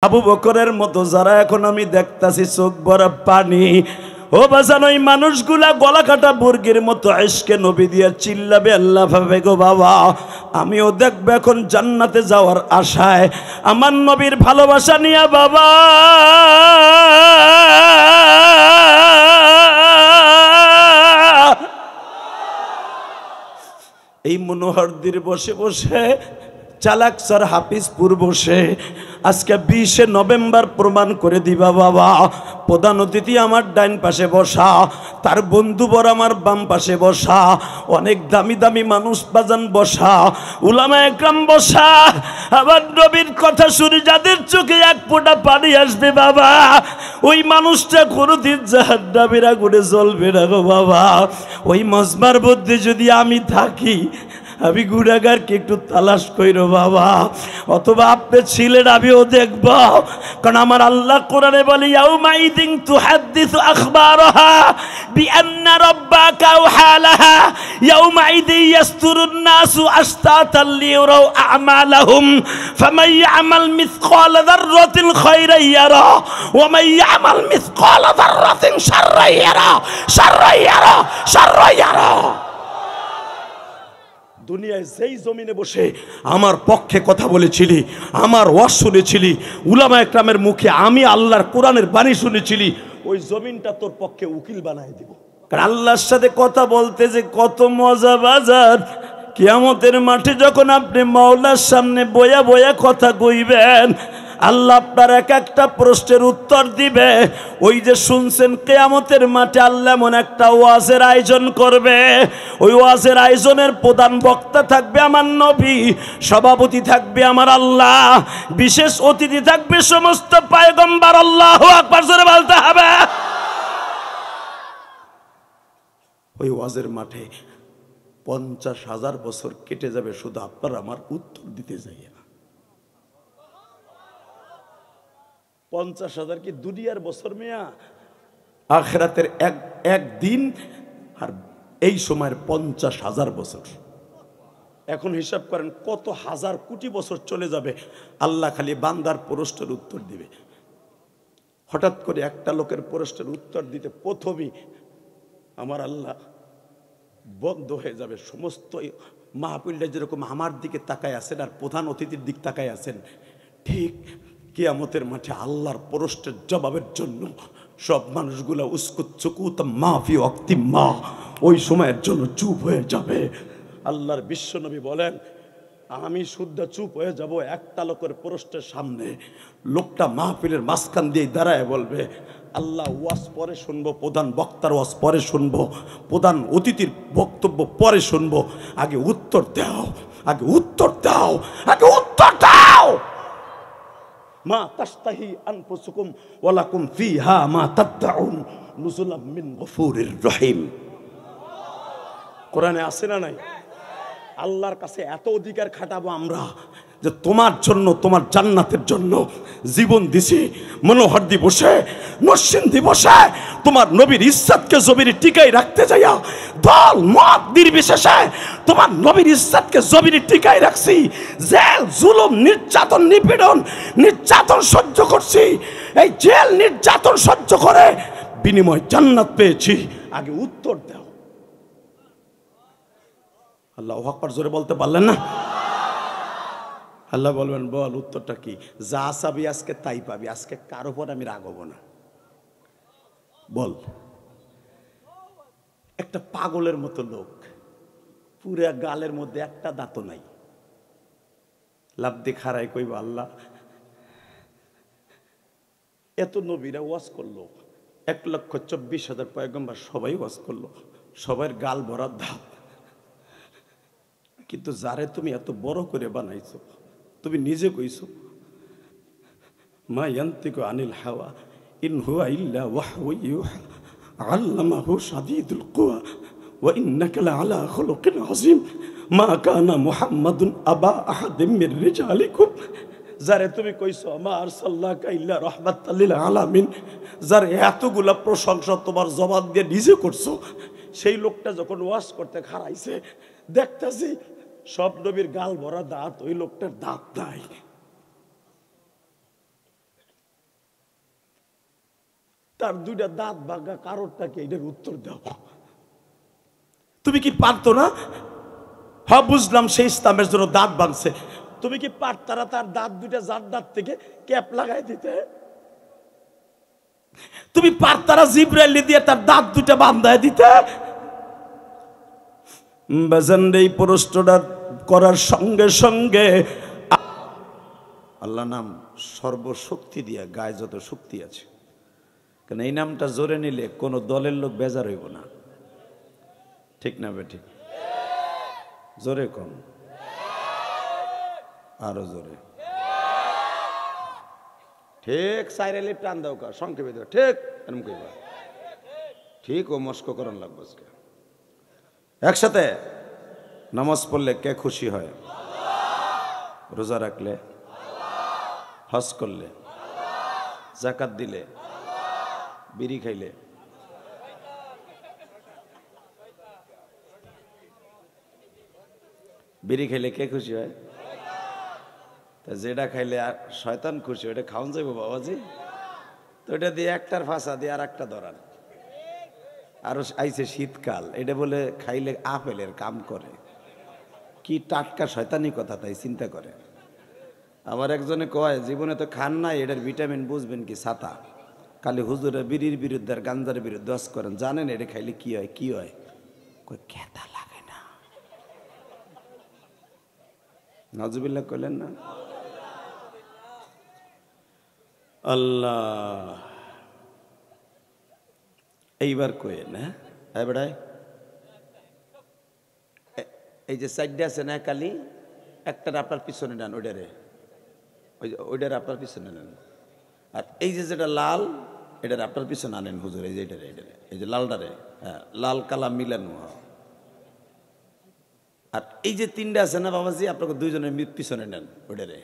আবু বকরের মতো যারা এখন আমি দেখতাছি চোখ ভরা পানি, ও বাজান ওই মানুষগুলা গলা কাটা মুরগির মতো ইশকে নবী দিয়ে চিল্লাবে আল্লাহ ভাবে গো বাবা, আমিও দেখবো এখন জান্নাতে যাওয়ার আশায় আমার নবীর ভালোবাসা নিয়ে বাবা। এই মনোহরদির বসে বসে চালাক স্যার হাফিজপুর বসে আজকে 20 নভেম্বর প্রমাণ করে দিবা বাবা। প্রধান অতিথি আমার ডাইন পাশে বসা, তার বন্ধুবর আমার বাম পাশে বসা, অনেক দামি দামি মানুষ বাজান বসা, উলামা একরাম বসা। আবার নবীর কথা শুনে যাদের চোখে এক ফোঁটা পানি আসবে বাবা, ওই মানুষটা কোনোদিন জাহান্নামের আগুনে জ্বলবে না গো বাবা। ওই মজমার মধ্যে যদি আমি থাকি, আমি গুনাহগারকে একটু তালাশ কইরো বাবা, অথবা আপনি ছিলেন আমিও দেখব। কারণ আমার আল্লাহ কোরআনে বলে ইয়াউমাইদিন তুহাদ্দিসু আখবারাহা বিআন্না রাব্বাকা ওয়াহালাহা ইয়াউমাইদিন ইয়াসতুরুন নাসু আশতাতাল লিয়ারাউ আ'মালাহুম ফামান ইয়া'মাল মিসকালা যাররাতিন খায়রান ইয়ারা ওয়া মান ইয়া'মাল মিসকালা যাররাতিন শাররান ইয়ারা শাররান ইয়ারা শাররান ইয়ারা। দুনিয়ায় যেই জমিনে বসে আমার পক্ষে কথা বলেছিলি, আমার ওয়াজ শুনেছিলি, উলামা একরামের মুখে আমি আল্লাহর কোরআনের বাণী শুনেছিলি, ওই জমিনটা তোর পক্ষে উকিল বানায় দিব। কারণ আল্লাহর সাথে কথা বলতে যে কত মজা বাজার। কিয়ামতের মাঠে যখন আপনি মাওলার সামনে বয়া বয়া কথা কইবেন, আল্লাহ আপনার এক একটা প্রশ্নের উত্তর দিবে। ওই যে শুনছেন কিয়ামতের মাঠে আল্লাহ এমন একটা ওয়াজের আয়োজন করবে, ওই ওয়াজের আয়োজনের প্রধান বক্তা থাকবে আমার নবী, সভাপতি থাকবে আমার আল্লাহ, বিশেষ অতিথি থাকবে সমস্ত পয়গম্বর। আল্লাহু আকবার জোরে বলতে হবে। ওই ওয়াজের মাঠে 50,000 বছর কেটে যাবে শুধু আপনার আমার উত্তর দিতে যাই। 50,000 কি দুনিয়ার বছর মিয়া? আখিরাতের এক দিন আর এই সময়ের 50,000 বছর। এখন হিসাব করেন কত হাজার কোটি বছর চলে যাবে, আল্লাহ খালি বান্দার প্রশ্নের উত্তর দিবে। হঠাৎ করে একটা লোকের প্রশ্নের উত্তর দিতে প্রথমেই আমার আল্লাহ বন্ধ হয়ে যাবে। সমস্ত মাহফিলটা যেরকম আমার দিকে তাকায় আছেন আর প্রধান অতিথির দিক তাকায় আছেন, ঠিক কিয়ামতের মাঠে আল্লাহর প্রশ্নের জবাবের জন্য সব মানুষগুলা উস্কুত চুকুত মাফি অক্তি মা ওই সময়ের জন্য চুপ হয়ে যাবে। আল্লাহর বিশ্বনবী বলেন, আমি শুদ্ধ চুপ হয়ে যাব একটা লোকের প্রশ্নের সামনে। লোকটা মাহফিলের মাঝখান দিয়ে দাঁড়ায় বলবে, আল্লাহ ওয়াজ পরে শুনবো, প্রধান বক্তার ওয়াজ পরে শুনবো, প্রধান অতিথির বক্তব্য পরে শুনবো, আগে উত্তর দাও, আগে উত্তর দাও, আগে উত্তর দাও। মা তাশতাহি আনফুসুকুম ওয়া লাকুম ফিহা মা তাদউন নুজুলাম মিন গফুরির রহিম। কোরআনে আছে না নাই? আল্লাহর কাছে এত অধিকার খাটাবো আমরা যে তোমার জন্য, তোমার জান্নাতের জন্য জীবন দিছি। মনোহর দিবসে, নরসিং দিবসে তোমার নবীর ইজ্জতকে জমিনে টিকাই রাখতে যাইয়া দল মত নির্বিশেষে তোমার নবীর ইজ্জতকে জমিনে টিকাই রাখছি। জেল, জুলুম, নির্যাতন, নির্যাতন সহ্য করছি। এই জেল নির্যাতন সহ্য করে বিনিময় জান্নাত পেয়েছি। আগে উত্তর দাও। আল্লাহু আকবার জোরে বলতে পারলেন না? আল্লাহ বলবেন, বল উত্তরটা কি? যা চাবি আজকে তাই পাবি, আজকে কার উপর আমি রাগবো না। বল। একটা পাগলের মতো লোক, পুরা গালের মধ্যে একটা দাঁতও নাই, লাভ দিয়ে খাড়াই কইব, আল্লাহ এত নবীরা ওয়াজ করলো, 1,24,000 পয়গম্বর সবাই ওয়াজ করলো, সবার গাল ভরা দাঁত, কিন্তু যারে তুমি এত বড় করে বানাইছো, তুমি নিজে কইছো মা ইয়ান্তিকু আনিল হাওয়া ইন হুয়া ইল্লা ওয়াহয়ু ইউহা আল্লামাহু শাদীদুল কুওয়া ওয়া ইন্নাকা লাআলা খুলুকিন আযীম মা কানা মুহাম্মাদুন আবা আহাদিম মির রিজালিকুম। যারে তুমি কইছো মা আরসালনাকা ইল্লা রাহমাতাল লিল আলামিন, যার এতগুলা প্রশংসা তোমার জবান দিয়ে নিজে করছো, সেই লোকটা যখন ওয়াজ করতে খাড়াইছে দেখতাছি সব নবীর গাল ভরা দাঁত, ওই লোকটার দাঁত নাই। তার দুইটা দাঁত ভাঙা কারোরটাকে এটার উত্তর দাও। তুমি কি পারতো না? হ্যাঁ বুঝলাম সে ইসলামের জন্য দাঁত ভাঙছে, তুমি কি পারতারা তার দাঁত দুইটা যার দাঁত থেকে ক্যাপ লাগাই দিতে? তুমি পারতারা জিব্রাইল দিয়ে তার দাঁত দুইটা বান্ধায় দিতে? এই প্রশ্নটা করার সঙ্গে সঙ্গে আল্লাহ নাম সর্বশক্তি দিয়া গায়ে যত শক্তি আছে, কারণ এই নামটা জোরে নিলে কোনো দলের লোক বেজার হইব না। ঠিক না বেঠিক? জোরে কম, আরো জোরে। ঠিক সাইরেলি টান দাও কা সংক্ষেপে দাও, ঠিক এরকম কইবা, ঠিক ও মস্ক করণ লাগবে। একসাথে নামাজ পড়লে কে খুশি হয়? রোজা রাখলে, হজ করলে, যাকাত দিলে, বিড়ি খাইলে, বিড়ি খাইলে কে খুশি হয়? তা যেটা খাইলে আর শয়তান খুশি, ওটা খাওয়ান যাইব বাবাজি? তো এটা দিয়ে একটার ফাঁসা দিয়ে আর একটা ধরান। আরো আইছে শীতকাল, এটা বলে খাইলে আপেলের কাম করে। কি টাটকা শয়তানি কথা, তাই চিন্তা করে। আমার একজনে কয় জীবনে তো খান নাই, এটার ভিটামিন বুঝবেন কি? ছাতা। খালি হুজুরে বিড়ির বিরুদ্ধে আর গাঞ্জার বিরুদ্ধে দোষ করেন, জানেন এটা খাইলে কি হয়? কি হয়? কই খেতা লাগে না। নাজুবিল্লাহ কইলেন না? আল্লাহ এইবার কয়ে না বেড়ায় এই যে সাইডে আছে না কালি, একটার আপনার পিছনে নেন, ওইটারে ওইটার আপনার পিছনে নেন। আর এই যে যেটা লাল, এটার আপনার পিছনে আনেন হুজুর। এই যে এটারে, এটারে, এই যে লালটারে, হ্যাঁ লাল কালা মিলানো। আর এই যে তিনটা আছে না বাবাজি, আপনাকে দুইজনের পিছনে নেন ওইটারে।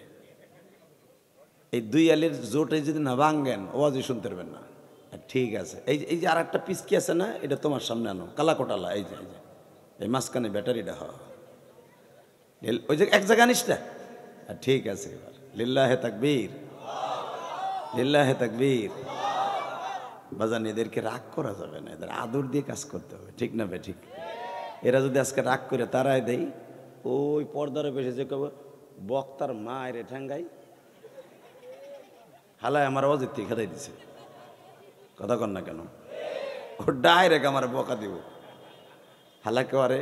এই দুই আলির জোটে যদি না ভাঙ্গেন ওয়াজি শুনতে পারবেন না। ঠিক আছে, এই যে আর একটা পিসকি আছে না, এটা তোমার সামনে আনো, কালা কোটালা। এই যে এই মাঝখানে ব্যাটারিটা হয়, ওই যে এক জায়গা নিসটা। ঠিক আছে, এবার লিল্লাহে তাকবীর, লিল্লাহে তাকবীর। বাজান এদেরকে রাগ করা যাবে না, এদের আদর দিয়ে কাজ করতে হবে। ঠিক না বে ঠিক? এরা যদি আজকে রাগ করে তারাই দেয়, ওই পর্দারে বেশি যে কব বক্তার মায়ের ঠ্যাঙ্গাই হালায় আমার অজিত খেদাই দিছে। কথা কন না কেন? ও ডাইরেক্ট আমার বকা দিব, হালাকে আরে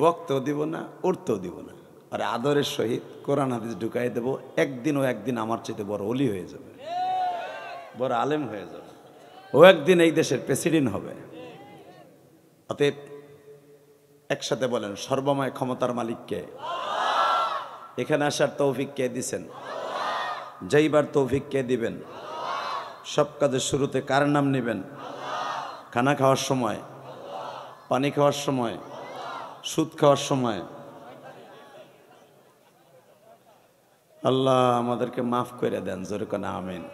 বক্তও দিব না, উঠতেও দিব না। আর আদরের সহিত কোরআন হাদিস ঢুকাই দেবো। একদিন ও একদিন আমার চাইতে বড় ওলি হয়ে যাবে, বড় আলেম হয়ে যাবে। ও একদিন এই দেশের প্রেসিডেন্ট হবে। অতএব একসাথে বলেন, সর্বময় ক্ষমতার মালিককে? এখানে আসার তৌফিক কে দিছেন? যাইবার তৌফিক কে দিবেন? সব কাজের শুরুতে কার নাম নেবেন? খানা খাওয়ার সময়, পানি খাওয়ার সময়, সুদ খাওয়ার সময়। আল্লাহ আমাদেরকে মাফ করে দেন, জোরে কোন আমিন।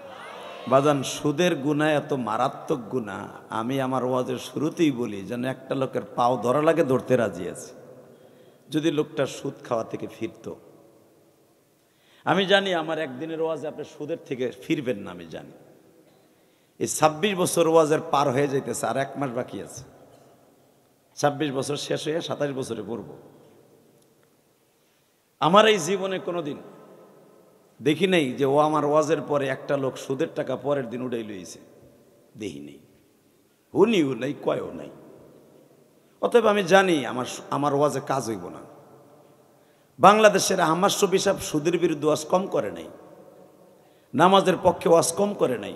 বাজান সুদের গুনাহ এত মারাত্মক গুনাহ, আমি আমার ওয়াজের শুরুতেই বলি যেন একটা লোকের পাও ধরা লাগে, ধরতে রাজি আছে যদি লোকটা সুদ খাওয়া থেকে ফিরত। আমি জানি আমার একদিনের ওয়াজে আপনি সুদের থেকে ফিরবেন না, আমি জানি। এই 26 বছর ওয়াজের পার হয়ে যাইতেছে, আর 1 মাস বাকি আছে। 26 বছর শেষ হয়ে 27 বছরে পড়ব। আমার এই জীবনে কোনোদিন দেখি নেই যে ও আমার ওয়াজের পরে একটা লোক সুদের টাকা পরের দিন উড়াই লইছে, দেখি নেই। উনিও নাই, কয়ও নাই। অতএব আমি জানি আমার ওয়াজে কাজ হইব না। বাংলাদেশের আহমদ শফি সাহেব সুদের বিরুদ্ধে ওয়াজ কম করে নাই, নামাজের পক্ষে ওয়াজ কম করে নাই,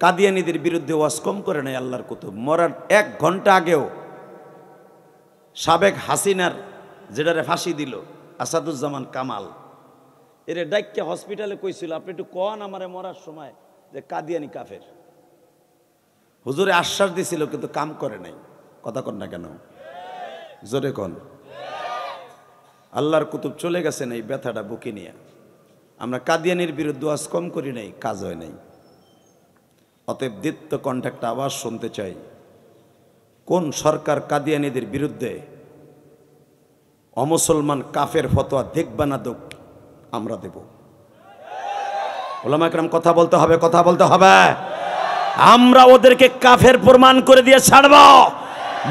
কাদিয়ানীদের বিরুদ্ধে ওয়াজ কম করে নাই। আল্লাহর কুতুব মরার 1 ঘন্টা আগেও সাবেক হাসিনার যেটারে ফাঁসি দিল আসাদুজ্জামান কামাল, এর ডাইককে হসপিটালে কইছিল আপনি একটু কন আমারে মরার সময় যে কাদিয়ানি কাফের। হুজুরে আশ্বাস দিছিল কিন্তু কাম করে নাই। কথা কন না কেন? জোরে কন। আল্লাহর কুতুব চলে গেছেন এই ব্যথাটা বুকে নিয়ে। আমরা কাদিয়ানির বিরুদ্ধে ওয়াজ কম করি নাই, কাজ হয় নাই। অতএব দীপ্ত কণ্ঠে একটা আওয়াজ শুনতে চাই, কোন সরকার কাদিয়ানীদের বিরুদ্ধে অমুসলমান কাফের ফতোয়া দেখবা না দেখ, আমরা দেব। ওলামা একরাম কথা বলতে হবে, কথা বলতে হবে। আমরা ওদেরকে কাফের প্রমাণ করে দিয়ে ছাড়ব।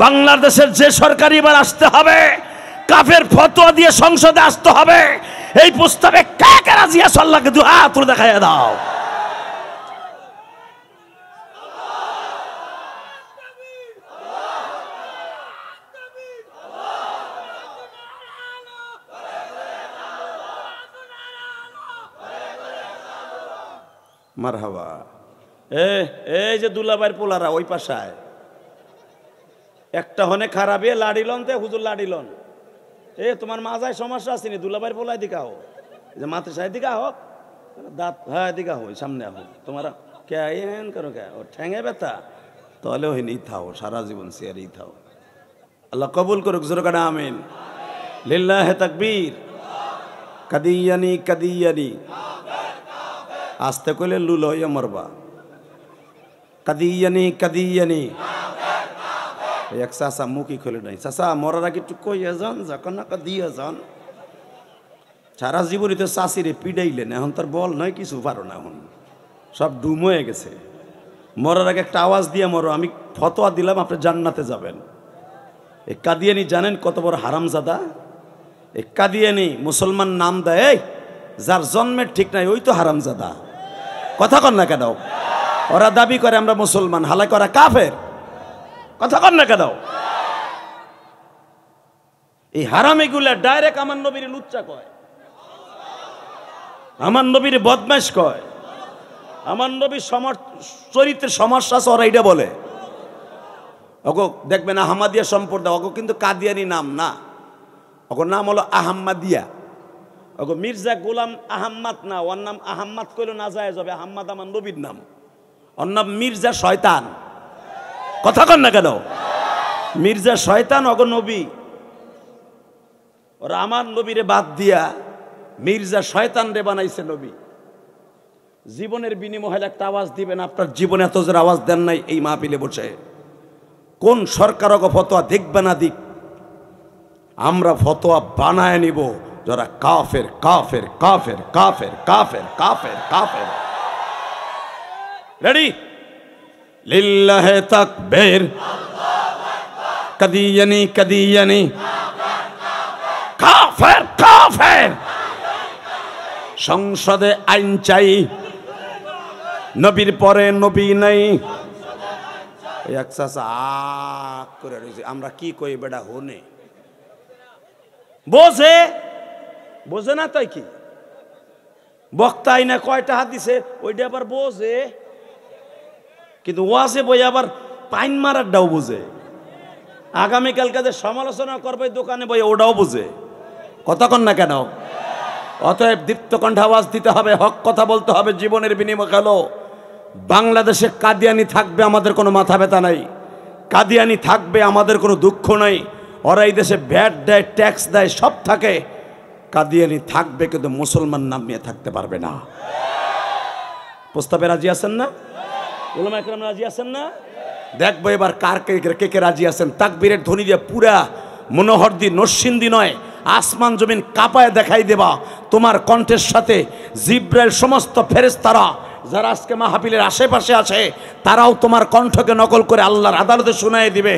বাংলাদেশের যে সরকার এবার আসতে হবে, কাফের ফতোয়া দিয়ে সংসদে আসতে হবে। এই প্রস্তাবে কে কে রাজি আছে? আল্লাহকে দু হাত তুলে দেখাইয়া দাও। মারহাবা। এই যে দুলাভাইয়ের পোলারা ওই পাশায় একটা হনে খারাপে লাড়িলন তে হুজুর লাড়িলন। তোমার মাজায় সমস্যা আসেনি, দুলাভাইয়ের পোলায় দিকা হো, যে মাতৃসায় দিকা হোক, দাঁত হ্যাঁ দিকা হো, সামনে আহ তোমার কে হেন করো কে ও ঠেঙে ব্যথা, তাহলে ওই ই থাও, সারা জীবন সিয়ারই থাও। আল্লাহ কবুল করুক, জোরে কানা আমিন। লিল্লাহে তাকবীর। কাদিয়ানি কাদিয়ানি আসতে কইলে লুল হইয়া মরবা। কাদিয়ানি কাদিয়ানি। এক চাষা মুখই খুলে নাই, চাষা মরার আগে একটু কইয়া যান, যখন না কাদিয়া যান। সারা জীবনই তো চাষিরে পিডাইলেন, এখন তার বল নয়, কিছু পারো না, এখন সব ডুম হয়ে গেছে। মরার আগে একটা আওয়াজ দিয়ে মরো, আমি ফতোয়া দিলাম আপনি জান্নাতে যাবেন। এই কাদিয়ানি জানেন কত বড় হারামজাদা? এই কাদিয়ানি মুসলমান নাম দেয়, যার জন্মের ঠিক নাই ওই তো হারামজাদা। কথা কন না কেন? ওরা দাবি করে আমরা মুসলমান, হালাকি ওরা কাফের। কথা কন না কেন? এই হারামিগুলা ডাইরেক্ট আমার নবীর লুচ্চা কয়, আমার নবীর বদমাশ কয়, আমার নবীর চরিত্রের সমস্যা আছে, ওরা এটা বলে। ওগো দেখবেন আহমাদিয়া সম্প্রদায়, ওগো কিন্তু কাদিয়ানি নাম না, ওগো নাম হলো আহম্মাদিয়া। ওগো মির্জা গোলাম আহম্মদ না, ওর নাম আহম্মদ কইলো না যায় যাবে। আহম্মদ আমার নবীর নাম, ওর নাম মির্জা শয়তান। কথা কন না কেন? মির্জা শয়তান ওগো নবী। ওরা আমার নবীরে বাদ দিয়া মির্জা শয়তান রে বানাইছে নবী। জীবনের বিনিময়ে একটা আওয়াজ দিবেন, আপনার জীবনে এত জোর আওয়াজ দেন নাই এই মাহফিলে বসে। কোন সরকার ওগো ফতোয়া দেখবে না দিক, আমরা ফতোয়া বানায় নিব যারা কাফের কাফের কাফের কাফের কাফের কাফের কাফের। রেডি? লিল্লাহে তাকবীর। কাদিয়ানি কাদিয়ানি কাফের কাফের। সংসদে আইন চাই, নবীর পরে নবী নাই। এক চাচা আক করে রয়েছে, আমরা কি কই বেটা হনে বোঝে, বোঝে না তাই কি বক্তাই না কয়টা হাত দিছে ওইটা আবার বোঝে, কিন্তু ওয়াজে বই আবার পাইন মারার ডাও বোঝে। আগামীকাল কাজে সমালোচনা করবে দোকানে বই, ওটাও বোঝে। কথা কন না কেন? অতএব দীপ্ত কণ্ঠে আওয়াজ দিতে হবে, হক কথা বলতে হবে। জীবনের বিনিময় হলো বাংলাদেশে কাদিয়ানি থাকবে, আমাদের কোনো মাথা ব্যথা নাই। কাদিয়ানি থাকবে, আমাদের কোনো দুঃখ নাই। ওরা এই দেশে ভ্যাট দেয়, ট্যাক্স দেয়, সব থাকে। কাদিয়ানি থাকবে, কিন্তু মুসলমান নাম নিয়ে থাকতে পারবে না। প্রস্তাবে রাজি আছেন না? উলামা একরাম রাজি আছেন না? দেখবো এবার কার কে কে রাজি আছেন। তাকবীরের ধ্বনি দিয়ে পুরা মনোহরদি নরসিংদী নয়, আসমান জমিন কাঁপায় দেখাই দেবা তোমার কণ্ঠের সাথে। জিব্রাইল সমস্ত ফেরেশতারা যারা আজকে মাহফিলের আশেপাশে আছে, তারাও তোমার কণ্ঠকে নকল করে আল্লাহর আদালতে শোনায় দিবে।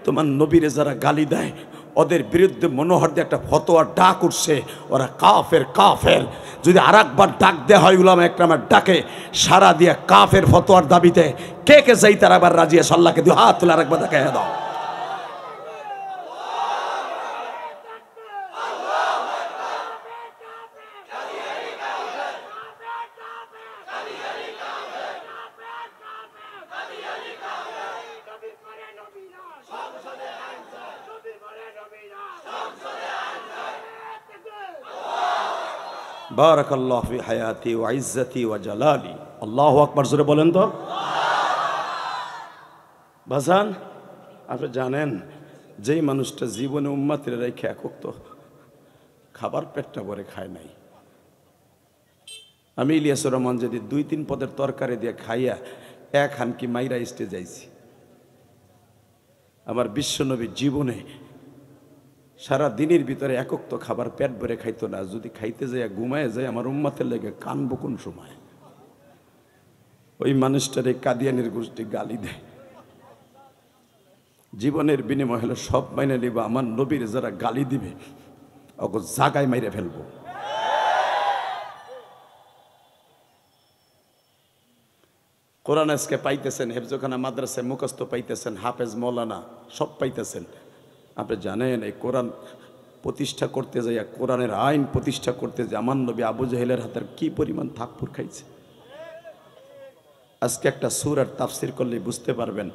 তোমার নবীরে যারা গালি দেয়, ওদের বিরুদ্ধে মনোহর দিয়ে একটা ফতোয়ার ডাক উঠছে, ওরা কাফের কাফের। যদি আর একবার ডাক দেওয়া হয় উলামা একরামের ডাকে, সারা দিয়ে কাফের ফতোয়ার দাবিতে কে কে যাই তারা আবার রাজি আছে? আল্লাহকে দিয়ে হাত তুলে আর একবার দেখাই দাও। বারাকাল্লাহু ফি হায়াতি ওয়া ইজ্জতি ওয়া জালালি। আল্লাহু আকবার, জোরে বলেন তো। ভাসান, আপনি জানেন যেই মানুষটা জীবনে উম্মতের রেখে একক তো খাবার পেটটা ভরে খায় নাই। আমি ইলিয়াসুর রহমান যদি 2-3 পদের তরকারি দিয়ে খাইয়া এক হানকি মাইরা স্টেজ যাইছি। আমার বিশ্বনবী জীবনে সারা দিনের ভিতরে একক তো খাবার পেট ভরে খাইতো না। যদি খাইতে যায় ঘুমায় যায়, আমার উম্মতের লেগে কানবো কোন সময়? ওই মানুষটারে কাদিয়ানির গোষ্ঠী গালি দেয়। জীবনের বিনিময় হলো সব মাইনে নিব, আমার নবীর যারা গালি দিবে ওকে জাগায় মাইরে ফেলবো। কোরআন আজকে পাইতেছেন, হেফজখানা মাদ্রাসায় মুখস্থ পাইতেছেন, হাফেজ মৌলানা সব পাইতেছেন। আপনি জানেন এই কোরআন প্রতিষ্ঠা করতে যাইয়া, কোরআনের আইন প্রতিষ্ঠা করতে যে আমার নবী আবু জাহেলের হাতের কি পরিমাণ থাপ্পড় খাইছে। আজকে একটা সূরার তাফসীর করলে বুঝতে পারবেন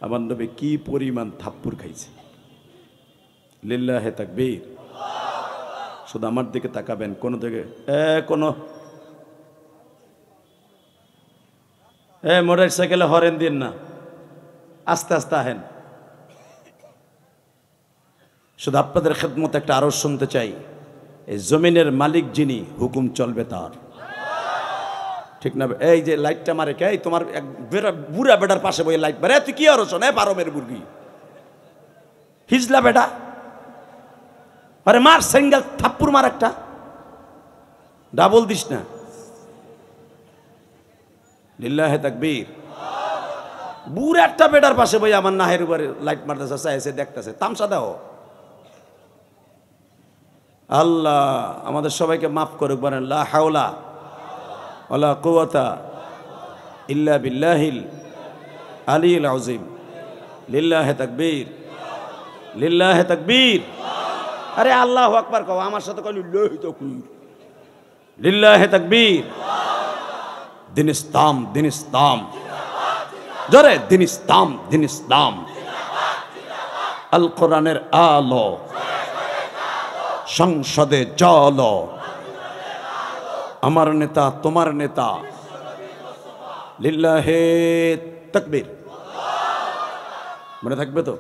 আমার নবী কি পরিমাণ থাপ্পড় খাইছে। লিল্লাহে তাকবীর। শুধু আমার দিকে তাকাবেন, কোনো দিকে মোটর সাইকেলে হরেন দিন না, আস্তে আস্তে আহেন। শুধু আপনাদের খেদমত একটা আরো শুনতে চাই, এই জমিনের মালিক যিনি, হুকুম চলবে তার, ঠিক না? এই যে লাইটটা মারে কে? তোমার এক বুড়া বেটার পাশে বই লাইট মারে, তুই কি আরো শোন? পারমের মুরগি হিজলা বেটা, আরে মার সিঙ্গেল থাপ্পুর মার, একটা ডাবল দিস না। লিল্লাহে তাকবীর। বুড়া একটা বেটার পাশে বই আমার নাহের উপরে লাইট মারতেছে, চাইছে দেখতেছে, তামসা দাও। আল্লাহ আমাদের সবাইকে মাফ করুক, বলেন লা হাওলা ওয়ালা কুওয়াতা ইল্লা বিল্লাহিল আলিয়্যিল আযীম। লিল্লাহে তাকবীর, লিল্লাহে তাকবীর। আরে আল্লাহু আকবার কও, আমার সাথে কইলি লিল্লাহি তাকবীর, লিল্লাহে তাকবীর। দিন ইসলাম, দিন ইসলাম, জোরে দিন ইসলাম, দিন ইসলাম। আল কোরআনের আলো সংসদে চলো, আমার নেতা তোমার নেতা। লিল্লাহে তাকবীর। মনে থাকবে তো?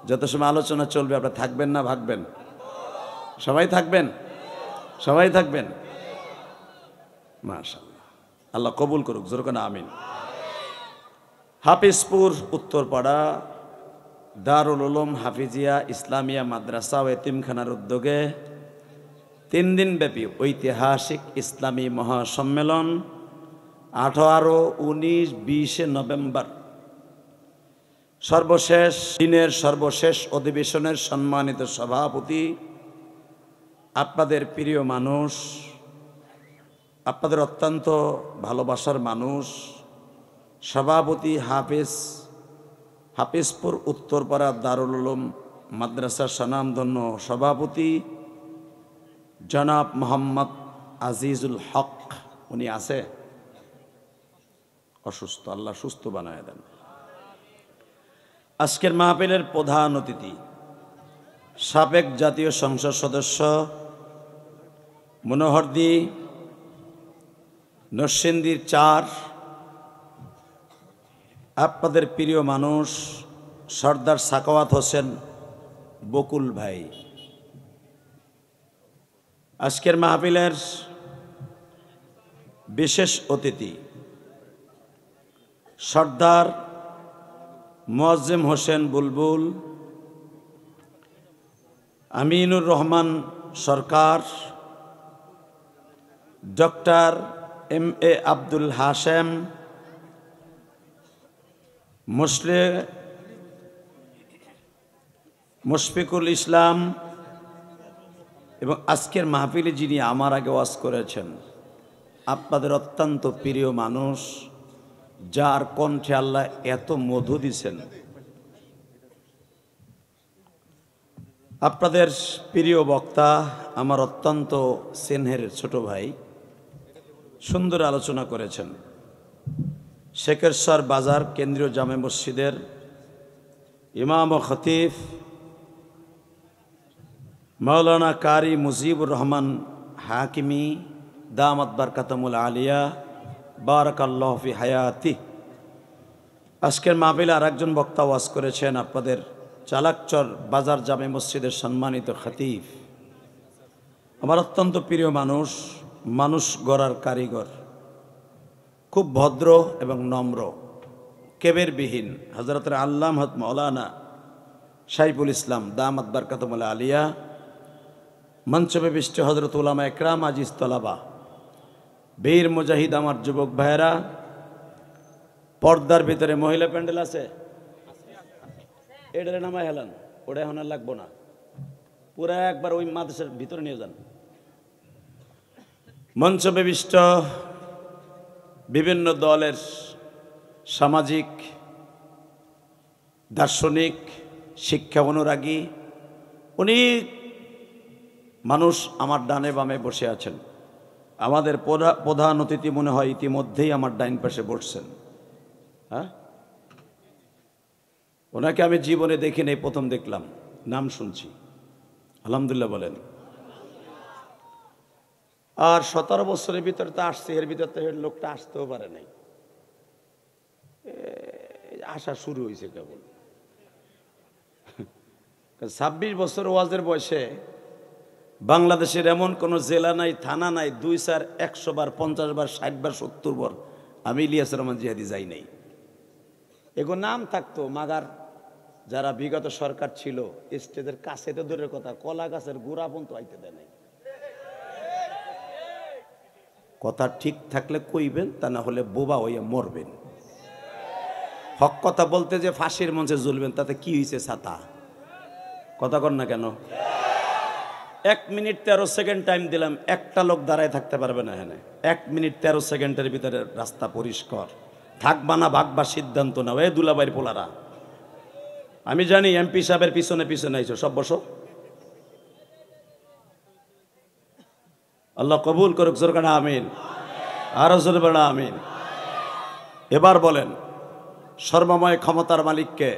যত সময় আলোচনা চলবে আপনারা থাকবেন না ভাগবেন? সবাই থাকবেন, সবাই থাকবেন। মাশাআল্লাহ, আল্লাহ কবুল করুক, জোরে কোন আমিন। হাফিজপুর উত্তরপাড়া দারুল উলুম হাফিজিয়া ইসলামিয়া মাদ্রাসা ও এতিমখানার উদ্যোগে 3 দিন ব্যাপী ঐতিহাসিক ইসলামী মহাসম্মেলন 18, 19, 20 নভেম্বর সর্বশেষ দিনের সর্বশেষ অধিবেশনের সম্মানিত সভাপতি, আপনাদের প্রিয় মানুষ, আপনাদের অত্যন্ত ভালোবাসার মানুষ, সভাপতি হাফিজপুর উত্তরপাড়া দারুল উলুম মাদ্রাসার স্বনামধন্য সভাপতি জনাব মোহাম্মদ আজিজুল হক। উনি আছে অসুস্থ, আল্লাহ সুস্থ বানায় দেন। আজকের মাহফিলের প্রধান অতিথি সাবেক জাতীয় সংসদ সদস্য মনোহরদী নরসিংদীর 4, আপনাদের প্রিয় মানুষ সর্দার সাখাওয়াত হোসেন বকুল ভাই। আজকের মাহফিলের বিশেষ অতিথি সর্দার মুয়াজ্জেম হোসেন বুলবুল, আমিনুর রহমান সরকার, ডক্টর MA আব্দুল হাশেম, মুশফিকুল ইসলাম এবং আজকের মাহফিলে যিনি আমার আগে ওয়াজ করেছেন, আপনাদের অত্যন্ত প্রিয় মানুষ, যার কণ্ঠে আল্লাহ এত মধু দিছেন, আপনাদের প্রিয় বক্তা, আমার অত্যন্ত স্নেহের ছোট ভাই, সুন্দর আলোচনা করেছেন। শেখেরচর বাজার কেন্দ্রীয় জামে মসজিদের ইমাম ও খতিব মাওলানা কারি মুজিবুর রহমান হাকিমি দামাত বারকাতুল আলিয়া বারাকাল্লাহু ফি হায়াতি। আজকের মাহফিলে আরেকজন বক্তা ওয়াজ করেছেন, আপনাদের চালাকচর বাজার জামে মসজিদের সম্মানিত খতিব, আমার অত্যন্ত প্রিয় মানুষ, মানুষ গড়ার কারিগর, খুব ভদ্র এবং নম্র, কেবেরবিহীন হযরতের আল্লামা মাওলানা সাইফুল ইসলাম দামাত বারকাতুল আলিয়া, মঞ্চে বিশিষ্ট হযরত উলামা একরাম, আজিজ তলাবা, বীর মুজাহিদ, আমার যুবক ভাইয়েরা, পর্দার ভিতরে মহিলা প্যান্ডেল আছে, এটারে নামায় হেলান, ওটা এখন আর লাগবো না, পুরা একবার ওই মাদ্রাসার ভিতরে নিয়ে যান। মঞ্চ বিশিষ্ট বিভিন্ন দলের সামাজিক, দার্শনিক, শিক্ষা অনুরাগী অনেক মানুষ আমার ডানে বামে বসে আছেন। আমাদের প্রধান অতিথি মনে হয় ইতিমধ্যেই আমার ডাইন পাশে বসছেন। হ্যাঁ, ওনাকে আমি জীবনে দেখি নাই, প্রথম দেখলাম, নাম শুনছি, আলহামদুলিল্লাহ বলেন। আর 17 বছরের ভিতরে তো আসছে, এর ভিতরে তো লোকটা আসতেও পারে নাই, আসা শুরু হয়েছে কেবল। 26 বছর ওয়াজের বয়সে বাংলাদেশের এমন কোনো জেলা নাই, থানা নাই, 2, 4, 100 বার, 50 বার, 60 বার, 70 বার আমি ইলিয়াস রহমান জিহাদি যাই নাই। এগো নাম থাকতো, মাগার যারা বিগত সরকার ছিল স্টেজের কাছে তো দূরের কথা, কলা গাছের গোড়া পর্যন্ত আইতে দেয় নাই। কথা ঠিক থাকলে কইবেন, তা না হলে বোবা হইয়া মরবেন। হক কথা বলতে যে ফাঁসির মঞ্চে ঝুলবেন, তাতে কি হয়েছে ছাতা? কথা কর না কেন? 1 মিনিট 13 সেকেন্ড টাইম দিলাম, একটা লোক দাঁড়ায় থাকতে পারবে না এখানে। 1 মিনিট 13 সেকেন্ডের ভিতরে রাস্তা পরিষ্কার। থাকবা না ভাগবা সিদ্ধান্ত নাও। এ দুলাভাইয়ের পোলারা, আমি জানি এমপি সাহেবের পিছনে পিছনে আইছো, সব বসো। আল্লাহ কবুল করুক, জোর কানা আমিন, আরো জোরে বলা আমিন। এবার বলেন, সর্বময় ক্ষমতার মালিককে?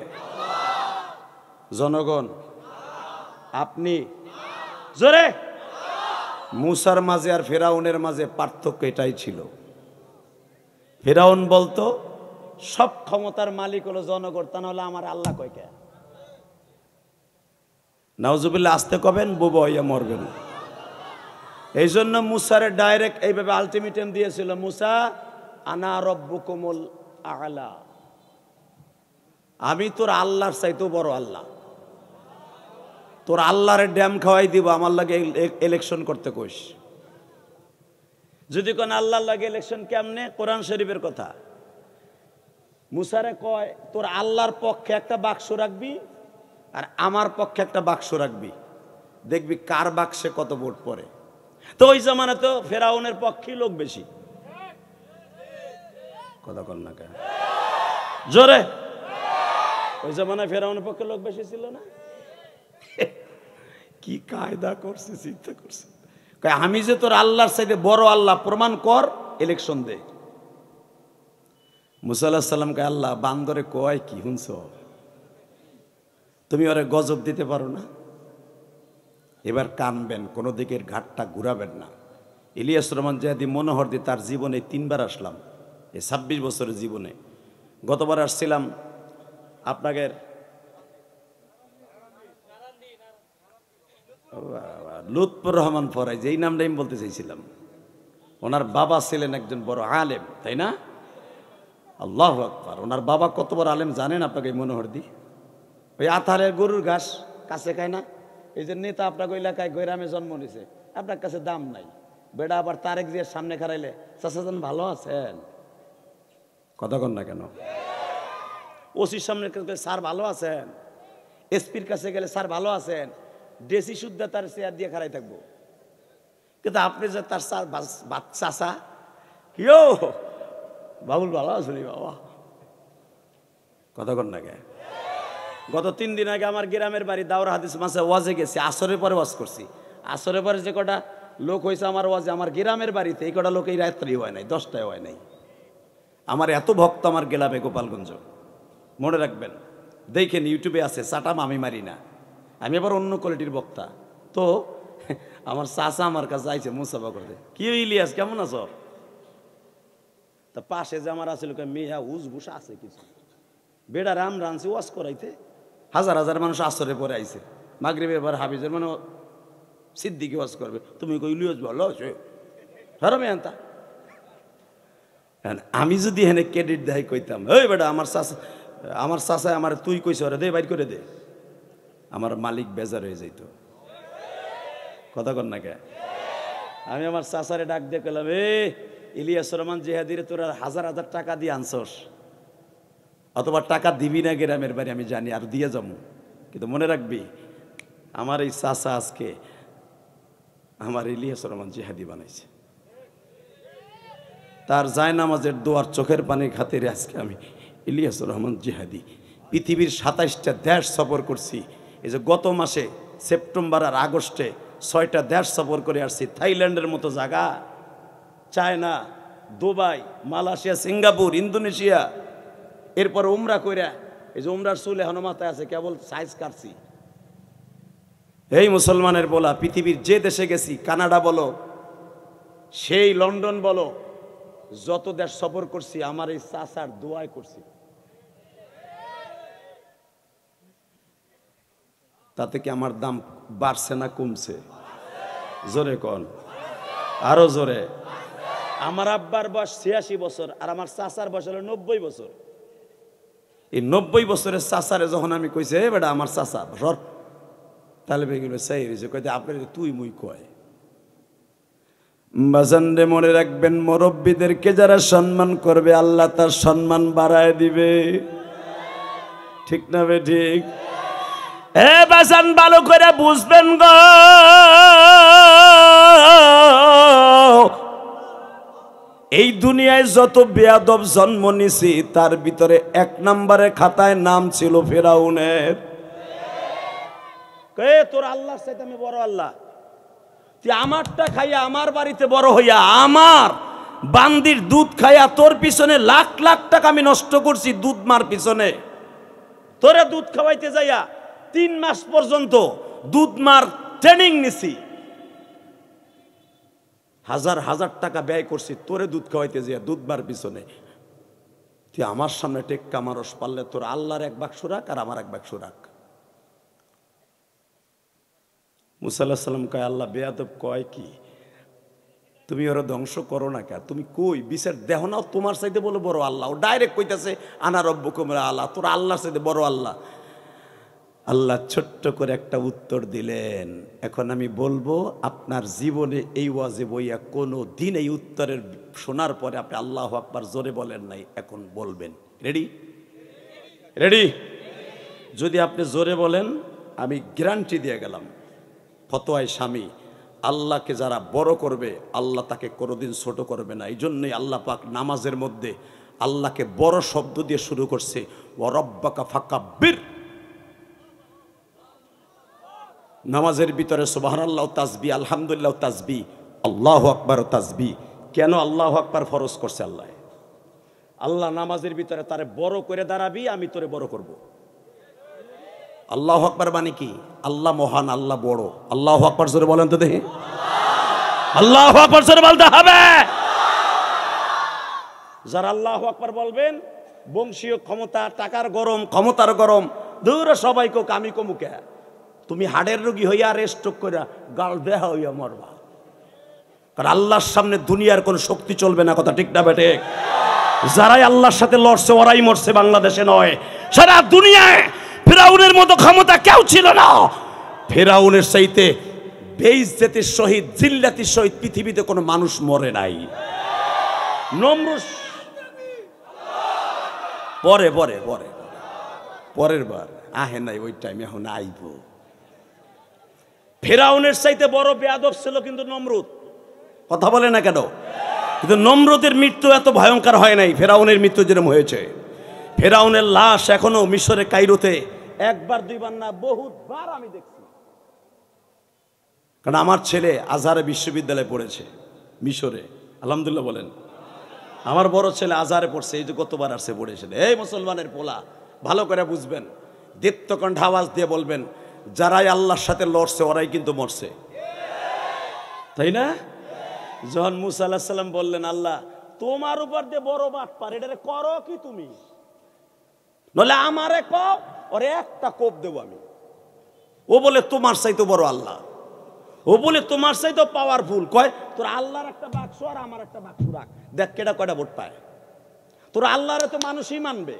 জনগণ? আপনি? জোরে। মুসার মাঝে আর ফেরাউনের মাঝে পার্থক্য এটাই ছিল। ফেরাউন বলতো সব ক্ষমতার মালিক হলো জনগণ, তা নাহলে আমার আল্লাহ কয় কে? নাউজুবিল্লাহ, আসতে কবেন, বুবা হইয়া মরবেন। এই জন্য মুসারে ডাইরেক্ট এইভাবে আলটিমেটাম দিয়েছিল, মুসা আনা রব্বুকুমুল আ'লা, আমি তোর আল্লাহর চাইতেও বড় আল্লাহ, তোর আল্লাহরে ড্যাম খাওয়াই দিব, আমার লাগে ইলেকশন করতে কইস। যদি কোন আল্লাহর লাগে ইলেকশন কেমনে? কোরআন শরীফের কথা। মুসারে কয় তোর আল্লাহর পক্ষে একটা বাক্স রাখবি আর আমার পক্ষে একটা বাক্স রাখবি, দেখবি কার বাক্সে কত ভোট পড়ে। তো ওই জামানা তো ফেরাউনের পক্ষেই লোক বেশি। কথা কন না কেন? জোরে। ওই জামানায় ফেরাউনের পক্ষে লোক বেশি ছিল না? কি কায়দা করছে, চিন্তা করছে। আমি যে তোর আল্লাহর চাইতে বড় আল্লাহ, প্রমাণ কর, ইলেকশন দে। মুসা আলাইহিস সালামকে আল্লাহ বান্দরে কয় কি শুনছ, তুমি ওরে গজব দিতে পারো না? এবার কানবেন, কোনো দিকের ঘাটটা ঘুরাবেন না। ইলিয়াস রহমান জিহাদি মনোহরদি তার জীবনে 3 বার আসলাম, এই 26 বছরের জীবনে। গতবার আসছিলাম আপনাদের লুৎফর রহমান ফরাই, যেই নামটা আমি বলতে চাইছিলাম। ওনার বাবা ছিলেন একজন বড় আলেম, তাই না? আল্লাহু আকবার। ওনার বাবা কত বড় আলেম জানেন আপনাকে? মনোহরদি ওই আথারের গরুর ঘাস কাছে খায় না, এই যে নেতা আপনাকে এলাকায় গৈরামে জন্ম নিছে, আপনার কাছে দাম নাই। বেড়া আবার তারেক জিয়ার সামনে খারাইলে, চাচাজান ভালো আছেন? কথা কন না কেন? ওসির সামনে স্যার ভালো আছেন? এসপির কাছে গেলে স্যার ভালো আছেন? ডেসি শুদ্ধা তার চেয়ার দিয়ে খারাই থাকবো। কিন্তু আপনি যে তার স্যার চাচা, কিও বাবুল ভালো আছেন বাবা? কথা কন না কে? গত 3 দিন আগে আমার গ্রামের বাড়ি দাওরা হাদিস মাসে ওয়াজে গেছি, আসরের পরে ওয়াজ করছি। আসরের পরে যে কটা লোক হয়েছে আমার ওয়াজে, আমার গ্রামের বাড়িতে এই কটা লোক এই রাত্রি হয় নাই, 10টায় হয় নাই। আমার এত ভক্ত আমার গ্রামে গোপালগঞ্জ, মনে রাখবেন, দেখেন ইউটিউবে আছে, চাটাম আমি মারি না, আমি আবার অন্য কোয়ালিটির বক্তা। তো আমার চাচা আমার কাছে আইছে মুসাফা করতে, কি ইলিয়াস কেমন আছো? তা পাশে যে আমার আছে লোক মেয়া উজবুস আছে কিছু, বেড়া রাম রানছি ওয়াজ করাইতে, হাজার হাজার মানুষ আসরে পরে আইছে। মাগরিবের পর হাফিজের মানে সিদ্দিকি ওয়াজ করবে, তুমি কই ইলিয়াস ভালো আছে হারামে আনতা। আমি যদি এখানে ক্রেডিট দেয় কইতাম, এই বেটা আমার চাচায় আমার তুই কইছ রে, দে বাইর করে দে, আমার মালিক বেজার হয়ে যাইত। কথা কর না কে? আমি আমার চাচারে ডাক দিয়ে কইলাম, এ ইলিয়াস রহমান জিহাদিরে তোরা হাজার হাজার টাকা দিয়ে আনছস, অথবা টাকা দিবি না গ্রামের বাড়ি আমি জানি, আর দিয়ে যাবো, কিন্তু মনে রাখবি আমার এই চাচা আজকে আমার ইলিয়াসুর রহমান জিহাদি বানাইছে। তার জায়নামাজের দোয়ার চোখের পানির খাতিরে আজকে আমি ইলিয়াসুর রহমান জিহাদি পৃথিবীর 27টা দেশ সফর করছি। এই যে গত মাসে সেপ্টেম্বর আর আগস্টে 6টা দেশ সফর করে আসছি। থাইল্যান্ডের মতো জায়গা, China, Dubai, Malaysia, Singapore, Indonesia, এরপর উমরা কইরা, এই যে উমরার চুল এখনো মাথায় আছে, কেবল সাইজ কাটছি। এই মুসলমানের বলা পৃথিবীর যে দেশে গেছি, কানাডা বলো, সেই লন্ডন বলো, যত দেশ সফর করছি আমার এই চাচার দোয়ায় করছি। তাতে কি আমার দাম বাড়ছে না কমছে? জোরে কোন, আরো জোরে। আমার আব্বার বয়স 86 বছর আর আমার চাচার বয়স হলো 90 বছর। এই 90 বছরের চাচারে যখন আমি কইছি এ বেটা আমার চাচা সর, তাহলে বেগুলো চাই রয়েছে কইতে আপনার তুই মুই কয়। বাজানরে মনে রাখবেন, মুরব্বীদেরকে যারা সম্মান করবে আল্লাহ তার সম্মান বাড়ায় দিবে, ঠিক না বে ঠিক? এ বাজান ভালো করে বুঝবেন গো, এই দুনিয়ায় যত বেয়াদব জন্ম নিছি তার ভিতরে 1 নম্বরের খাতায় নাম ছিল ফেরাউনের। কে তোর আল্লাহর চাইতে আমি বড় আল্লাহ? তুই আমারটা খাইয়া আমার বাড়িতে বড় হইয়া আমার বান্দির দুধ খাইয়া তোর পিছনে লাখ লাখ টাকা আমি নষ্ট করছি দুধ মার পিছনে। তোরে দুধ খাওয়াইতে যাইয়া 3 মাস পর্যন্ত দুধ মার ট্রেনিং নিছি, হাজার হাজার টাকা ব্যয় করছি তোরে দুধ খাওয়াইতে যাইয়া দুধ মার পিছনে। তুই আমার সামনে টেক্কা মারস, পারলে তোর আল্লাহর 1 বাক্স রাখ আর আমার 1 বাক্স রাখ। মুসা আলাইহিস সালাম কয় আল্লাহ বেয়াদব কয় কি, তুমি ওরা ধ্বংস করো না কে? তুমি কই বিচার দেহ না তোমার চাইতে বলো বড় আল্লাহ? ও ডাইরেক্ট কইতাছে আনা রব্বুকুম আল্লাহ, তোর আল্লাহর চাইতে বড় আল্লাহ। আল্লাহ ছোট্ট করে একটা উত্তর দিলেন। এখন আমি বলবো আপনার জীবনে এই ওয়াজে বইয়া কোনো দিন এই উত্তরের শোনার পরে আপনি আল্লাহু আকবার জোরে বলেন নাই, এখন বলবেন। রেডি? রেডি? যদি আপনি জোরে বলেন আমি গ্যারান্টি দিয়ে গেলাম, ফতোয়ায় স্বামী, আল্লাহকে যারা বড় করবে আল্লাহ তাকে কোনোদিন ছোট করবে না। এই জন্যই আল্লাহ পাক নামাজের মধ্যে আল্লাহকে বড় শব্দ দিয়ে শুরু করছে, ওয়া রব্বাকা ফাকাব্বির। নামাজের ভিতরে সুবহানাল্লাহ তাসবিহ, আলহামদুলিল্লাহ তাসবিহ, আল্লাহু আকবার তাসবিহ। কেন আল্লাহু আকবার ফরজ করছে আল্লাহ? আল্লাহ নামাজের ভিতরে তারে বড় করে দাঁড়াবি, আমি তোরে বড় করব। আল্লাহু আকবার মানে কি? আল্লাহ মহান, আল্লাহ বড়। আল্লাহু আকবার জোরে বলেন তো দেখি। আল্লাহু আকবার জোরে বলতে হবে। যারা আল্লাহু আকবার বলবেন, বংশীয় ক্ষমতা, টাকার গরম, ক্ষমতার গরম, দূর সবাই কোক আমি কমুকে। তুমি হাড়ের রোগী হইয়া আর স্ট্রোক কইরা গাল দেহা হইয়া মরবা, কারণ আল্লাহর সামনে দুনিয়ার কোন শক্তি চলবে না। কথা ঠিক না বেটে? যারাই আল্লাহর সাথে লড়ছে ওরাই মরছে, বাংলাদেশে নয়, সারা দুনিয়ায় ফেরাউনের মতো ক্ষমতা কেউ ছিল না। ফেরাউনের চাইতে বেইজ্জতির সহিত, জিল্লাতির সহিত পৃথিবীতে কোনো মানুষ মরে নাই। নমরুদ পরে পরে পরে পরের বার আহে নাই, ওই টাইম এখন আইব। ফেরাউনের চাইতে বড় বেয়াদব ছিল কিন্তু নমরুদ। কথা বলে না কেন? কিন্তু নমরুদের মৃত্যু এত ভয়ঙ্কর হয় নাই, ফেরাউনের মৃত্যু যেরকম হয়েছে। ফেরাউনের লাশ এখনো মিশরে কায়রোতে 1বার 2বার না বহুতবার আমি দেখছি। কারণ আমার ছেলে আজহারে বিশ্ববিদ্যালয়ে পড়েছে মিশরে, আলহামদুলিল্লাহ বলেন। আমার বড় ছেলে আজহারে পড়ছে, এই যে গতবার আসছে পড়েছে। এই মুসলমানের পোলা, ভালো করে বুঝবেন, দীপ্তকণ্ঠ আওয়াজ দিয়ে বলবেন, যারাই আল্লাহর সাথে লড়ছে ওরাই কিন্তু মরছে, তাই না? যখন মুসা আলাইহিস সালাম বললেন আল্লাহ তোমার উপর দিয়ে বড় বাটপার, এটারে করো কি তুমি? নলে আমারে কও, ওরে একটা কোপ দেবো আমি। ও বলে তোমার চাইতে বড় আল্লাহ, ও বলে তোমার চাইতে পাওয়ারফুল। কয় তোর আল্লাহর একটা বাক্স আর আমার একটা বাক্স রাখ, দেখ কেডা কয়টা ভোট পায়। তোর আল্লাহরে তো মানুষই মানবে,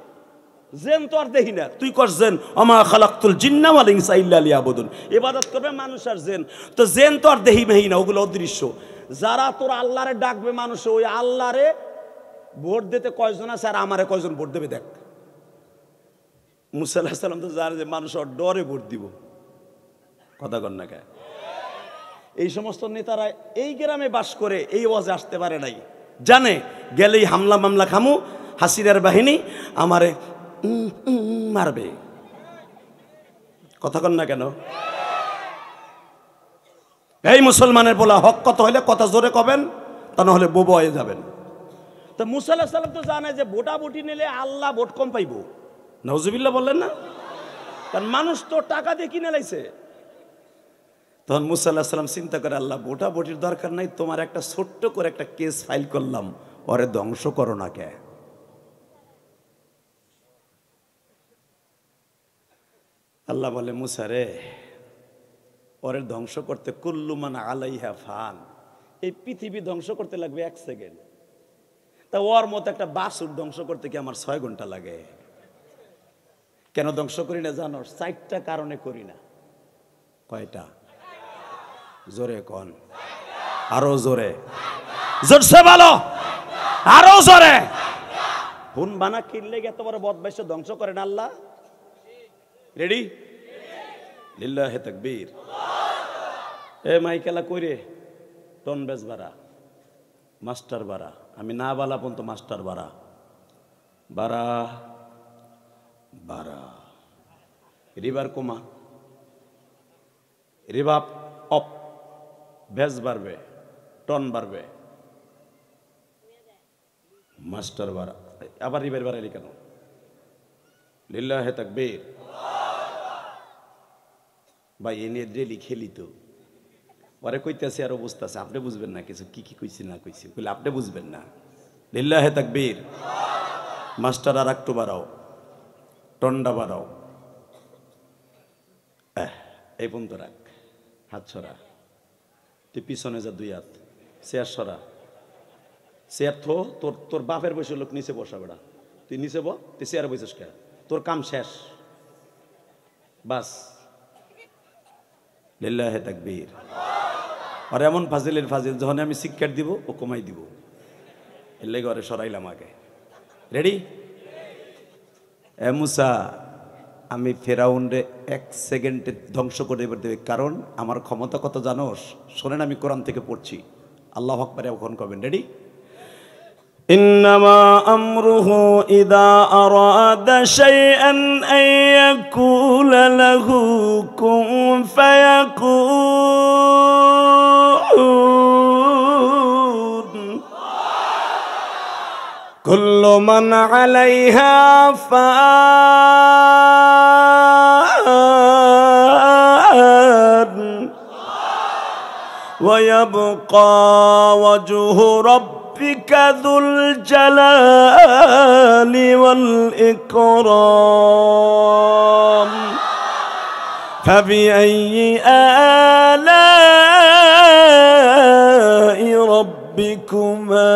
জেন তো আর দেখি না। তুই কর জেন, আমা খালাকতুল জিন্না ওয়াল ইনসা ইল্লা লিয়াবুদুন, ইবাদত করবে মানুষ আর জেন। তো জেন তো আর দেখি মেহি না, ওগুলো অদৃশ্য। যারা তোর আল্লাহরে ডাকবে মানুষ, ওই আল্লাহরে ভোট দিতে কয়জন আছে আর আমারে কয়জন ভোট দেবে দেখ। মুসা আলাইহিস সালাম তো জানে যে মানুষ ওর ডরে ভোট দিব, কথা কন না কে? এই সমস্ত নেতারা এই গ্রামে বাস করে, এই ওয়াজে আসতে পারে নাই, জানে গেলেই হামলা মামলা খামু, হাসিনার বাহিনী আমারে মারবে, কথা কন না কেন? এই মুসলমানের বলা হক কথা হইলে কথা জোরে কবেন, তা না হলে বোবা হয়ে যাবেন। তো মুসা আলাইহিস সালাম তো জানে যে ভোটাভুটি নিলে আল্লাহ ভোট কম পাইব, নাউজুবিল্লাহ বললেন না? কারণ মানুষ তো টাকা দিয়ে কিনে লাইছে। তখন মুসা আলাইহিস সালাম চিন্তা করে, আল্লাহ ভোটাভুটির দরকার নাই, তোমার একটা ছোট্ট করে একটা কেস ফাইল করলাম, ওরে ধ্বংস করো না কে? আল্লাহ বলে, মুসা রে, ওরে ধ্বংস করতে কুল্লু মান আলাইহা ফান, এই পৃথিবী ধ্বংস করতে লাগবে 1 সেকেন্ড, তা ওর মতো একটা বাসুর ধ্বংস করতে কি আমার 6 ঘন্টা লাগে? কেন ধ্বংস করি না জানো? 4টা কারণে করি না। কয়টা? জোরে কন, আরো জোরে, জোরসে বলো, আরো জোরে। হুন বানা কিনলে এত বড় বদমাইশ ধ্বংস করেন আল্লাহ। রেডি? লিল্লাহে তাকবীর। এ মাইকেলা কইরে টন বেজ বাড়া, মাস্টার বাড়া, আমি না বালা পর্যন্ত মাস্টার বাড়া, বাড়া বাড়া, রিবার কমা, রিবাব অপ, ভেজ বাড়বে, টন বাড়বে, মাস্টার বাড়া, আবার রিবার বাড়াইলি কেন? লিল্লাহে তাকবীর। ভাই এনে ডেলি খেলি তো, পরে কইতেছে আর অবস্থা আছে, আপনি বুঝবেন না কিছু, কি কি কইছি না কইছি, বলে আপনি বুঝবেন না। লিল্লাহে তাকবীর। মাস্টার আর একটু বাড়াও, টন্ডা বাড়াও, এই পর্যন্ত রাখ, হাত ছড়া, তুই পিছনে যা, 2 হাত, চেয়ার সরা, চেয়ার থো, তোর বাপের বসে লোক নিচে বসা বেড়া, তুই নিচে ব, তুই চেয়ারে বসেস কে? তোর কাম শেষ, বাস। লিল্লাহে তাকবীর। আর এমন ফাজিলের ফাজিল, যখন আমি শিক্ষার দিব ও কমাই দিব, এর লেগে ওরে সরাইলাম আগে। রেডি? এ মুসা, আমি ফেরাউনরে 1 সেকেন্ডে ধ্বংস করে দেবে, কারণ আমার ক্ষমতা কত জানোস? শোনেন, আমি কোরআন থেকে পড়ছি, আল্লাহু আকবার এখন কবেন। রেডি? ইন্নামা আমরুহু ইযা আরাদা শাইআন আন ইয়াকুলা লাহু কুন ফায়াকুন। কুল্লু মান আলাইহা ফান ওয়া ইয়াবকা ওয়াজহু রাব্বিকা যুল জালালি ওয়াল ইকরাম। ফাবিআইয়ি আলাই রাব্বিকুমা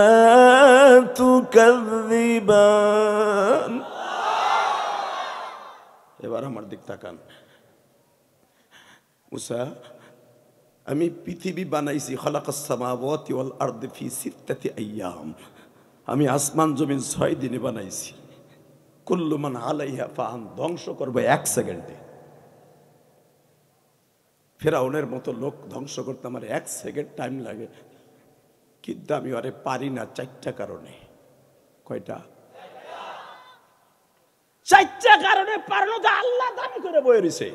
তুকাযযিবান। এবার আমার দিক তাকান। মুসা, আমি পৃথিবী বানাইছি, খালাকাস সামাওয়াতি ওয়াল আরদি ফি 6 আইয়াম, আমি আসমান জমিন 6 দিনে বানাইছি। কুল্লু মান আলাইহা ফান, ধ্বংস করব 1 সেকেন্ডে। ফেরাউনের মতো লোক ধ্বংস করতে আমার 1 সেকেন্ড টাইম লাগে, কিন্তু আমি আরে পারি না 4টা কারণে। কয়টা? 4টা কারণে পারনো যে আল্লাহ দান করে বয়ে রইছে।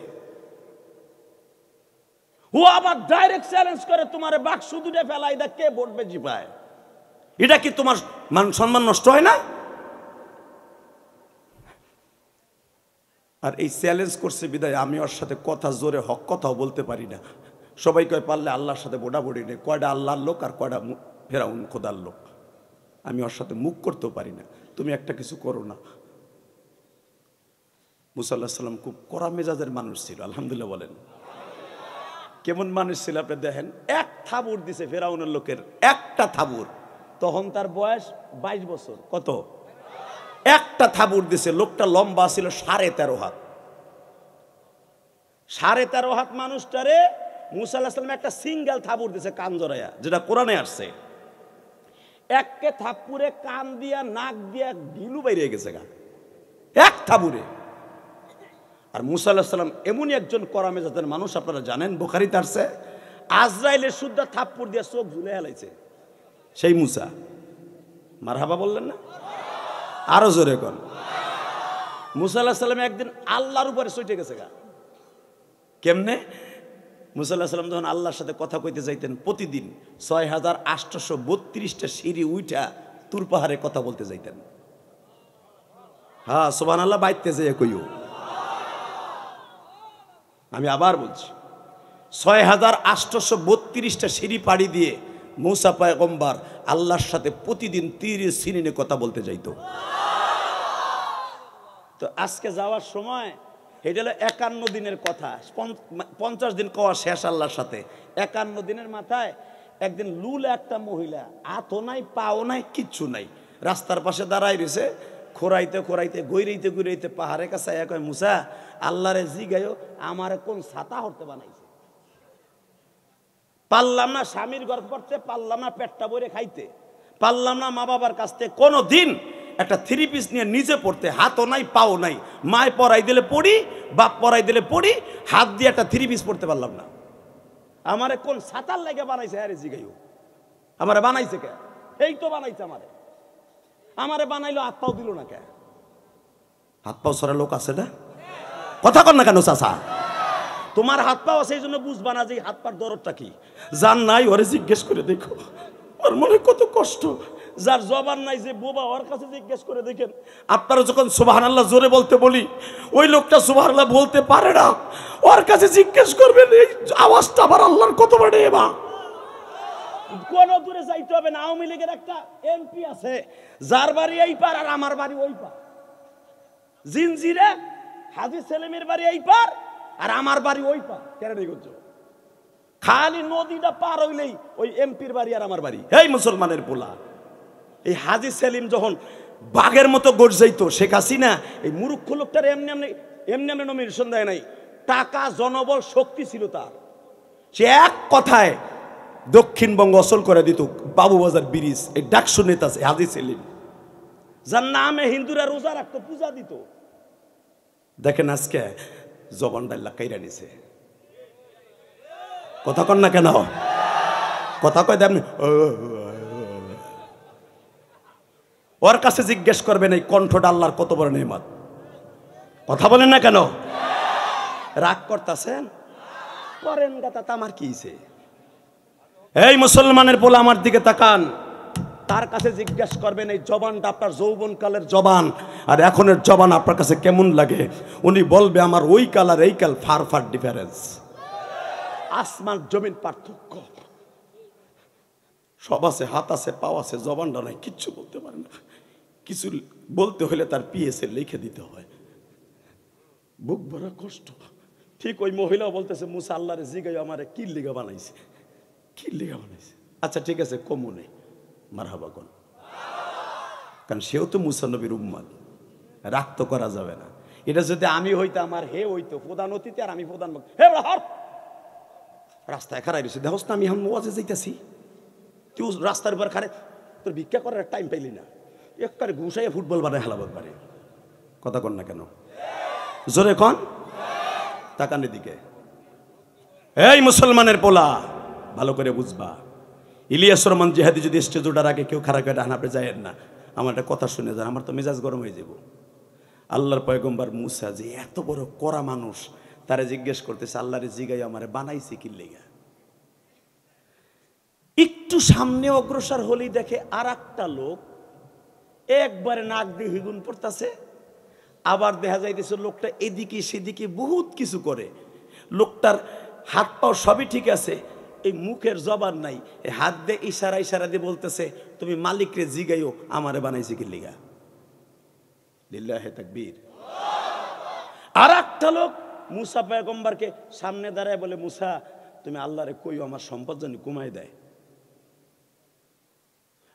ও আবার ডাইরেক্ট চ্যালেঞ্জ করে, তোমারে বাক্স দুটো ফেলাই দা, কে ভোট বেশি পায়? এটা কি তোমার মান সম্মান নষ্ট হয় না? আর এই চ্যালেঞ্জ করছে বিদায় আমি ওর সাথে কথা জোরে হক কথাও বলতে পারি না। সবাই কয় পারলে আল্লাহর সাথে বোড়াবড়ি নেই, কয়টা আল্লাহর লোক আর কয়টা ফেরাউন খোদার লোক। আমি ওর সাথে মুখ করতেও পারি না, তুমি একটা কিছু করো না। মুসা আলাইহিস সালাম খুব কড়া মেজাজের মানুষ ছিল, আলহামদুলিল্লাহ বলেন। কেমন মানুষ ছিল আপনি দেখেন, 1 থাবুর দিছে ফেরাউনের লোকের, 1টা থাবুর। তখন তার বয়স 22 বছর। কত? 1টা থাবুর দিছে। লোকটা লম্বা ছিল 13.5 হাত। 13.5 হাত মানুষটারে মুসা আলাইহিস সালাম একটা সিঙ্গেল থাবুর দিছে, কান জড়াইয়া, যেটা কোরআনে আসছে। একে থাপ্পুরে কান দিয়া নাক দিয়া গিলু বাইরে গেছে গা, 1 থাবুরে। আর মুসা আলাইহিস সালাম এমনই একজন কড়া মেজাজের মানুষ, আপনারা জানেন, বুখারীতে আসছে আজরাইলের সুদ্ধা থাপ্পড় দিয়ে চোখ ঝুলে হেলাইছে সেই মুসা। মারহাবা বললেন না? আরো জোরে কোন। মুসা আলাইহিস সালাম একদিন আল্লাহর উপরে চটে গেছে গা। কেমনে? মুসা আলাইহিস সালাম যখন আল্লাহর সাথে কথা কইতে যাইতেন, প্রতিদিন 6832টা সিঁড়ি উঠা তুর পাহাড়ে কথা বলতে যাইতেন। হ্যাঁ, সুবহানাল্লাহ বাইতে যেয়ে কইও। আমি আবার বলছি, 6832টা সিঁড়ি পাড়ি দিয়ে মুসা পয়গম্বর আল্লাহর সাথে প্রতিদিন 30 সিঁড়ি কথা বলতে যাইতো। তো আজকে যাওয়ার সময় এটা হলো 51 দিনের কথা, 50 দিন কওয়া শেষ আল্লাহর সাথে। 51 দিনের মাথায় একদিন লুলা একটা মহিলা, হাতও নাই পাও নাই কিচ্ছু নাই, রাস্তার পাশে দাঁড়াই রয়েছে, খোরাইতে খোরাইতে গৈরাইতে গৈরাইতে পাহাড়ের কাছে কয়, মুসা আল্লাহরে জিগাইও আমারে কোন ছাতা হরতে বানাইছে। পারলাম না স্বামীর ঘর পড়তে, পারলাম না পেটটা ভরে খাইতে, পারলাম না মা বাবার কাছ থেকে কোনো দিন একটা 3 পিস নিয়ে নিজে পড়তে, হাতও নাই পাও নাই, মায় পড়াই দিলে পড়ি, বাপ পড়াই দিলে পড়ি, হাত দিয়ে একটা 3 পিস পড়তে পারলাম না। আমারে কোন ছাতার লাগে বানাইছে? আরে জিগাইও আমারে বানাইছে কে? এই তো বানাইছে আমারে। আমারে বানাইলো, হাত পাও দিল না কে? হাত পাও সরা লোক আছে না? কথা কর না কেন চাচা? তোমার হাত পাও আছে এই জন্য বুঝবা না যে হাত পার দরদটা কি। যার নাই ওরে জিজ্ঞেস করে দেখো, ওর মনে কত কষ্ট। যার জবান নাই, যে বোবা, ওর কাছে জিজ্ঞেস করে দেখেন। আপনারা যখন সুবহানাল্লাহ জোরে বলতে বলি, ওই লোকটা সুবহানাল্লাহ বলতে পারে না, ওর কাছে জিজ্ঞেস করবেন এই আওয়াজটা আবার আল্লাহর কত বড় এবা। কোন দূরে যাইতে হবে না। আওয়ামী লীগের একটা এমপি আছে, যার বাড়ি এই পার আর আমার বাড়ি ওই পার। জিনজিরে হাজী সেলিমের বাড়ি এই পার আর আমার বাড়ি ওই পার। কেরানীগঞ্জ খালি নদীটা পার হইলেই ওই এমপির বাড়ি আর আমার বাড়ি। এই মুসলমানের পোলা, এই হাজী সেলিম যখন বাঘের মতো গর্জাইত, শেখ হাসিনা এই মূর্খ লোকটার এমনি এমনি নমিনেশন দেয় নাই। টাকা, জনবল, শক্তি ছিল তার। সে এক কথায় দক্ষিণবঙ্গ অচল করে দিত। বাবুবাজার ব্রিজ, এই ডাকসু নেতা হাজী সেলিম, যার নামে হিন্দুরা রোজা রাখতো, পূজা দিত। দেখেন আজকে জবানটা কাইরা নিছে। কথা কন না কেন? কথা কয় দেন। ওর কাছে জিজ্ঞেস করবেন এই কণ্ঠটা আল্লাহর কত বড় নেয়ামত। কথা বলেন না কেন? রাগ করতেছেন? করেন গাতা, আমার কি হইছে? এই মুসলমানের পোলা আমার দিকে তাকান। তার কাছে জিজ্ঞেস করবেন এই জবানটা আপনার যৌবনকালের জবান আর এখনের জবান আপনার কাছে কেমন লাগে। উনি বলবে আমার ওই কাল আর এই কাল ফার ফার ডিফারেন্স, আসমান জমিন পার্থক্য। সব আছে, হাত আছে, পাও আছে, জবানটা নাই, কিচ্ছু বলতে পারে না। কিছু বলতে হলে তার পিএসএ লিখে দিতে হয়। বুক ভরা কষ্ট। ঠিক ওই মহিলা বলতেছে, মুসা আল্লাহরে জিগাই আমারে কি লিগা বানাইছে, কি লিগা বানাইছে। আচ্ছা ঠিক আছে, কমু নেই, মারহাবা কোন। কারণ সেও তো মুসা নবীর উম্মত, রাগ তো করা যাবে না। এটা যদি আমি হইতো, আমার হে হইতো প্রধান অতিথি আর আমি প্রধান বক্তা। হে রাস্তায় খারাই রয়েছে, দেখোস না আমি এখন ওয়াজে যাইতেছি, তুই রাস্তার উপর খারে, তোর ভিক্ষা করার টাইম পাইলি না, একবারে ঘুষাইয়া ফুটবল বানায় হেলাবার পারে। কথা কন না কেন? জোরে কন। তাকানের দিকে। এই মুসলমানের পোলা, ভালো করে বুঝবা, ইলিয়াস রহমান জিহাদি যদি স্টেজ ওঠার আগে কেউ খারাপ করে আপনি যায়েন না। আমার একটা কথা শুনে যান, আমার তো মেজাজ গরম হয়ে যাব। আল্লাহর পয়গম্বর মুসা যে এত বড় কড়া মানুষ, তারে জিজ্ঞেস করতেছে আল্লাহরে জিগাই আমারে বানাইছে কি লেগা। একটু সামনে অগ্রসর হলেই দেখে আর একটা লোক একবারে নাক দিয়ে হিগুন পড়তেছে। আবার দেখা যাইতেছে লোকটা এদিকে সেদিকে বহুত কিছু করে। লোকটার হাত পাও সবই ঠিক আছে, এই মুখের জবান নাই। এই হাত দিয়ে ইশারা ইশারা দিয়ে বলতেছে তুমি মালিকরে জিগাইও আমারে বানাইছে কি লিগা। লিল্লাহে তাকবীর। আর একটা লোক মুসা পয়গম্বরকে সামনে দাঁড়ায় বলে, মুসা তুমি আল্লাহরে কইও আমার সম্পদ জানি কমাই দেয়।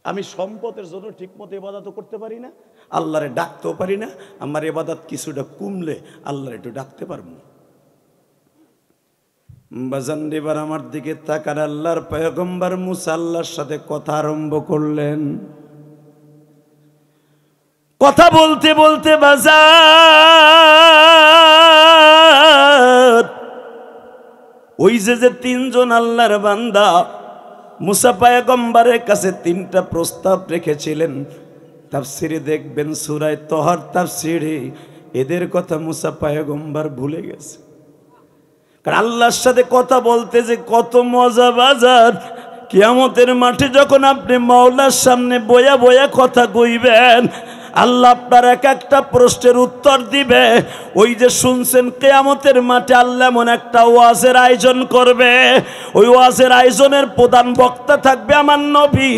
আমি সম্পদের জন্য ঠিক মতো ইবাদত করতে পারি না, আল্লাহরে ডাকতেও পারি না। আমার ইবাদত কিছুটা কমলে আল্লাহরে একটু ডাকতে পারবো। বাজান এবার আমার দিকে তাকার, আল্লাহর পয়গম্বর মুসা আল্লাহর সাথে কথা আরম্ভ করলেন। কথা বলতে বলতে বাজান ওই যে তিনজন আল্লাহর বান্দা মুসা পয়গম্বরের কাছে তিনটা প্রস্তাব রেখেছিলেন, তাফসিরে দেখবেন সূরা তহর তাফসিরে এদের কথা মুসা পয়গম্বর ভুলে গেছে। কারণ আল্লাহর সাথে কথা বলতে যে কত মজা বাজার, কিয়ামতের মাঠে যখন আপনি মাওলার সামনে বয়া বয়া কথা কইবেন, আল্লাহ আপনার এক একটা প্রশ্নের উত্তর দিবে। ওই যে শুনছেন কিয়ামতের মাঠে আল্লাহ এমন একটা ওয়াজের আয়োজন করবে, ওই ওয়াজের আয়োজনের প্রধান বক্তা থাকবে আমার নবী,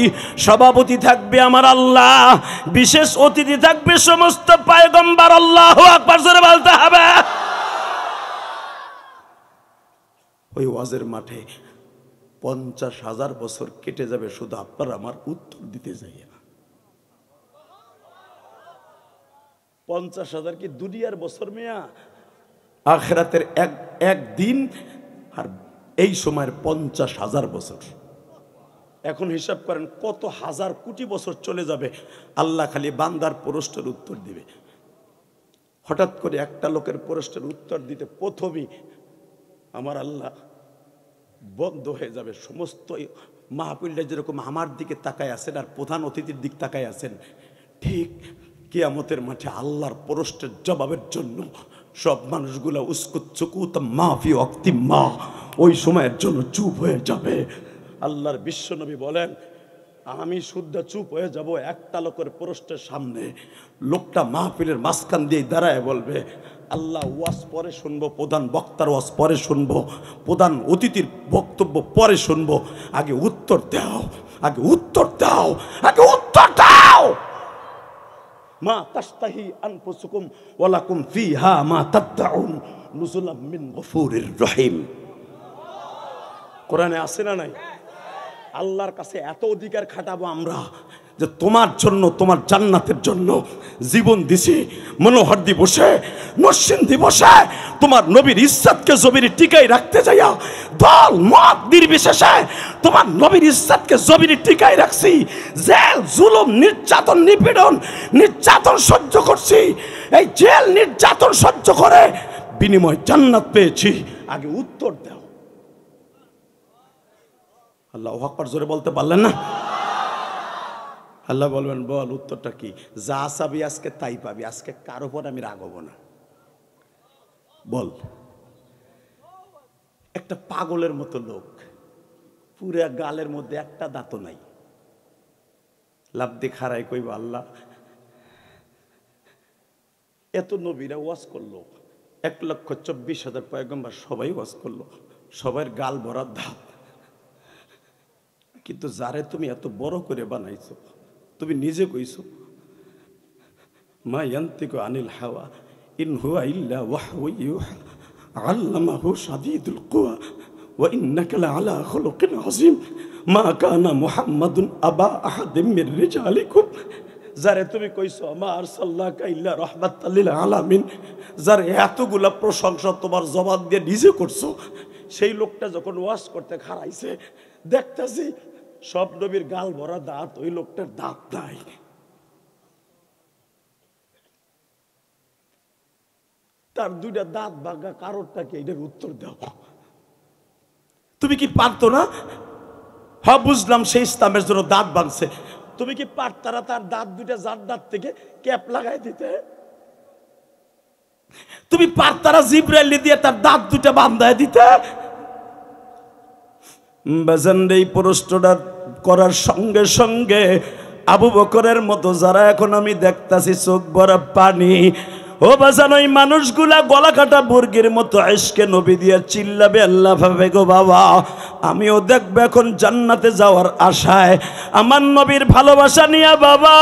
সভাপতি থাকবে আমার আল্লাহ, বিশেষ অতিথি থাকবে সমস্ত পয়গম্বর। আল্লাহু আকবার জোরে বলতে হবে। ওই ওয়াজের মাঠে 50,000 বছর কেটে যাবে শুধু আপনার আমার উত্তর দিতে যাইয়ে না। 50,000 কি দুনিয়ার বছর মিয়া? আখিরাতের এক দিন আর এই সময়ের 50,000 বছর। এখন হিসাব করেন কত হাজার কোটি বছর চলে যাবে, আল্লাহ খালি বান্দার প্রশ্নের উত্তর দিবে। হঠাৎ করে একটা লোকের প্রশ্নের উত্তর দিতে প্রথমেই আমার আল্লাহ বন্ধ হয়ে যাবে। সমস্ত মাহফিলটা যেরকম আমার দিকে তাকায় আছেন আর প্রধান অতিথির দিক তাকায় আছেন, ঠিক কিয়ামতের মাঠে আল্লাহর প্রশ্নের জবাবের জন্য সব মানুষগুলা উস্কুত চুকুত মাফি অক্তি মা ওই সময়ের জন্য চুপ হয়ে যাবে। আল্লাহর বিশ্বনবী বলেন, আমি শুদ্ধ চুপ হয়ে যাব একটা লোকের প্রশ্নের সামনে। লোকটা মাহফিলের মাঝখান দিয়ে দাঁড়ায় বলবে, আল্লাহ ওয়াজ পরে শুনবো, প্রধান বক্তার ওয়াজ পরে শুনবো, প্রধান অতিথির বক্তব্য পরে শুনবো, আগে উত্তর দাও, আগে উত্তর দাও, আগে উত্তর দাও। মা তাশতাহি আনফুসুকুম ওয়া লাকুম ফিহা মা তাদউন নুজুলাম মিন গফুরির রহিম। কোরআনে আছে না নাই? আল্লাহর কাছে এত অধিকার খাটাবো আমরা যে তোমার জন্য, তোমার জান্নাতের জন্য জীবন দিছি। মনোহর দিবসে, নরসিং দিবসে তোমার নবীর ইজ্জতকে জমিনে টিকাই রাখতে যাইয়া দল মত নির্বিশেষে তোমার নবীর ইজ্জতকে জমিনে টিকাই রাখছি। জেল, জুলুম, নির্যাতন, নির্যাতন সহ্য করছি। এই জেল নির্যাতন সহ্য করে বিনিময় জান্নাত পেয়েছি। আগে উত্তর দাও। আল্লাহু আকবার জোরে বলতে পারলেন না? আল্লাহ বলবেন, বল উত্তরটা কি? যা চাবি আজকে তাই পাবি, আজকে কারো উপর আমি রাগবো না। বল। একটা পাগলের মতো লোক, পুরা গালের মধ্যে একটা দাঁতও নাই, লাভ দিয়ে খাড়াই কইব, আল্লাহ এত নবীরা ওয়াজ করলো, 1,24,000 পয়গম্বর সবাই ওয়াজ করলো, সবার গাল ভরা দাঁত, কিন্তু যারে তুমি এত বড় করে বানাইছো, তুমি নিজে কইছো মা ইয়ান্তিকু আনিল হাওয়া ইন হুয়া ইল্লা ওয়াহয়ু ইউহা আল্লামাহু শাদীদুল কুওয়া ওয়া ইন্নাকা লাআলা খুলুকিন আযীম মা কানা মুহাম্মাদুন আবা আহাদিম মির রিজালিকুম। যারে তুমি কইছো মা আরসালনাকা ইল্লা রাহমাতাল লিল আলামিন, যার এতগুলা প্রশংসা তোমার জবান দিয়ে নিজে করছো, সেই লোকটা যখন ওয়াজ করতে খাড়াইছে, দেখতেছি সব নবীর গাল ভরা দাঁত, ওই লোকটার দাঁত নাই। তার দুইটা দাঁত ভাঙা কারণটা কি? এটার উত্তর দাও। তুমি কি পারতো না? হ্যাঁ বুঝলাম, সেই ইসলামের জন্য দাঁত ভাঙছে, তুমি কি পারতারা তার দাঁত দুইটা যার দাঁত থেকে ক্যাপ লাগাই দিতে? তুমি পারতারা জিব্রাইল দিয়ে তার দাঁত দুইটা বান্ধায় দিতে? বাজান, এই প্রশ্নটা করার সঙ্গে সঙ্গে আবু বকরের মতো যারা এখন আমি দেখতাছি চোখ ভরা পানি, ও বাজান, ওই মানুষগুলা গলা কাটা মুরগির মতো ইশকে নবী দিয়ে চিল্লাবে, আল্লাহ ভাবে গো বাবা, আমিও দেখবো এখন জান্নাতে যাওয়ার আশায়, আমার নবীর ভালোবাসা নিয়ে বাবা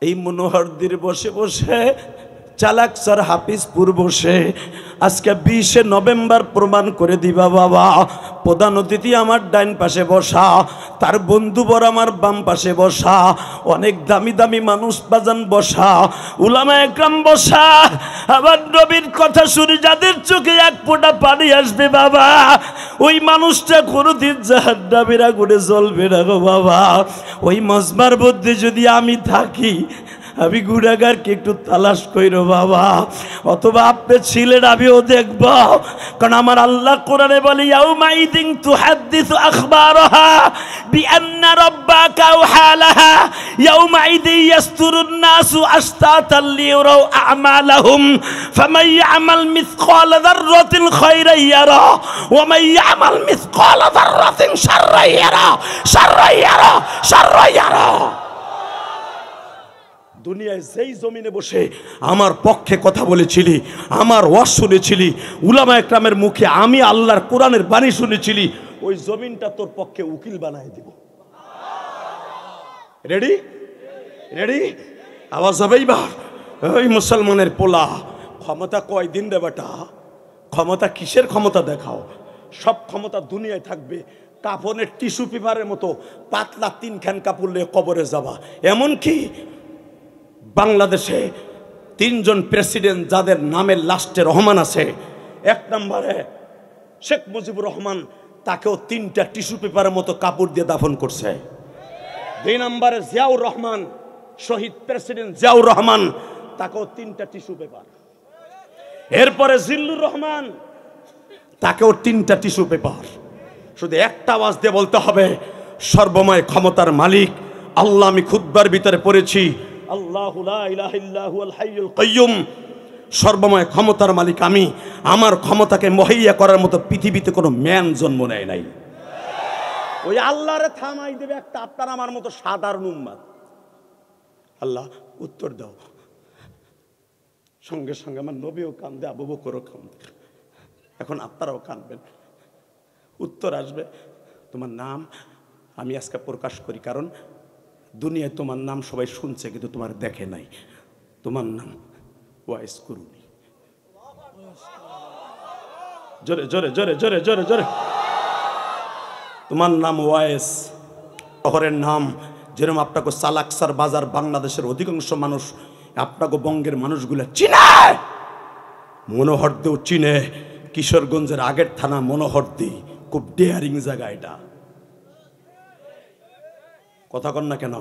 এই মনোহরদির বসে বসে চালাক স্যার হাফিজপুর বসে আজকে 20 নভেম্বর প্রমাণ করে দিবা বাবা। প্রধান অতিথি আমার ডাইন পাশে বসা, তার বন্ধু বর আমার বাম পাশে বসা, অনেক দামি দামি মানুষ বাজান বসা, উলামা একরাম বসা, আবার নবীর কথা শুনে যাদের চোখে এক ফোঁটা পানি আসবে বাবা, ওই মানুষটা কোনোদিন জাহান্নামের আগুনে জ্বলবে না গো বাবা। ওই মজমার মধ্যে যদি আমি থাকি, আমি গুনাহগারকে একটু তালাশ কইরো বাবা, অথবা আপনি ছিলেন আমিও দেখব। কারণ আমার আল্লাহ কোরআনে বলে ইয়াউমাইদিন তুহাদ্দিসু আখবারাহা বিআন্না রাব্বাকা ওয়াহালাহা ইয়াউমাইদি ইয়াসতুরুন নাসু আশতাতাল লিয়ারাউ আমালাহুম ফামান ইয়ামাল মিসকালা যাররাতিন খায়রান ইয়ারা ওয়া মান ইয়ামাল মিসকালা যাররাতিন শাররান ইয়ারা শাররান ইয়ারা শাররান ইয়ারা। দুনিয়ায় যেই জমিনে বসে আমার পক্ষে কথা বলেছিলি, আমার ওয়াজ শুনেছিলি, উলামা একরামের মুখে আমি আল্লাহর কোরআনের বাণী শুনেছিলি, ওই জমিনটা তোর পক্ষে উকিল বানায় দিব। Ready ready? আওয়াজ হবে এইবার? ওই মুসলমানের পোলা, ক্ষমতা কয়দিন রে বেটা? ক্ষমতা কিসের ক্ষমতা দেখাও? সব ক্ষমতা দুনিয়ায় থাকবে, কাফনের টিস্যু পেপারের মতো পাতলা 3 খান কাপড় নিয়ে কবরে যাবা। এমনকি বাংলাদেশে 3 জন প্রেসিডেন্ট যাদের নামের লাস্টে রহমান আছে, 1 নম্বরে শেখ মুজিবুর রহমান, তাকেও 3টা টিস্যু পেপারের মতো কাপড় দিয়ে দাফন করছে। 2 নম্বরে জিয়াউর রহমান, শহীদ প্রেসিডেন্ট জিয়াউর রহমান, তাকেও 3টা টিস্যু পেপার। এরপরে জিল্লুর রহমান, তাকেও 3টা টিস্যু পেপার। শুধু একটা আওয়াজ দিয়ে বলতে হবে, সর্বময় ক্ষমতার মালিক আল্লাহ। আমি খুতবার ভিতরে পড়েছি, আল্লাহু লা ইলাহা ইল্লা হুয়াল হাইয়ুল কাইয়্যুম, সর্বময় ক্ষমতার মালিক আমি। আমার ক্ষমতাকে মুহাইয়া করার মতো পৃথিবীতে কোনো ম্যান জন্ম নেয় নাই। ওই আল্লাহরে থামাই দেবে একটা আপনার আমার মতো সাধারণ উম্মত। আল্লাহ উত্তর দাও। সঙ্গে সঙ্গে আমার নবীও কান্দে, আবু বকরও কান্দে, এখন আপনারাও কাঁদবেন। উত্তর আসবে। তোমার নাম আমি আজকে প্রকাশ করি, কারণ দুনিয়ায় তোমার নাম সবাই শুনছে কিন্তু তোমার দেখে নাই। তোমার নাম ওয়াইস কুরুনি। জোরে জোরে জোরে জোরে জোরে জোরে। তোমার নাম ওয়াইস। শহরের নাম যেরকম আপনাকে সালাকসার বাজার, বাংলাদেশের অধিকাংশ মানুষ আপনাকে বঙ্গের মানুষগুলো চিনে, মনোহরদেও চিনে। কিশোরগঞ্জের আগের থানা মনোহরদি, খুব ডেয়ারিং জায়গা এটা। কথা কন না কেন?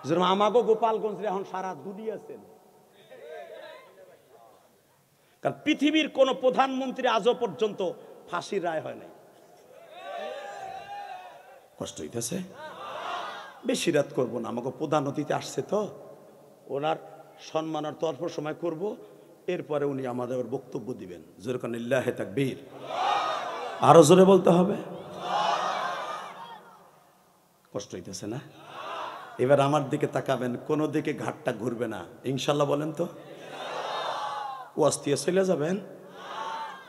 যেরকম আমাগো গোপালগঞ্জে এখন সারা দুনিয়া আছেন। কারণ পৃথিবীর কোন প্রধানমন্ত্রী আজও পর্যন্ত ফাঁসির রায় হয় নাই। কষ্ট হইতেছে? বেশি রাত করবো না, আমাকে প্রধান অতিথি আসছে তো, ওনার সম্মানার্থ অল্প সময় করব, এরপরে উনি আমাদের বক্তব্য দিবেন। যেরকম লিল্লাহে তাকবীর, আরো জোরে বলতে হবে। কষ্ট হইতেছে না? এবার আমার দিকে তাকাবেন, কোনো দিকে ঘাটটা ঘুরবে না, ইনশাল্লাহ বলেন তো। ওয়াজ দিয়ে চলে যাবেন,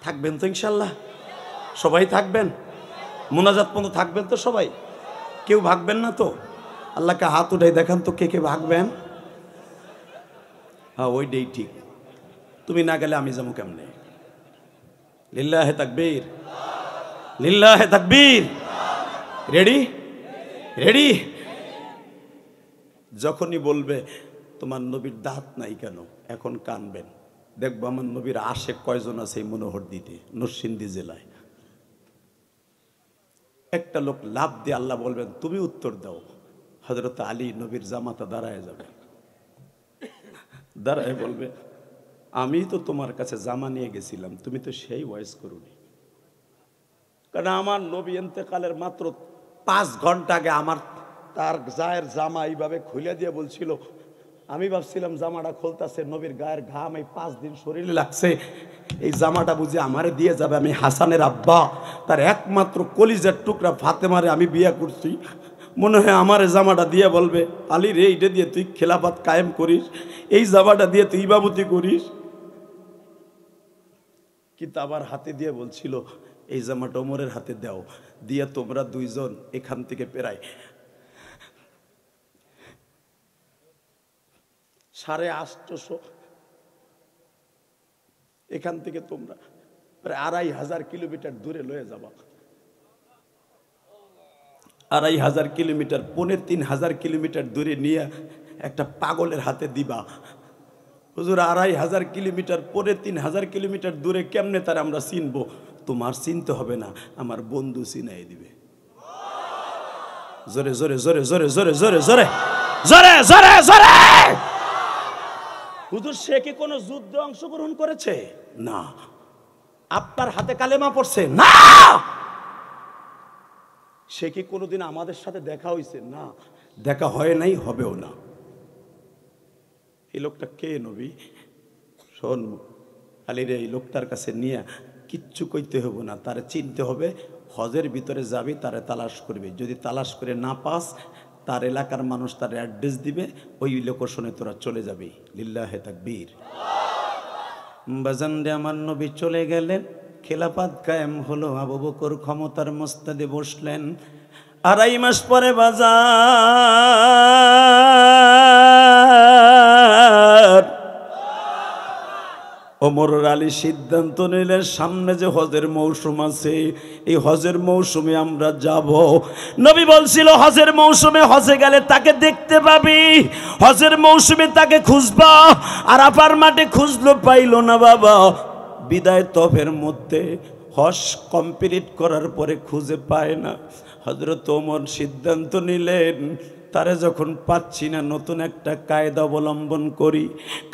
থাকবেন তো ইনশাল্লাহ? সবাই থাকবেন? মোনাজাত পর্যন্ত থাকবেন তো সবাই? কেউ ভাগবেন না তো? আল্লাহকে হাত উঠাই দেখান তো কে কে ভাগবেন। হ্যাঁ ওইটাই ঠিক, তুমি না গেলে আমি যাবো কেমনে? লিল্লাহে তাকবীর, লিল্লাহে তাকবীর। Ready ready? যখনই বলবে তোমার নবীর দাঁত নাই কেন, এখন কানবেন। দেখবো আমার নবীর আশেক কয়জন আছে এই মনোহর দিতে, নরসিংদী জেলায়। একটা লোক লাভ দিয়ে আল্লাহ বলবেন তুমি উত্তর দাও। হযরত আলী নবীর জামাতা দাঁড়ায় যাবে, দাঁড়ায় বলবে আমি তো তোমার কাছে জামা নিয়ে গেছিলাম, তুমি তো সেই ওয়াইজ করুনি। কারণ আমার নবী ইন্তেকালের মাত্র 5 ঘন্টা আগে আমার তার গায়ের জামা এইভাবে খুলে দিয়ে বলছিল, আমি ভাবছিলাম জামাটা খুলতেছে, নবীর গায়ের ঘাম এই 5 দিন শরীরে লাগছে, এই জামাটা বুঝে আমারে দিয়ে যাবে। আমি হাসানের আব্বা, তার একমাত্র কলিজার টুকরা ফাতেমারে আমি বিয়ে করছি, মনে হয় আমার জামাটা দিয়ে বলবে আলী রে, এইটা দিয়ে তুই খেলাফত কায়েম করিস, এই জামাটা দিয়ে তুই ইমামতি করিস। কিন্তু আবার হাতে দিয়ে বলছিল এই জামাটা ওমরের হাতে দাও, দিয়ে তোমরা 2 জন এখান থেকে প্রায় 850 এখান থেকে তোমরা প্রায় 2500 কিলোমিটার দূরে লয়ে যাবা। 2500 কিলোমিটার, 3500 কিলোমিটার দূরে নিয়ে একটা পাগলের হাতে দিবা। হুজুর 2500 কিলোমিটার, 3500 কিলোমিটার দূরে কেমনে তার আমরা চিনবো? তোমার চিনতে হবে না, আমার বন্ধু চিনাই দিবে। জোরে জোরে জোরে জোরে জোরে জোরে জোরে। জোরে জোরে জোরে। হুজুর সে কি কোনো যুদ্ধে অংশগ্রহণ করেছে? না। আপনার হাতে কালেমা পড়ছে? না। সে কি কোনোদিন আমাদের সাথে দেখা হয়েছে? না, দেখা হয় নাই, হবেও না। এই লোকটা কে নবী? শোন আলী রে, এই লোকটার কাছে নিয়ে কিচ্ছু কইতে হবে না, তারে চিনতে হবে। হজের ভিতরে যাবি, তারে তালাশ করবি, যদি তালাশ করে না পাস তার এলাকার মানুষ তার অ্যাড্রেস দিবে, ওই লোকেশনে তোরা চলে যাবি। লিল্লাহে তাকবীর। বাজান রে, আমার নবী চলে গেলেন, খেলাফত কায়েম হলো, আবু বকর ক্ষমতার মস্তাদে বসলেন। 2.5 মাস পরে বাজার ওমর আলী সিদ্ধান্ত নিলেন, সামনে যে হজের মৌসুম আছে, এই হজের মৌসুমে আমরা যাব। নবী বলছিল হজের মৌসুমে হজে গেলে তাকে দেখতে পাবি, হজের মৌসুমে তাকে খুঁজবা। আরাফার মাঠে খুঁজলো, পাইল না বাবা। বিদায় তফের মধ্যে হজ কমপ্লিট করার পরে খুঁজে পায় না। হযরত ওমর সিদ্ধান্ত নিলেন, তারে যখন পাচ্ছি না, নতুন একটা কায়দা অবলম্বন করি।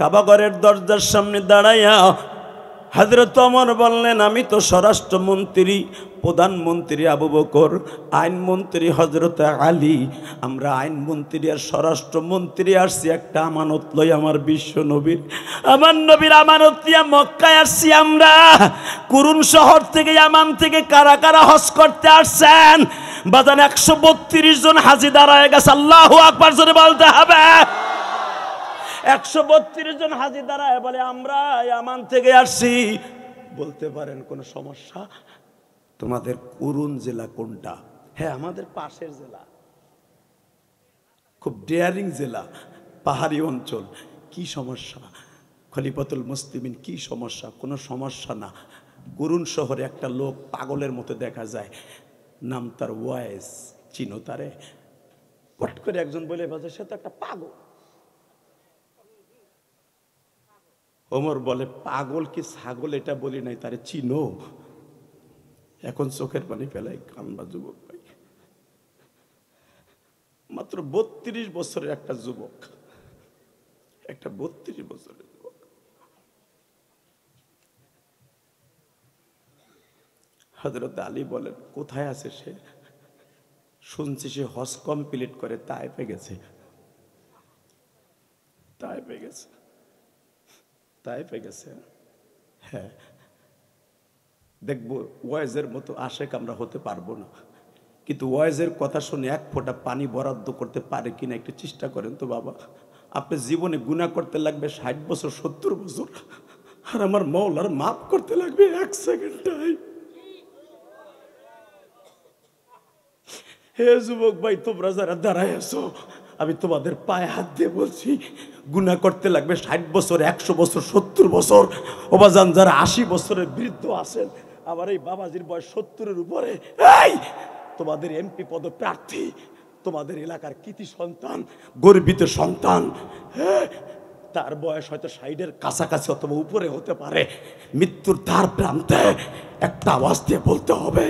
কাবাঘরের দরজার সামনে দাঁড়াইয়া হযরত ওমর বললেন, আমি তো স্বরাষ্ট্রমন্ত্রী, প্রধানমন্ত্রী আবু বকর, আইনমন্ত্রী হযরত আলী, আমরা আইনমন্ত্রী আর স্বরাষ্ট্রমন্ত্রী আসছি একটা আমানত লই, আমার বিশ্ব নবীর, আমার নবীর আমানত নিয়ে মক্কায় আসছি আমরা। কুরুন শহর থেকে, ইয়ামান থেকে কারা কারা হজ করতে আসছেন? বাজান 132 জন হাজি দাঁড়ায় গেছে। আল্লাহু আকবার জোরে বলতে হবে। 132 জন হাজি দাঁড়ায় বলে, আমরা ইয়ামান থেকে আসছি। বলতে পারেন কোনো সমস্যা? তোমাদের কুরুন জেলা কোনটা? হ্যাঁ, আমাদের পাশের জেলা, খুব ডেয়ারিং জেলা, পাহাড়ি অঞ্চল। কি সমস্যা? খলিফাতুল মুসলিমিন, কি সমস্যা? কোনো সমস্যা না। কুরুন শহরে একটা লোক পাগলের মতো দেখা যায়, নাম তার ওয়াইস, চিনো তারে? পট করে একজন বলে বাজে, সে তো একটা পাগল। ওমর বলে, পাগল কি ছাগল এটা বলি নাই, তারে চিনো? এখন চোখের পানি ফেলাই কান্না। যুবক ভাই, মাত্র 32 বছরের একটা যুবক, একটা 32 বছরের যুবক। হযরত আলী বলেন, কোথায় আছে সে? শুনছি সে হজ কমপ্লিট করে তায়েফে গেছে। তায়েফে গেছে, তায়েফে গেছে। হ্যাঁ, দেখবো ওয়াইজের মতো আশেক আমরা হতে পারবো না, কিন্তু ওয়াইজের কথা শুনে এক ফোঁটা পানি বরাদ্দ করতে পারে কিনা একটু চেষ্টা করেন তো বাবা। আপনি জীবনে গুনাহ করতে লাগবে 60 বছর 70 বছর, আর আমার মওলার মাফ করতে লাগবে 1 সেকেন্ড টাইম। হে যুবক ভাই, তোমরা যারা দাঁড়ায় আছো, আমি তোমাদের পায়ে হাত দিয়ে বলছি, গুনাহ করতে লাগবে 60 বছর, 100 বছর, 70 বছর। ওবাজান যারা 80 বছরের বৃদ্ধ আছেন, আবার এই বাবাজির বয়স 70-এর উপরে, এই তোমাদের এমপি পদপ্রার্থী, তোমাদের এলাকার কৃতি সন্তান, গর্বিত সন্তান, হ্যাঁ, তার বয়স হয়তো 60-এর কাছাকাছি অথবা উপরে হতে পারে। মৃত্যুর দ্বার প্রান্তে একটা আওয়াজ দিয়ে বলতে হবে,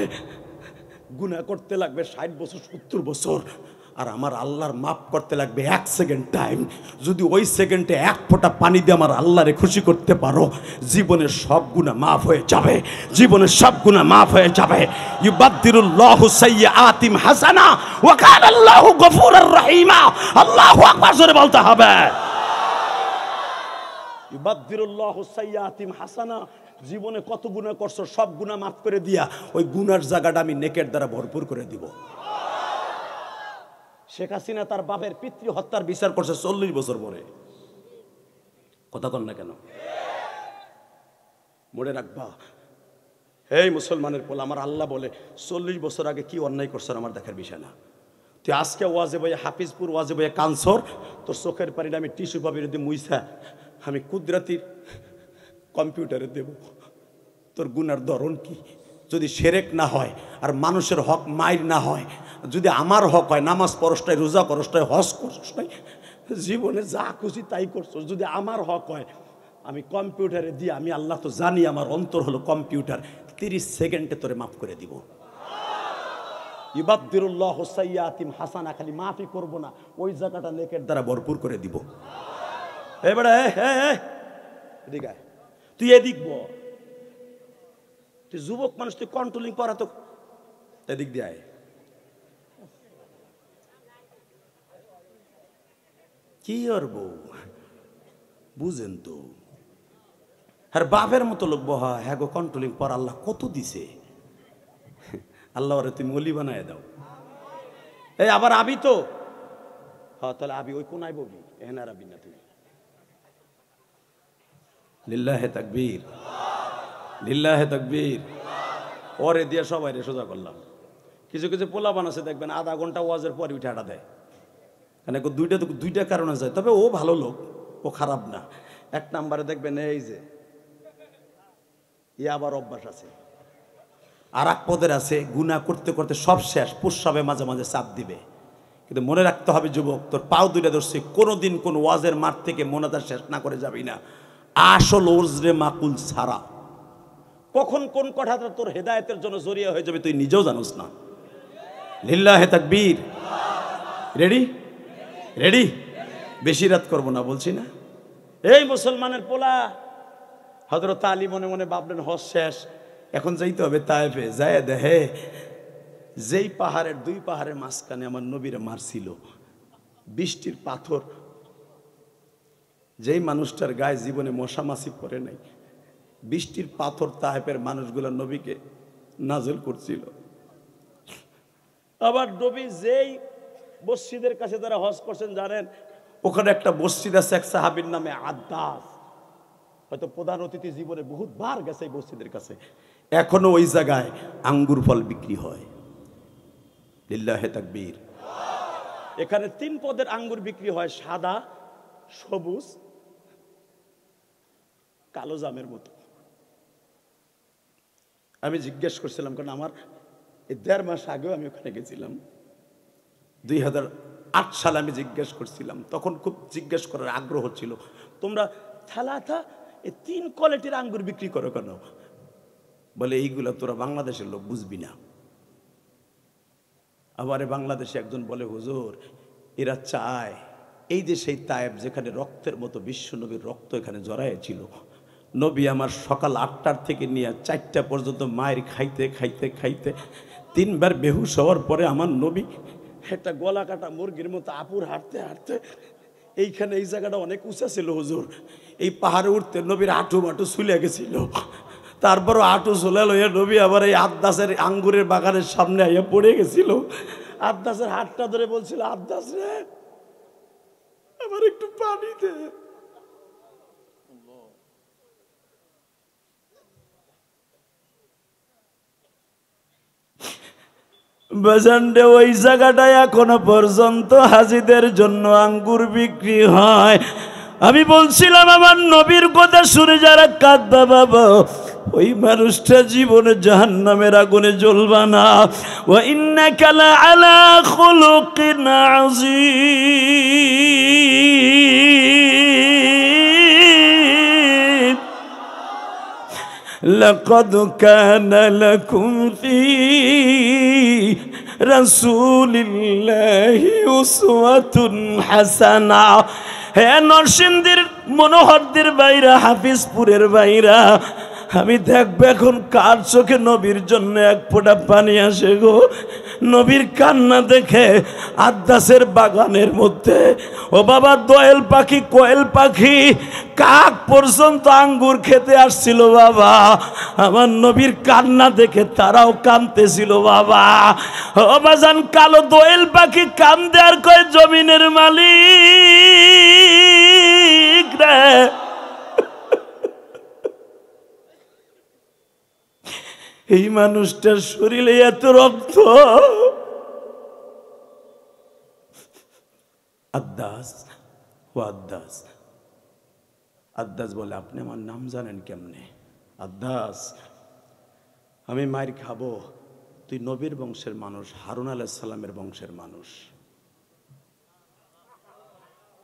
গুনাহ করতে লাগবে 60 বছর 70 বছর, আর আমার আল্লাহর মাফ করতে লাগবে 1 সেকেন্ড টাইম। যদি ওই সেকেন্ডে 1 ফোঁটা পানি দিয়ে আমার আল্লাহরে খুশি করতে পারো, জীবনের সব গুনাহ মাফ হয়ে যাবে, জীবনের সব গুনাহ মাফ হয়ে যাবে। ইউবাদদিরুল্লাহু সাইয়্যাতিম হাসানা ওয়া কানা আল্লাহু গফুরুর রহিমা। আল্লাহু আকবার জোরে বলতে হবে। ইউবাদদিরুল্লাহু সাইয়্যাতিম হাসানা, জীবনে কত গুনাহ করছো সব গুনাহ মাফ করে দিয়া ওই গুনার জায়গাটা আমি নেকের দ্বারা ভরপুর করে দিব। শেখ হাসিনা তার বাপের পিতৃ হত্যার বিচার করছে 40 বছর পরে। কথা কন না কেন? মনে রাখবা, এই মুসলমানের পোলা, আমার আল্লাহ বলে 40 বছর আগে কি অন্যায় করছেন আমার দেখার বিষয় না। তুই আজকে ওয়াজে বইয়ে হাফিজপুর ওয়াজে বইয়ে কানসর, তোর চোখের পানিটা আমি টিস্যু পাবির দিয়ে মুইসা আমি কুদরাতির কম্পিউটারে দেব। তোর গুনার ধরন কি? যদি শিরক না হয় আর মানুষের হক মাইর না হয়, যদি আমার হক হয়, নামাজ পড়সটাই, রোজা করসটাই, হজ করসটাই, জীবনে যা খুশি তাই করছো, যদি আমার হক হয়, আমি কম্পিউটারে দিয়ে, আমি আল্লাহ তো জানি আমার অন্তর হলো কম্পিউটার, 30 সেকেন্ডে তোরে মাফ করে দিব। ইবাদদিরুল্লাহু সাইয়্যাতিম হাসানা, খালি মাফি করব না, ওই জায়গাটা নেকের দ্বারা ভরপুর করে দিব। এবারে এদিকে আয়, তুই এদিক বল, তুই যুবক মানুষ, তুই কন্ট্রোলিং করা তো, এদিক দিয়ে আয়। কি আর বউ বুঝেন তো, আর বাপের মতো লোক বহা, হ্যাঁ গো কন্ট্রোলিং পর আল্লাহ কত দিছে, আল্লাহ ওরে তুমি অলি বানায় দাও। এই আবার আবি তো, হ্যাঁ তাহলে আবি ওই কোনায় ববি, এখানে আর আবি না তুমি। লিল্লাহে তাকবীর, লিল্লাহে তাকবীর। ওরে দিয়ে সবাই রে সোজা করলাম। কিছু কিছু পোলা বানাচ্ছে দেখবেন আধা ঘন্টা ওয়াজের পরে উঠে আটা দেয়, মানে দুইটা কারণে যায়, তবে ও ভালো লোক, ও খারাপ না। এক নাম্বারে দেখবেন এই যে আবার অভ্যাস আছে, আর এক পদের আছে গুনাহ করতে করতে সব শেষ, প্রস্রাবে মাঝে মাঝে চাপ দিবে। কিন্তু মনে রাখতে হবে যুবক, তোর পাও দুইটা ধরছে, কোনোদিন কোন ওয়াজের মাঠ থেকে মোনাজাত শেষ না করে যাবি না, আসল ওজরে মাকুল ছাড়া। কখন কোন কথাটা তোর হেদায়েতের জন্য জড়িয়ে হয়ে যাবে তুই নিজেও জানোস না। লিল্লাহে তাকবীর। রেডি রেডি, বেশি রাত করবো না বলছি না। এই মুসলমানের পোলা হযরত আলী মনে মনে ভাবলেন হজ শেষ, এখন যাইতে হবে তায়েফে, যায় দেখে যেই পাহাড়ের দুই পাহাড়ের মাঝখানে আমার নবীরা মারছিল বৃষ্টির পাথর, যেই মানুষটার গায়ে জীবনে মশা মাছি পড়ে নাই, বৃষ্টির পাথর তায়েফের মানুষগুলো নবীকে নাজেল করছিল। আবার নবী যেই মসজিদের কাছে যারা হজ করছেন জানেন, ওখানে একটা মসজিদ আছে এক সাহাবীর নামে আদ্দাস, হয়তো প্রধান অতিথি জীবনে বহুতবার গেছে এই মসজিদের কাছে, এখনো ওই জায়গায় আঙ্গুর ফল বিক্রি হয়। লিল্লাহে তাকবীর। এখানে 3 পদের আঙ্গুর বিক্রি হয়, সাদা, সবুজ, কালো জামের মতো। আমি জিজ্ঞেস করছিলাম, কারণ আমার এই 1.5 মাস আগেও আমি ওখানে গেছিলাম, 2008 সালে আমি জিজ্ঞেস করছিলাম, তখন খুব জিজ্ঞেস করার আগ্রহ ছিল, তোমরা থালাথা এই 3 কোয়ালিটির আঙ্গুর বিক্রি করো কেন? বলে এইগুলা তোরা বাংলাদেশের লোক বুঝবি না। আবার বাংলাদেশে একজন বলে, হুজুর এরা চায় এই যে সেই তায়েব যেখানে রক্তের মতো বিশ্ব নবীর রক্ত এখানে জড়াইছিল, নবী আমার সকাল 8টার থেকে নিয়ে 4টা পর্যন্ত মায়ের খাইতে খাইতে খাইতে 3 বার বেহুশ হওয়ার পরে আমার নবী একটা গলা কাটা মুরগির মতো আপুর হাঁটতে হাঁটতে, এইখানে এই জায়গাটা অনেক উঁচা ছিল হুজুর, এই পাহাড়ে উঠতে নবীর হাঁটু মাটু চুলে গেছিল, তারপরও হাঁটু চলে লইয়া নবী আবার এই আদ্দাসের আঙ্গুরের বাগানের সামনে আইয়া পড়ে গেছিল। আদ্দাসের হাতটা ধরে বলছিল, আদ্দাস রে আমার একটু পানি দে। বাজানডে ওই জায়গাটায় এখনো পর্যন্ত হাজিদের জন্য আঙ্গুর বিক্রি হয়। আমি বলছিলাম আমার নবীর কথা শুনে যারা কাঁদবা বাবা, ওই মানুষটা জীবনে জাহান্নামের আগুনে জ্বলবা না। ওয়া ইন্নাকা লাআলা খুলুকিন আযীম। লাকাদ কানা লাকুম ফী রাসূলিল্লাহি উসওয়াতুন হাসানা। হে নরসিংদীর মনোহরদের বাইরা, হাফিজপুরের বাইরা, আমি দেখবো এখন কার চোখে নবীর জন্য এক ফোঁটা পানি আসে গো। নবীর কান্না দেখে আদ্দাসের বাগানের মধ্যে ও বাবা দোয়েল পাখি, কোয়েল পাখি, কাক পর্যন্ত আঙ্গুর খেতে আসছিল বাবা। আমার নবীর কান্না দেখে তারাও কাঁদতেছিল বাবা। ও বাজান, কালো দোয়েল পাখি কান্দে আর কয় জমিনের মালিক রে, এই মানুষটার শরীরে এত রক্ত। আদ্দাস, ও আদ্দাস। আদ্দাস বলে, আপনি আমার নাম জানেন কেমনে? আদ্দাস, আমি মায়ের খাবো, তুই নবীর বংশের মানুষ, হারুন আলাইহিস সালামের বংশের মানুষ।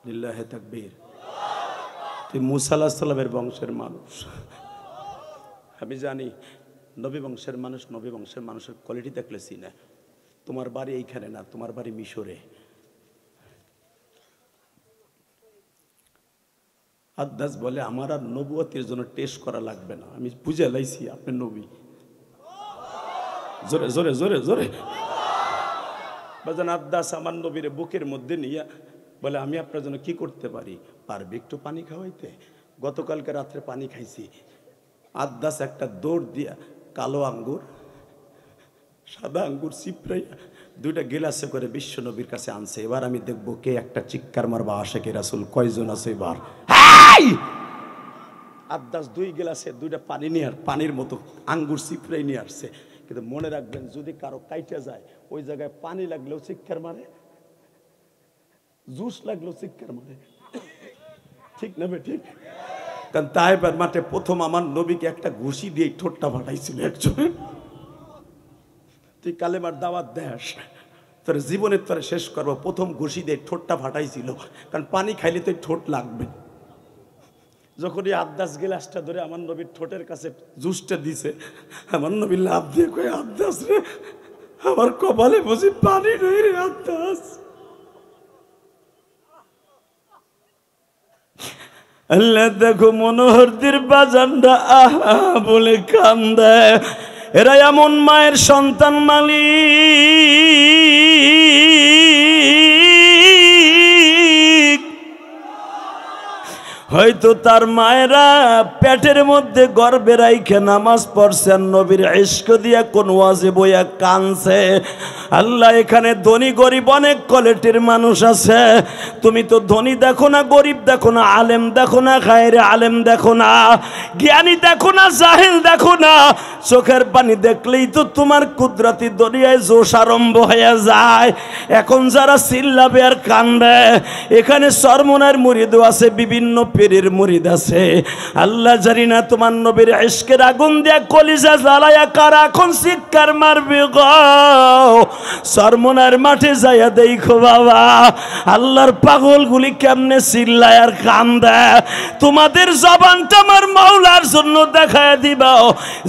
লিল্লাহে তাকবীর। তুই মুসা আলাইহিস সালামের বংশের মানুষ। আমি জানি নবী বংশের মানুষ, নবী বংশের মানুষের কোয়ালিটি দেখলে চিনে। তোমার বাড়ি এইখানে না, তোমার বাড়ি মিশরে। আদ্দাস বলে আমার আর নবুয়তের জন্য টেস্ট করা লাগবে না, আমি বুঝে লাইছি আপনি নবী। জোরে জোরে জোরে জোরে বাজান। আদ্দাস আমার নবীর বুকের মধ্যে নিয়ে বলে আমি আপনার জন্য কি করতে পারি, পারবে একটু পানি খাওয়াইতে? গতকালকে রাত্রে পানি খাইছি। আদ্দাস একটা দৌড় দিয়া কালো আঙ্গুর সাদা আঙ্গুর চিপড়াইয়া 2টা গিলাসে করে বিশ্ব নবীর কাছে আনছে। এবার আমি দেখবো কে একটা চিৎকার মারবা আশিকে রাসূল কয়জন আছে এবার। আদ্দাস 2 গিলাসে 2টা পানি নিয়ে পানির মতো আঙ্গুর চিপড়াই নিয়ে আসছে। কিন্তু মনে রাখবেন যদি কারো কাইটা যায় ওই জায়গায় পানি লাগলেও চিৎকার মারে, জুস লাগলেও চিৎকার মারে, ঠিক না ঠিক? কারণ তাইবার মাঠে প্রথম আমার নবীকে একটা ঘুষি দিয়ে ঠোঁটটা ফাটাইছিল একজন। তুই কালেমার দাওয়াত দেস, তোর জীবনের তোরে শেষ করবো, প্রথম ঘুষি দিয়ে ঠোঁটটা ফাটাইছিল। কারণ পানি খাইলে তো ঠোঁট লাগবে। যখন এই আদ্দাস গিলাসটা ধরে আমার নবীর ঠোঁটের কাছে জুসটা দিছে, আমার নবী লাভ দিয়ে কয়ে আদ্দাস রে আমার কপালে বুঝি পানি নেই রে আদ্দাস। আল্লাহ দেখো মনোহরদের বাজানটা আহা বলে কান্দে। এরা এমন মায়ের সন্তান মালিক, হয়তো তার মায়েরা পেটের মধ্যে গর্বে রাইখে নামাজ পড়ছেন, নবীর ইশক দিয়া কোন ওয়াজে বইয়া কানছে। আল্লাহ এখানে ধনী গরিব অনেক কোয়ালিটির মানুষ আছে। তুমি তো ধনী দেখো না, গরিব দেখো না, আলেম দেখো না, গায়রে আলেম দেখো না, জ্ঞানী দেখো না, জাহিল দেখো না। চোখের পানি দেখলেই তো তোমার কুদরতি দরিয়ায় জোশ আরম্ভ হয়ে যায়। এখন যারা চিল্লাবে আর কান্দে, এখানে সরমনার মুরিদও আছে, বিভিন্ন পীরের মুরিদ আছে। আল্লাহ জানি না তোমার নবীর ইশকের আগুন দিয়া কলিজা জ্বালায়া কারা এখন চিৎকার মারবে গো। সরমনার মাঠে যাইয়া দেখো বাবা আল্লাহর পাগলগুলি কেমনে চিল্লায় আর কান্দে। তোমাদের জবানটা আমার মাওলার জন্য দেখায় দিবা।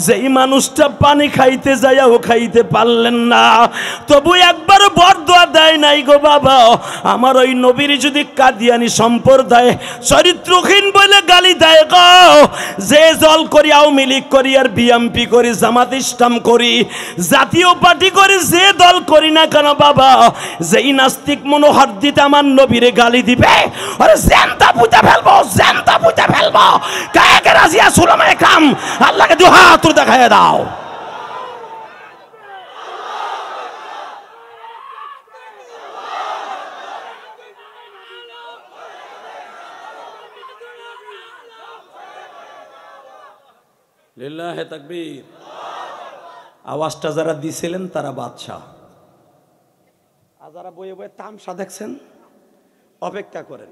যেই মানুষটা পানি খাইতে যাইয়াও খাইতে পারলেন না, তবু একবার বরদোয়া দেয় নাই গো বাবা। আমার ওই নবীর যদি কাদিয়ানি সম্প্রদায় চরিত্রহীন বলে গালি দেয় গো, যে দল করি আওয়ামী লীগ করি আর বিএমপি করি জামাত ইসলাম করি জাতীয় পার্টি করি, যে দল করি না কেন বাবা, যেই নাস্তিক মনোহর দিতে আমার নবীরে গালি দিবে, আরে জ্যান্ত পুঁতে ফেলবো, জ্যান্ত পুঁতে ফেলবো। কাকে রাজিয়া সুলামায়ে কাম আল্লাহকে দুই হাত তুলে দেখায় দাও। লিল্লাহে তাকবীর। আওয়াজটা যারা দিছিলেন তারা বাদশা, আর যারা বইয়ে বইয়ে তামসা দেখছেন অপেক্ষা করেন।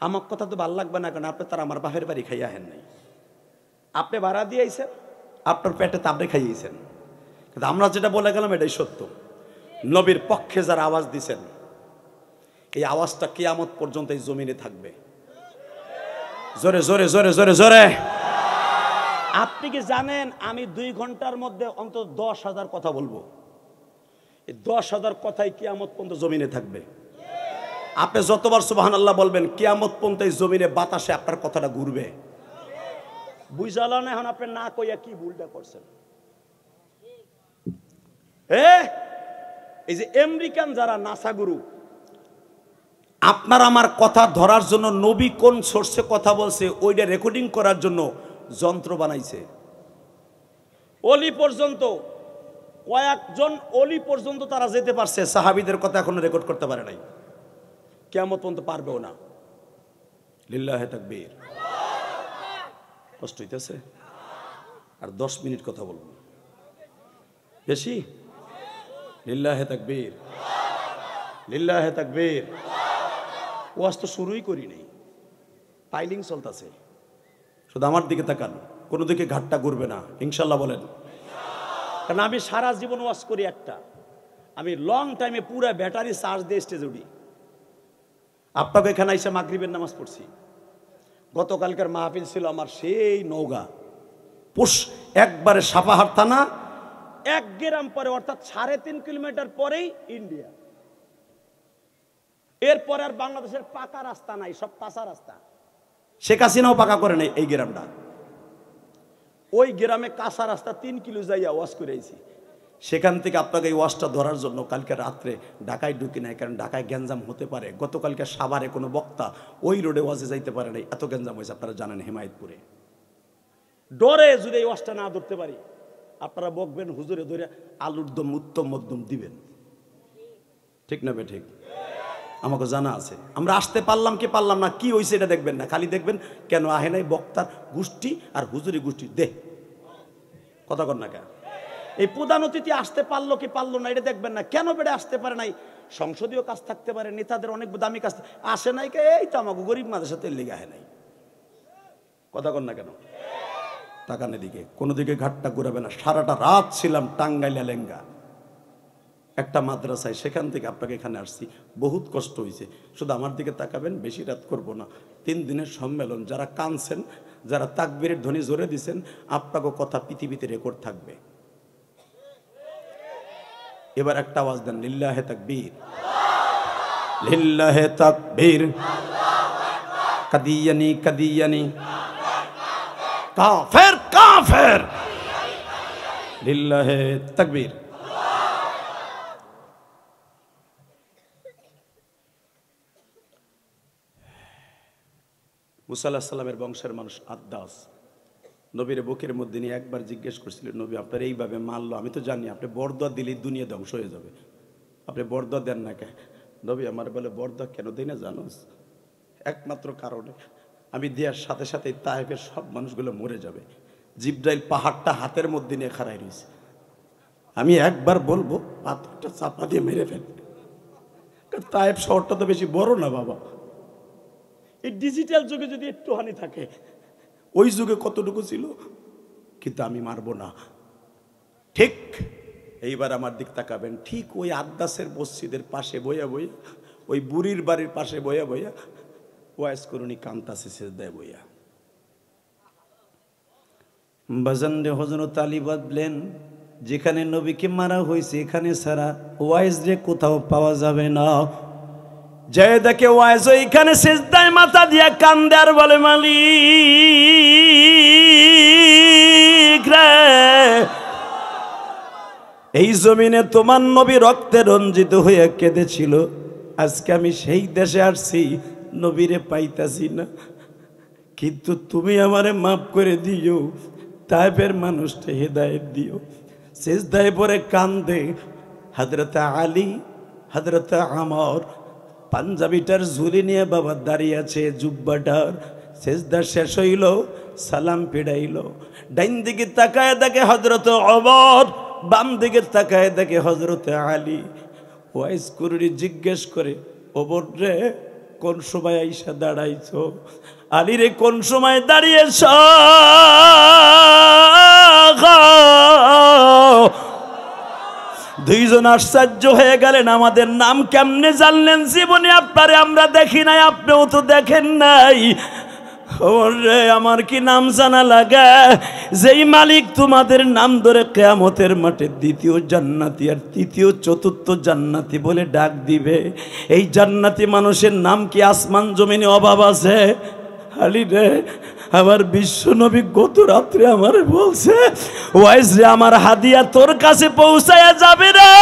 আমার কথা তো ভাল লাগবে না, কারণ আপনি তারা আমার বাপের বাড়ি খাইয়া হেন নাই। আপনি ভাড়া দিয়েছেন, আপনার পেটে তাবড়ে খাইয়েছেন, কিন্তু আমরা যেটা বলে গেলাম এটাই সত্য। নবীর পক্ষে যারা আওয়াজ দিছেন, এই আওয়াজটা কিয়ামত পর্যন্ত এই জমিনে থাকবে। জোরে জোরে জোরে জোরে জোরে। আপনি কি জানেন আমি 2 ঘন্টার মধ্যে অন্তত 10,000 কথা বলবো। এই 10,000 কথাই কিয়ামত পর্যন্ত জমিনে থাকবে। আপনি যতবার সুবহানাল্লাহ বলবেন কিয়ামত পর্যন্ত এই জমিনে বাতাসে আপনার কথাটা ঘুরবে। বুঝালো না? এখন আপনি না কইয়া কি ভুলটা করছেন। এই যে আমেরিকান যারা নাসা গুরু, আপনার আমার কথা ধরার জন্য নবী কোন সোর্সে কথা বলছে ওইটা রেকর্ডিং করার জন্য যন্ত্র বানাইছে। অলি পর্যন্ত, কয়েকজন অলি পর্যন্ত তারা যেতে পারছে, সাহাবীদের কথা এখনো রেকর্ড করতে পারে নাই, কিয়ামত পর্যন্ত পারবেও না। লিল্লাহে তাকবীর। কষ্ট হইতেছে? আর 10 মিনিট কথা বলবো, বেশি? লিল্লাহে তাকবীর, লিল্লাহে তাকবীর। ওয়াজ তো শুরুই করি নাই, পাইলিং চলতেছে। শুধু আমার দিকে তাকান, কোনো দিকে ঘাটটা ঘুরবে না, ইনশাল্লাহ বলেন। কারণ আমি সারা জীবন ওয়াজ করি একটা, আমি লং টাইমে পুরো ব্যাটারি চার্জ দিয়ে স্টেজে উঠি। আপনাকে এখানে এসে মাগরিবের নামাজ পড়ছি। গতকালকার মাহফিল ছিল আমার সেই নওগাঁ, একবারে সাপাহার থানা 1 গ্রাম পরে অর্থাৎ 3.5 কিলোমিটার পরেই ইন্ডিয়া। এরপরে আর বাংলাদেশের পাকা রাস্তা নাই, সব কাঁচা রাস্তা। শেখ হাসিনাও পাকা করে নাই এই গ্রামটা। ওই গ্রামে কাঁচা রাস্তা 3 কিলো যাইয়া ওয়াশ করেছি। সেখান থেকে আপনাকে এই ওয়াশটা ধরার জন্য কালকে রাত্রে ঢাকায় ঢুকি নাই, কারণ ঢাকায় গ্যাঞ্জাম হতে পারে। গতকালকে সাভারে কোনো বক্তা ওই রোডে ওয়াজে যাইতে পারে নাই, এত গ্যাঞ্জাম হয়েছে। আপনারা জানেন হেমায়েতপুরে। ডরে যদি এই ওয়াশটা না ধরতে পারি, আপনারা বকবেন হুজুরে ধরে আলুর দম উত্তম মধ্যম দিবেন, ঠিক না বে ঠিক? আমাকে জানা আছে। আমরা আসতে পারলাম কি পারলাম না, কি হয়েছে এটা দেখবেন না, খালি দেখবেন কেন আহে নাই বক্তার গোষ্ঠী আর হুজুরি গোষ্ঠী। দে কথা কর না কেন, এই প্রধান অতিথি আসতে পারলো কি পারলো না এটা দেখবেন না, কেন বেড়ে আসতে পারে নাই। সংসদীয় কাজ থাকতে পারে, নেতাদের অনেক দামি কাজ আসে নাই, কে এই তো আমাকে গরিব মানুষের সাথে লেগে আহে নাই। কথা কর না কেন? তাকানের দিকে কোনো দিকে ঘাটটা ঘুরাবে না। সারাটা রাত ছিলাম টাঙ্গাইলা লেঙ্গা একটা মাদ্রাসায়, সেখান থেকে আপনাকে এখানে আসছি। বহুত কষ্ট হয়েছে। শুধু আমার দিকে তাকাবেন, বেশি রাত করব না। 3 দিনের সম্মেলন। যারা কানছেন, যারা তাকবীরের ধ্বনি জোরে দিছেন, আপনাকে কথা পৃথিবীতে রেকর্ড থাকবে। এবার একটা আওয়াজ দেন, লিল্লাহে তাকবীর, লিল্লাহে তাকবীর, কাদিয়ানি কাদিয়ানি, কাফের কাফের, লিল্লাহে তাকবীর। মুসা আলাইহিস সালামের বংশের মানুষ আদ্দাস নবীর বুকের মধ্যে নিয়ে একবার জিজ্ঞেস করছিলেন, নবী আপনার এইভাবে মারলো, আমি তো জানি আপনি বরদোয়া দিলে দুনিয়া ধ্বংস হয়ে যাবে, আপনি বরদোয়া দেন না কে? নবী আমার বলে, বরদোয়া কেন দিই না জানোস? একমাত্র কারণে, আমি দেওয়ার সাথে সাথে তায়েফের সব মানুষগুলো মরে যাবে। জিব্রাইল পাহাড়টা হাতের মধ্যে নিয়ে খাড়াই রয়েছে, আমি একবার বলবো পাথরটা চাপা দিয়ে মেরে ফেলবে। তায়েফ শহরটা তো বেশি বড় না বাবা। এই ডিজিটাল যুগে যদি একটুখানি থাকে, ওই যুগে কতটুকু ছিল, কিন্তু আমি মারবো না। ঠিক এইবার আমার দিক তাকাবেন, ঠিক ওই আদ্দাসের মসজিদের পাশে বইয়া বইয়া, ওই বুড়ির বাড়ির পাশে বইয়া বইয়া ওয়াইস করুনি কান্তাসে সেজদায় বইয়া। বাজানরে হযরত আলী বললেন, যেখানে নবীকে মারা হয়েছে এখানে ছাড়া ওয়াইস রে কোথাও পাওয়া যাবে না। জয় দেখে ওয়াইস ওইখানে সেজদায় মাথা দিয়া কান্দে আর বলে, মালিক রে, এই জমিনে তোমার নবী রক্তে রঞ্জিত হয়ে কেঁদেছিল, আজকে আমি সেই দেশে আসছি, নবীরে পাইতাছি না, কিন্তু তুমি আমারে মাফ করে দিও, তায়েফের মানুষটা হেদায়েত দিও। সেজদায় পরে কান্দে হযরত আলী, হযরত আমর, পাঞ্জাবিটার ঝুলি নিয়ে বাবা দাঁড়িয়ে আছে, জুব্বাটার সেজদা শেষ হইল, সালাম ফিরাইল। ডাইন দিকে তাকায় দেখে হযরত ওমর, বাম দিকে তাকায় দেখে হযরত আলী। ওয়াইস কুররি জিজ্ঞেস করে, ওমর রে কোন সময় আইসা দাঁড়াইছো? আলী রে কোন সময় দাঁড়িয়েছ? দুইজন আশ্চর্য হয়ে গেলেন, আমাদের নাম কেমনে জানলেন? জীবনে আপনারে আমরা দেখি নাই, আপনিও তো দেখেন নাই। ওরে আমার কি নাম জানা লাগে? যেই মালিক তোমাদের নাম ধরে কিয়ামতের মাঠে দ্বিতীয় জান্নাতি আর তৃতীয় চতুর্থ জান্নাতি বলে ডাক দিবে, এই জান্নাতি মানুষের নাম কি আসমান জমিনে অভাব আছে? আলী রে, আমার বিশ্ব নবী গত রাত্রে আমারে বলছে, ওয়াইস রে আমার হাদিয়া তোর কাছে পৌঁছায়া যাবে রে।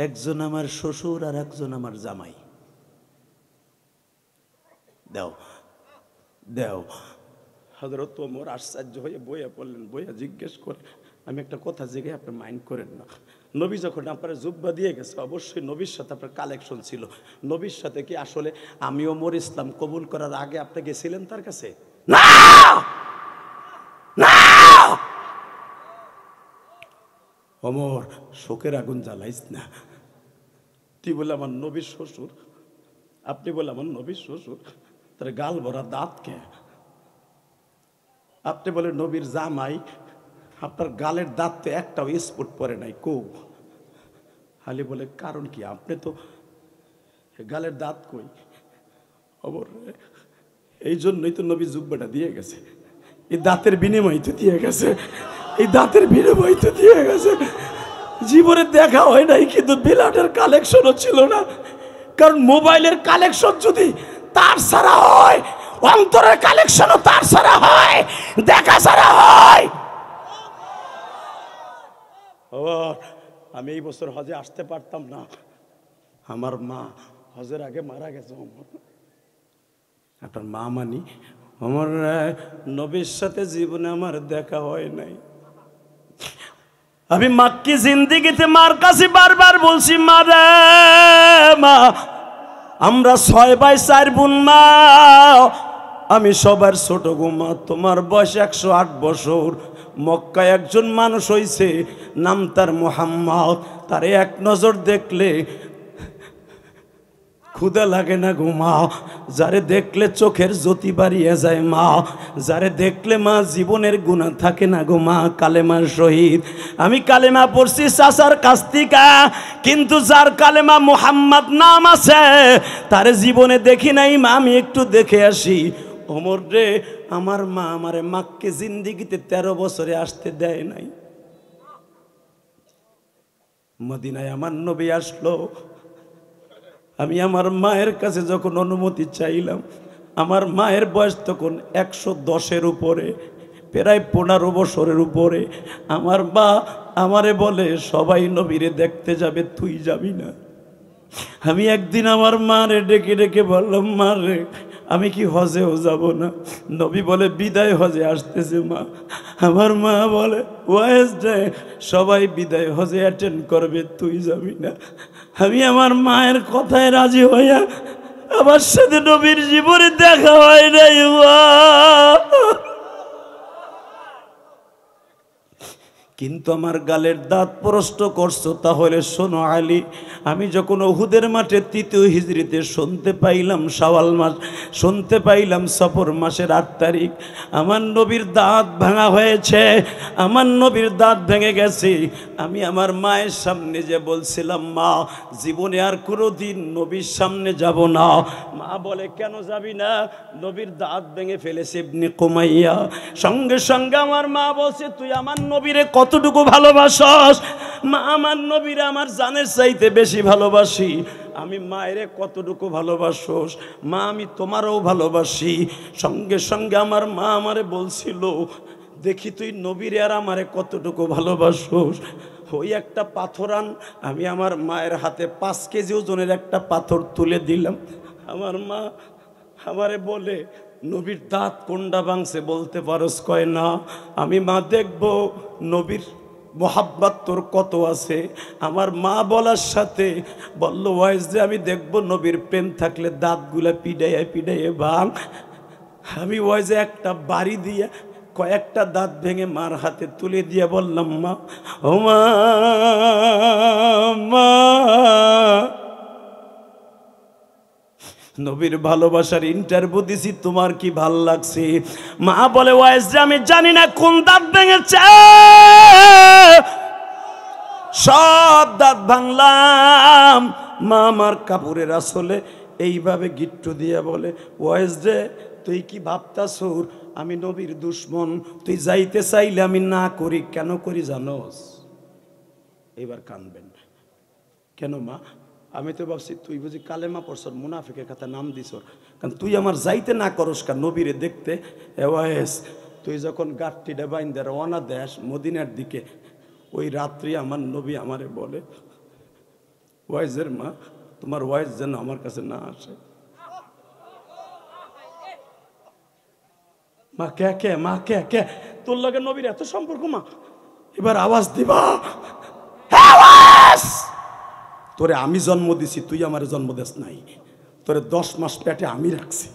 একজন আমার শ্বশুর আর একজন আমার জামাই। দেও দেও। হযরত ওমর আশ্চর্য হয়ে বইয়া পড়লেন, বইয়া জিজ্ঞেস করে, আমি একটা কথা জিজ্ঞেস, আপনি মাইন্ড করেন না, নবী যখন আপনার জুব্বা দিয়ে গেছে, অবশ্যই নবীর সাথে আপনার কালেকশন ছিল। নবীর সাথে কি আসলে আমি ওমর ইসলাম কবুল করার আগে আপনি গেছিলেন তার কাছে? না না। ওমর শোকের আগুন জ্বালাইস না, তুই বলে আমার নবীর শ্বশুর, আপনি বলে আমার নবীর শ্বশুর, তার গাল ভরা দাঁত কে? আপনি বলে নবীর জামাই, আপনার গালের দাঁত তো একটাও স্পট পরে নাই, কো? আলী বলে, কারণ কি? আপনি তো গালের দাঁত কই? খবর এই জন্যই তো নবী জুব্বাটা দিয়ে গেছে, এই দাঁতের বিনিময় তো দিয়ে গেছে, এই দাঁতের বিনিময় তো দিয়ে গেছে। জীবনে দেখা হয় নাই, কিন্তু বিলাটের কালেকশনও ছিল না। কারণ মোবাইলের কালেকশন যদি তার ছাড়া হয়, অন্তরের কালেকশনও তার ছাড়া হয়, দেখা ছাড়া হয়। আমি এই বছর হজে আসতে পারতাম না, আমার মা হজের আগে মারা গেছে। আপনার মা মানি আমার নবীর সাথে জীবনে আমার দেখা হয় নাই। আমি মাক্কি জিন্দিগিতে মার কাছে বারবার বলছি, মা রে মা, আমরা 6 ভাই 4 বোন মা, আমি সবার ছোট গো মা, তোমার বয়স 108 বছর। মক্কায় একজন মানুষ হইছে, নাম তার মুহাম্মদ, তারে এক নজর দেখলে ক্ষুধা লাগে না গো মা, যারে দেখলে চোখের জ্যোতি বাড়িয়ে যায় মা, যারে দেখলে মা জীবনের গুনাহ থাকে না গো মা, কালেমার শহীদ। আমি কালেমা পড়ছি চাচার কাছ থেকে, কিন্তু যার কালেমা মুহাম্মদ নাম আছে তারে জীবনে দেখি নাই মা, আমি একটু দেখে আসি। ওমর রে, আমার মা আমারে মাক্কে জিন্দিগিতে 13 বছরে আসতে দেয় নাই। মদিনায় আমার নবী আসলো, আমি আমার মায়ের কাছে যখন অনুমতি চাইলাম, আমার মায়ের বয়স তখন 110-এর উপরে, প্রায় 15 বছরের উপরে। আমার মা আমারে বলে, সবাই নবীরে দেখতে যাবে, তুই যাবি না? আমি একদিন আমার মারে ডেকে ডেকে বললাম, মা রে, আমি কি হজেও যাব না? নবী বলে, বিদায় হজে আসতেছে মা। আমার মা বলে, ওয়াইজ ডে, সবাই বিদায় হজে অ্যাটেন্ড করবে, তুই যাবি না? আমি আমার মায়ের কথায় রাজি হইয়া, আমার সাথে নবীর জীবনে দেখা হয় নাই মা। কিন্তু আমার গালের দাঁত প্রষ্ট করছো, তাহলে শোনো আলী, আমি যখন উহুদের মাঠে 3য় হিজরিতে শুনতে পাইলাম, শাওয়াল মাস শুনতে পাইলাম, সফর মাসের 8 তারিখ, আমার নবীর দাঁত ভাঙা হয়েছে, আমার নবীর দাঁত ভেঙে গেছে। আমি আমার মায়ের সামনে যে বলছিলাম, মা জীবনে আর কোনোদিন নবীর সামনে যাব না। মা বলে, কেন যাবি না? নবীর দাঁত ভেঙে ফেলেছে ইবনে কুমাইয়া। সঙ্গে সঙ্গে আমার মা বলছে, তুই আমার নবীরে কতটুকু ভালোবাসস? মা, আমার নবীরে আমার জানের চাইতে বেশি ভালোবাসি। আমি, মায়েরে কতটুকু ভালোবাসোস? মা, আমি তোমারও ভালোবাসি। সঙ্গে সঙ্গে আমার মা আমারে বলছিল, দেখি তুই নবীরে আর আমারে কতটুকু ভালোবাসোস। ওই একটা পাথর আন। আমি আমার মায়ের হাতে 5 কেজি ওজনের একটা পাথর তুলে দিলাম। আমার মা আমারে বলে, নবীর দাঁত কোনটা ভাঙছে বলতে পারস? কয় না। আমি, মা দেখব নবীর মোহাব্বত তোর কত আছে। আমার মা বলার সাথে বলল, ওয়াইজ যে আমি দেখব নবীর প্রেম থাকলে দাঁতগুলা পিডাইয়া পিডাইয়া ভাঙ। আমি ওয়াইজে একটা বাড়ি দিয়ে কয়েকটা দাঁত ভেঙে মার হাতে তুলে দিয়ে বললাম, মা, ও মা, মা, নবীর ভালোবাসার ইন্টারভিউ দিছি, তোমার কি ভাল লাগছে? মা বলে, ওয়াইজ আমি জানি না কোন দাঁত ভেঙেছে, সব দাঁত ভাঙলাম। মা আমার কাপড়ের আসলে এইভাবে গিট্টু দিয়ে বলে, ওয়াইজ রে, তুই কি ভাবতাছুর আমি নবীর দুশ্মন? তুই যাইতে চাইলে আমি না করি, কেন করি জানোস? এবার কানবেন কেন মা? আমি তো ভাবছি তুই বুঝি কালেমা পড়ছর, মুনাফিকের কথা নাম দিছর, কারণ তুই আমার যাইতে না করস কা নবীরে দেখতে। এওয়াইস, তুই যখন গাঠটিটা বাইন্দা রওনা দেশ মদিনার দিকে, ওই রাত্রি আমার নবী আমারে বলে, ওয়াইজের মা, তোমার ওয়াইজ যেন আমার কাছে না আসে। মা কে কে, মা কে কে, তোর লগে নবীর এত সম্পর্ক মা? এবার আওয়াজ দিবা, তোরে আমি জন্ম দিছি, তুই আমার জন্ম দেস নাই। তোরে 10 মাস পেটে আমি রাখছি।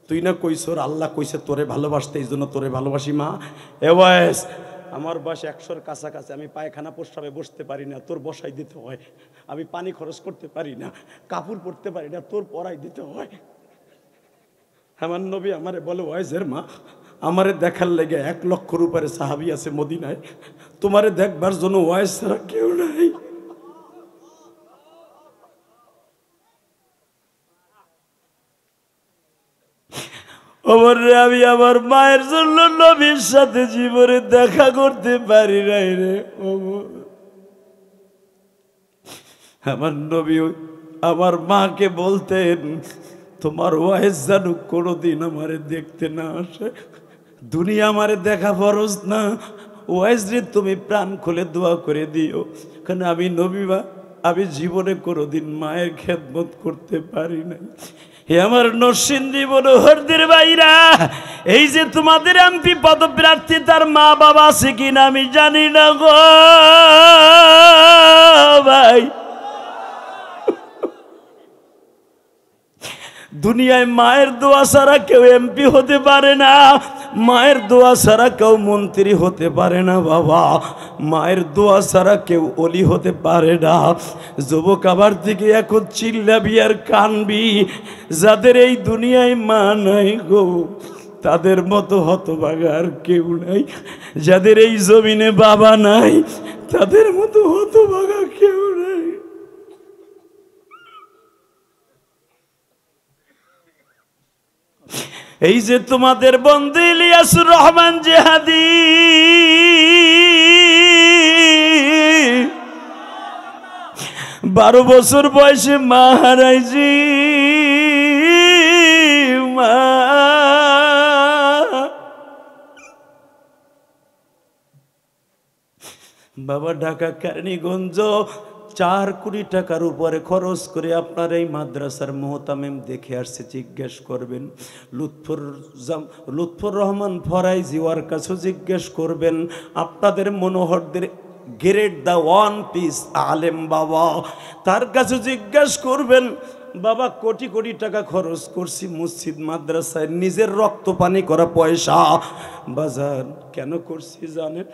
তুই না কইছর আল্লাহ কইছে তোরে ভালোবাসতে, এই জন্য তোরে ভালোবাসি মা। এ বয়স, আমার বয়স 100-র কাছাকাছি। আমি পায়খানা প্রস্রাবে বসতে পারি না, তোর বসাই দিতে হয়। আমি পানি খরচ করতে পারি না, কাপড় পরতে পারি না, তোর পরাই দিতে হয়। আমার নবী আমারে বলে, ওয়াইজের মা, আমারে দেখার লেগে 1 লক্ষর উপরে সাহাবী আছে মদিনায়, তোমারে দেখবার জন্য ওয়াইজ ছাড়া কেউ নাই। ওমর রে, আমি আমার মায়ের জন্য নবীর সাথে জীবনে দেখা করতে পারি নাই রে ওমর। আমার নবী আমার মাকে বলতেন, তোমার ওয়াইজ যেন কোনোদিন আমারে দেখতে না আসে, দুনিয়া আমারে দেখা ফরজ না, ওয়াইজ রে তুমি প্রাণ খুলে দোয়া করে দিও, কারণ আমি নবী মা, আমি জীবনে কোনোদিন মায়ের খেদমত করতে পারি নাই। হে আমার নরসিংদী মনোহরদের ভাইরা, এই যে তোমাদের এমপি পদপ্রার্থী তার মা বাবা আছে কিনা আমি জানি না গো ভাই। দুনিয়ায় মায়ের দোয়া ছাড়া কেউ এমপি হতে পারে না, মায়ের দোয়া ছাড়া কেউ মন্ত্রী হতে পারে না বাবা, মায়ের দোয়া ছাড়া কেউ অলি হতে পারে না। যুবক আবার থেকে এখন চিল্লাবি আর কানবি, যাদের এই দুনিয়ায় মা নাই গো তাদের মতো হতভাগা আর কেউ নাই, যাদের এই জমিনে বাবা নাই তাদের মতো হতভাগা কেউ নাই। এই যে তোমাদের বন্ধু ইলিয়াসুর রহমান জেহাদি, 12 বছর বয়সে মা হারাইছি, মা বাবা ঢাকা কেরানীগঞ্জ 4 কোটি টাকার উপরে খরচ করে আপনার এই মাদ্রাসার মোহতামিম দেখে আসছে। জিজ্ঞেস করবেন লুৎফর রহমান ফরাইজি ওর কাছে জিজ্ঞেস করবেন, আপনাদের মনোহরদের গ্রেড দা 1 পিস আলেম বাবা, তার কাছে জিজ্ঞেস করবেন বাবা কোটি কোটি টাকা খরচ করছি মসজিদ মাদ্রাসায়, নিজের রক্ত পানি করা পয়সা বাজার কেন করছি জানেন?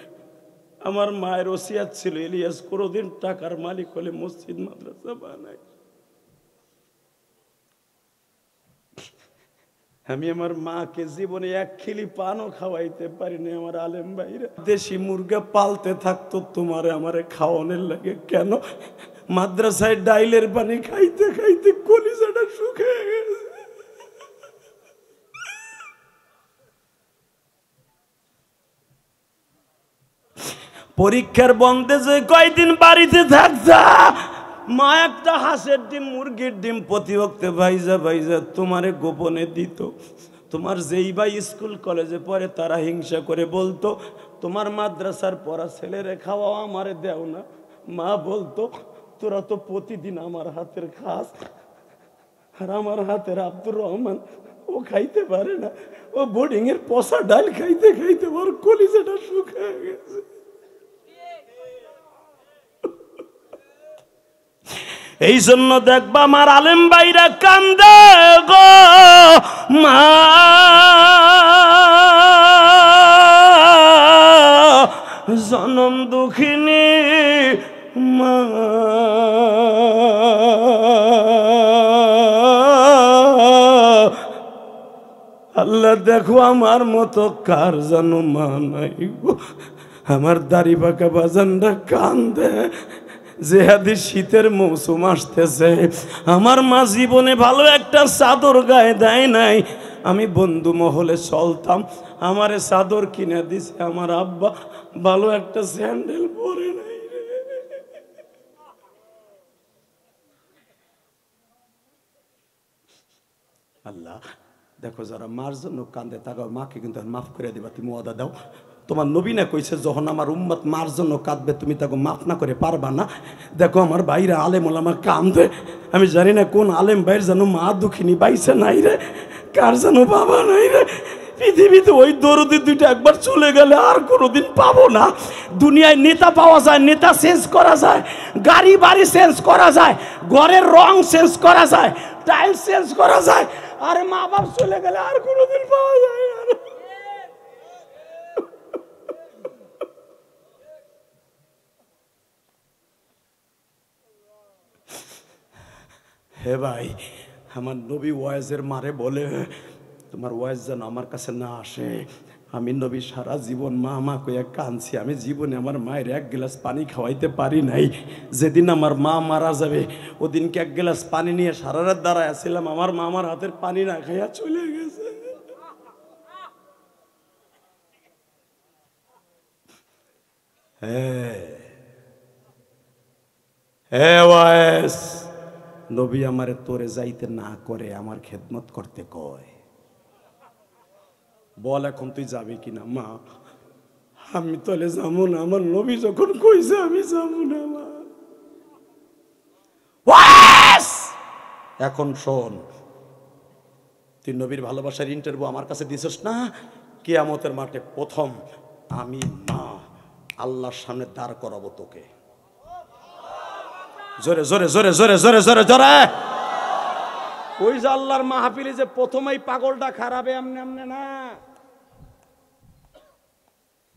আমার মায়ের ওসিয়াত ছিল ইলিয়াস কোনোদিন টাকার মালিক হলে মসজিদ মাদ্রাসা বানায়। আমি আমার মাকে জীবনে 1 খিলি পানও খাওয়াইতে পারিনি। আমার আলেম ভাইরা, দেশি মুরগা পালতে থাকতো তোমারে আমারে খাওয়ানোর লাগে, কেন? মাদ্রাসায় ডাইলের পানি খাইতে খাইতে কলিজাটা শুকিয়ে গেছে। পরীক্ষার বন্ধে যে কয়দিন বাড়িতে থাকতা, মা একটা হাঁসের ডিম মুরগির ডিম প্রতি বক্তে ভাইজা ভাইজা তোমারে গোপনে দিত। তোমার যেই ভাই স্কুল কলেজে পড়ে তারা হিংসা করে বলতো তোমার মাদ্রাসার পড়া ছেলেরে খাওয়াও, আমারে দেও না। মা বলতো তোরা তো প্রতিদিন আমার হাতের খাস, আর আমার হাতের আব্দুর রহমান ও খাইতে পারে না, ও বোর্ডিং এর পচা ডাল খাইতে খাইতে ওর কলিজাটা শুকিয়ে গেছে। এই জন্য দেখবা আমার আলেম ভাইরা কান্দে গো, মা জনম দুঃখিনী মা, আল্লাহ দেখো আমার মতো কার যেন মা নাই গো। আমার দাড়ি পাকা বাজানরা কান্দে, যেহাদি শীতের মৌসুম আসতেছে, আমার মা জীবনে ভালো একটা চাদর গায়ে দেয় নাই। আমি বন্ধু মহলে চলতাম, আমারে চাদর কিনে দিছে আমার আব্বা, ভালো একটা স্যান্ডেল পরে নাই রে। আল্লাহ দেখো যারা মার জন্য কান্দে তাকে মাকে কিন্তু মাফ করে দিবা, তুমি ওয়াদা দাও। তোমার নবী না কইছে যখন আমার উম্মত মার জন্য কাঁদবে তুমি তাকে মাফ না করে পারবা না। দেখো আমার ভাইরা আলেম ওলামা কান্দে, আমি জানি না কোন আলেম ভাইয়ের যেন মা দুঃখিনী বাইছে নাই রে, কার যেন বাবা নাই রে। পৃথিবীতে ওই দরদি দুইটা একবার চলে গেলে আর কোনোদিন পাবো না। দুনিয়ায় নেতা পাওয়া যায়, নেতা চেঞ্জ করা যায়, গাড়ি বাড়ি চেঞ্জ করা যায়, ঘরের রং চেঞ্জ করা যায়, টাইলস চেঞ্জ করা যায়, আর মা বাপ চলে গেলে আর কোনোদিন পাওয়া যায় না। হে ভাই, আমার নবী ওয়াইজের মারে বলে তোমার ওয়াইজ যেন আমার কাছে না আসে। আমি নবী সারা জীবন মা মা কইয়া কাঁদছি, আমি জীবনে আমার মায়ের 1 গ্লাস পানি খাওয়াইতে পারি নাই। যেদিন আমার মা মারা যাবে ওদিনকে 1 গ্লাস পানি নিয়ে সারা রাত দাঁড়ায় ছিলাম, আমার মা আমার হাতের পানি না খাইয়া চলে গেছে। হে ওয়াইস, নবী আমারে তোরে যাইতে না করে আমার খেদমত করতে কয়। বল এখন তুই যাবি কিনা? মা আমি তোলে যাবো না, আমার নবী যখন কইছে আমি যাবো না মা। ওয়াইস এখন শোন, তুই নবীর ভালোবাসার ইন্টারভিউ আমার কাছে দিছিস না? কিয়ামতের মাঠে প্রথম আমি মা আল্লাহর সামনে দাঁড় করাবো তোকে। জোরে জোরে জোরে জোরে জোরে জোরে জোরে। ওই যে আল্লাহর মাহফিলে যে প্রথমেই পাগলটা খারাপে এমনি এমনি না,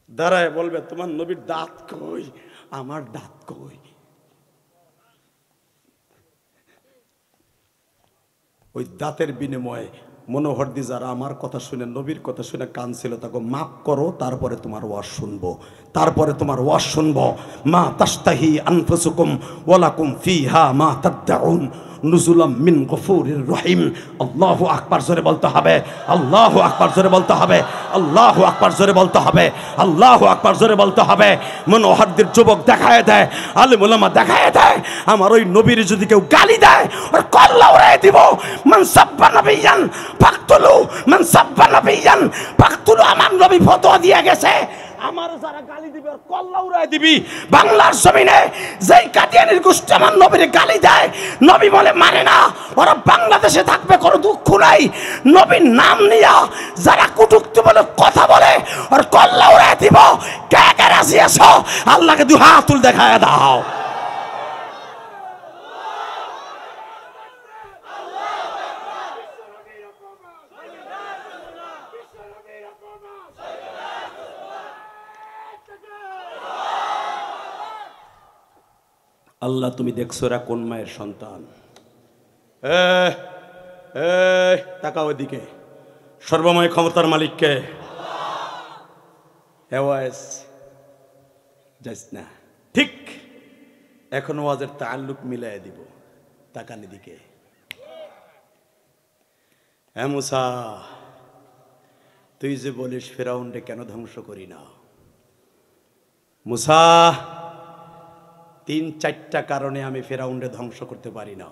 দাঁড়ায় বলবে তোমার নবীর দাঁত কই, আমার দাঁত কই। ওই দাঁতের বিনিময়ে মনোহরদি যারা আমার কথা শুনে নবীর কথা শুনে কাঁদছিল তাকে মাফ করো, তারপরে তোমার ওয়াজ শুনবো, তারপরে তোমার ওয়াজ শুনবো। মা তাস্তাহি আনফুসুকুম ওয়ালাকুম ফিহা মা তাদউন নুজুলাম মিন গফুরির রহিম। আল্লাহু আকবার জোরে বলতে হবে, আল্লাহু আকবার জোরে বলতে হবে, আল্লাহু আকবার জোরে বলতে হবে, আল্লাহু আকবার জোরে বলতে হবে। মনোহরদির যুবক দেখায় দেয়, আলেম ওলামা দেখায় দেয়, আমার ওই নবীর যদি কেউ গালি দেয় ওর কল্লা উড়াই দিব। মান সাব্বা নবিয়ান ফাকতুলু, মান সাব্বা নবিয়ান ফাকতুলু। আমার নবী ফতোয়া দিয়ে গেছে, আমার যারা গালি দিবে ওর কল্লা উড়াই দিবি। বাংলার জমিনে যেই কাদিয়ানির গোষ্ঠী আমার নবীর গালি দেয়, নবী বলে মানে না, ওরা বাংলাদেশে থাকবে কোনো দুঃখ নাই। নবীর নাম নিয়া যারা কটূক্তি বলে কথা বলে ওর কল্লা উড়াই দিব। কে কে রাজি আছো আল্লাহকে দুই হাত তুল দেখায় দাও। আল্লাহ তুমি দেখছো এরা কোন মায়ের সন্তান। তাকাও ওইদিকে, সর্বময় ক্ষমতার মালিককে। যাইস না, ঠিক এখন ওয়াজের তাআল্লুক মিলাই দিব। তাকানি দিকে। হ্যাঁ মুসা, তুই যে বলিস ফেরাউনরে কেন ধ্বংস করি না? মুসা, 3-4টা কারণে আমি ফেরাউনরে ধ্বংস করতে পারি না।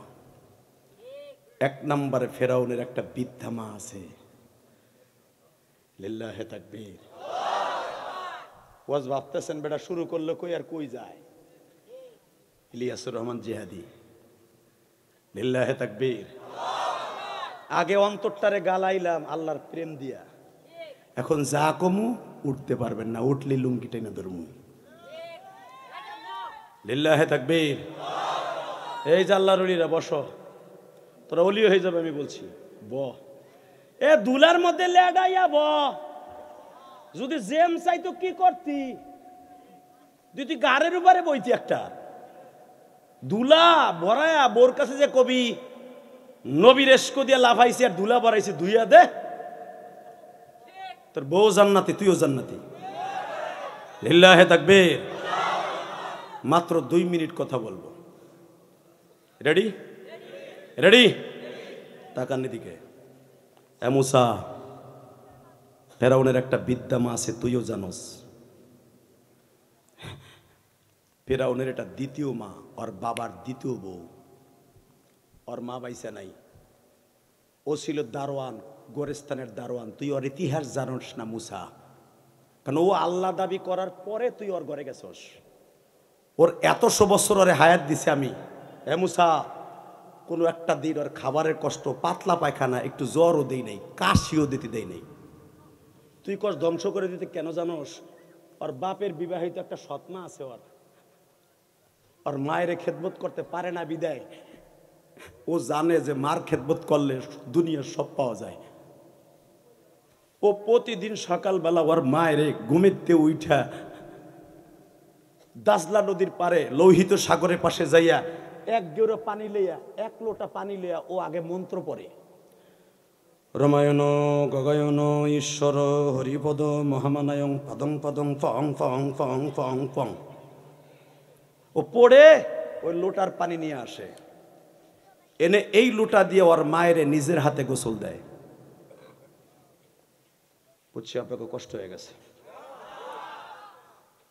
1 নম্বরে ফেরাউনের একটা বৃদ্ধা মা আছে। লিল্লাহে তাকবীর। ওয়াজ ভাবতেছেন বেটা শুরু করলো কই আর কই যায়। ইলিয়াসুর রহমান জিহাদি, লিল্লাহে তাকবীর। আগে অন্তরটারে গালাইলাম আল্লাহর প্রেম দিয়া, এখন যা কমু উঠতে পারবেন না, উঠলে লুঙ্গি টেনে ধরমু। লিল্লাহে তাকবীর। এই যে আল্লাহর ওলিরা বসো, তোরা ওলি হয়ে যাবে আমি বলছি। ব এ দুলার মধ্যে লেডাইয়া ব, যদি জেম চাইতো কি করতি, তুই গাড়ের উপরে বইতি একটা দুলা ভরায়া। বোর কাছে যে কবি নবীর এসকো দিয়া লাফাইছি আর দুলা ভরাইছি, ধুইয়া দে। তোর বউ জান্নাতি, তুইও জান্নাতি। লিল্লাহে তাকবীর। মাত্র 2 মিনিট কথা বলবো। রেডি? রেডি? তাকান দিকে। এ মুসা, ফেরাউনের একটা বিদ্যা মা আছে, তুইও জানোস। ফেরাউনের এটা দ্বিতীয় মা, ওর বাবার দ্বিতীয় বউ। ওর মা বাইসা নাই, ও ছিল দারোয়ান, গোরেস্তানের দারোয়ান। তুই ওর ইতিহাস জানোস না মুসা, কারণ ও আল্লাহ দাবি করার পরে তুই ওর ঘরে গেছস। ওর 100 বছর ওরে হায়াত দিছে আমি। এ মুসা, কোনো একটা দিন ওর খাবারের কষ্ট, পাতলা পায়খানা, একটু জ্বরও দেই নাই, কাশিও দিতে দেই নাই। তুই কস ধ্বংস করে দিতে কেন জানোস? ওর বাপের বিবাহিত একটা সৎমা আছে, ওর মায়ের খেদমত করতে পারে না বিদায় ও জানে যে মার খেদমত করলে দুনিয়ার সব পাওয়া যায়। ও প্রতিদিন সকালবেলা ওর মায়ের ঘুমেতে উঠা দাজলা নদীর পারে লোহিত সাগরের পাশে যাইয়া 1 গেরো পানি লইয়া, 1 লোটা পানি লইয়া ও আগে মন্ত্র পড়ে, রমায়ণ গগায়ন ঈশ্বর হরিপদ মহামানায়ং পদং পদং ফং ফং ফং ফং ফং। ও পড়ে ওই লোটার পানি নিয়ে আসে, এনে এই লোটা দিয়ে ওর মায়ের নিজের হাতে গোসল দেয়। বুঝছি আপনাকে কষ্ট হয়ে গেছে।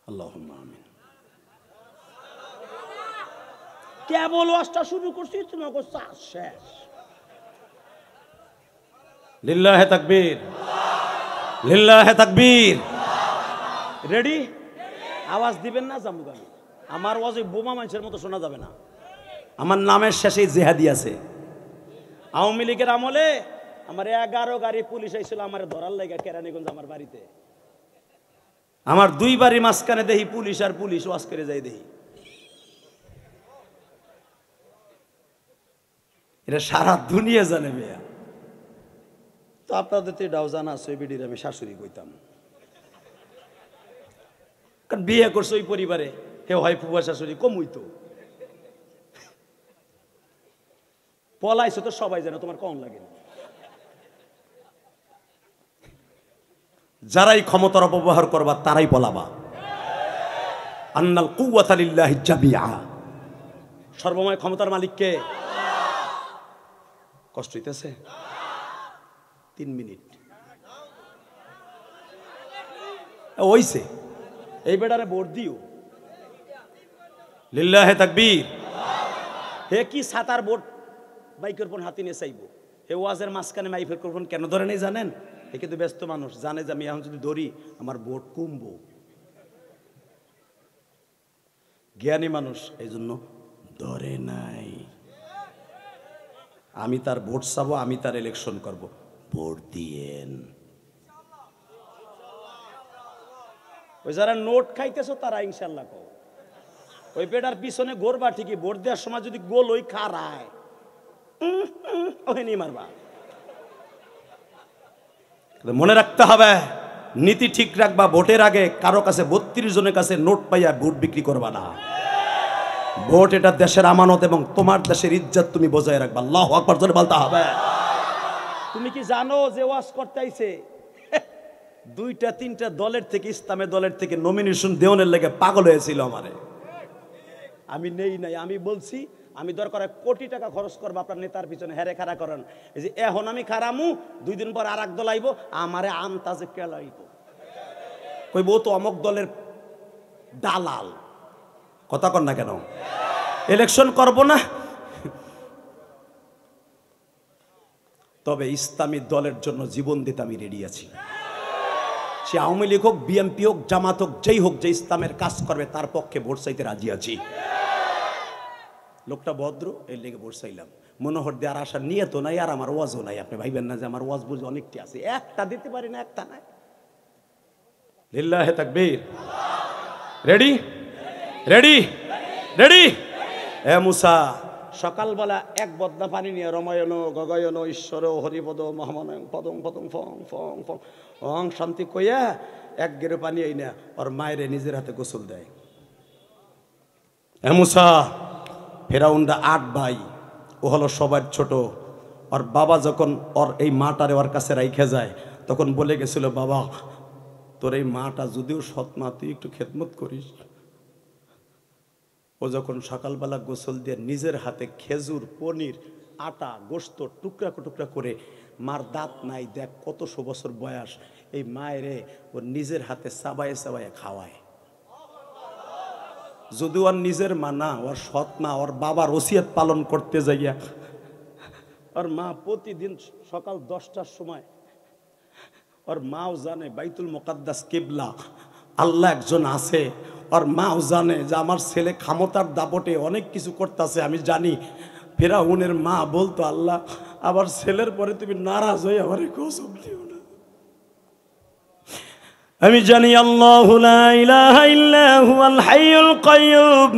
আল্লাহুম্মা আমিন। কেবল ওয়াজটা শুরু করছি তোমাকে চাষ শেষ। লিল্লাহে তাকবীর, লিল্লাহে তাকবীর। রেডি? আওয়াজ দিবেন না জামুগানি। আমার ওয়াজ ওই বোমা মানুষের মতো শোনা যাবে না। আমার নামের শেষে জেহাদি আছে। আওয়ামী লীগের আমলে আমার 11 গাড়ি পুলিশ আইছিল আমার ধরার লাগা কেরানীগঞ্জ আমার বাড়িতে। আমার 2 বাড়ি মাঝখানে দেখি পুলিশ আর পুলিশ ওয়াজ করে যাই দেখি। এটা সারা দুনিয়া জানে মেয়া। তো আপনাদের তো এটাও জানা আছে, বিডির আমি শাশুড়ি কইতাম, কারণ বিয়ে করছে ওই পরিবারে, হে হয় ফুফা শাশুড়ি কম হইতো। পলাইছো তো সবাই জানে, তোমার কম লাগে না। যারাই ক্ষমতার অপব্যবহার করবা তারাই পলাবা। আন্নাল কুওয়াতা লিল্লাহি জামিআ। সর্বময় ক্ষমতার মালিক কে? কষ্ট হইতেছে? 3 মিনিট ওইছে। এই বেটারে ভোট দিও। লিল্লাহে তাকবীর। হে কি সাতার ভোট মাইক্রোফোন হাতে নিয়ে চাইবো। হে ওয়াজের মাঝখানে মাইক্রোফোন কেন ধরে নেই জানেন? এ কিন্তু ব্যস্ত মানুষ, জানে যে আমি এখন যদি ধরি আমার ভোট কমবো। জ্ঞানী মানুষ এই জন্য ধরে নাই। আমি তার ভোট চাবো, আমি তার ইলেকশন করব, ভোট দিয়েন। ওই যারা নোট খাইতেছো তারা ইনশাল্লাহ কও। ওই বেটার পিছনে ঘুরবা ঠিকই, ভোট দেওয়ার সময় যদি গোল ওই খারায় ওই নি মারবা। মনে রাখতে হবে, নীতি ঠিক রাখবা। ভোটের আগে কারো কাছে 32 জনের কাছে নোট পাইয়া ভোট বিক্রি করবা না। ভোট এটা দেশের আমানত এবং তোমার দেশের ইজ্জত তুমি বজায় রাখবা। আল্লাহু আকবার জোরে বলতে হবে। তুমি কি জানো যে ওয়াজ করতে আইছে 2-3টা দলের থেকে, ইসলামের দলের থেকে নমিনেশন দেওয়ার লেগে পাগল হয়েছিল আমারে। আমি নেই নাই, আমি বলছি আমি দরকার কোটি টাকা খরচ করবো আপনার নেতার পিছনে, হেরে খাড়া করেন। এই যে এখন আমি খারামু, 2 দিন পর আর এক দল আইব, আমারে আন্তাজে কেলাইব, কইব ও তো অমক দলের দালাল। কথা কন না কেন? ইলেকশন করব না, তবে ইসলামী দলের জন্য জীবন দিতে আমি রেডি আছি। সে আওয়ামী লীগ হোক, বিএনপি হোক, জামাত হোক, যেই হোক, যে ইসলামের কাজ করবে তার পক্ষে ভোট চাইতে রাজি আছি। লোকটা ভদ্র, এর লেগে ভোট চাইলাম। মনোহর দেওয়ার আশা নিয়ে তো নাই, আর আমার ওয়াজও নাই। আপনি ভাইবেন না যে আমার ওয়াজ বুঝে অনেকটি আছে, একটা দিতে পারি না, একটা নাই। লিল্লাহে তাকবীর। রেডি? রেডি? রেডি? এ মুসা, সকালবেলা এক বদনা পানি নিয়ে রমায়ণ গগয়ন ঈশ্বর হরিপদ মহামানয়ং পদং পদং ফং ফং ফং অং শান্তি কইয়া এক গেরো পানি এই না ওর মায়েরে নিজের হাতে গোসল দেয়। এ মুসা, ফেরাউনরা 8 ভাই, ও হলো সবার ছোট। ওর বাবা যখন ওর এই মাটারে ওর কাছে রাইখে যায়, তখন বলে গেছিল, বাবা তোর এই মাটা যদিও সৎ মা, তুই একটু খেদমত করিস। ও যখন সকালবেলা গোসল দিয়ে নিজের হাতে খেজুর, পনির, আটা, গোস্ত টুকরা টুকরা করে, মার দাঁত নাই, দেখ কতশো বছর বয়স, এই মায়েরে ও নিজের হাতে চাবায়ে চাবায়ে খাওয়ায়। যদি ওর নিজের মা না, ওর সৎ মা, ওর বাবার ওসিয়ত পালন করতে যাইয়া ওর মা প্রতিদিন সকাল 10টার সময়, ওর মাও জানে বাইতুল মুকাদ্দাস কিবলা, আল্লাহ একজন আছে। ওর মাও জানে যে আমার ছেলে ক্ষমতার দাপটে অনেক কিছু করতেছে, আমি জানি। ফেরাউনের মা বলতো, আল্লাহ আবার ছেলের পরে তুমি নারাজ হয়ে আমার কসম দিও না। আমি জানি আল্লাহু লা ইলাহা ইল্লা হুয়াল হাইয়ুল কাইয়্যুম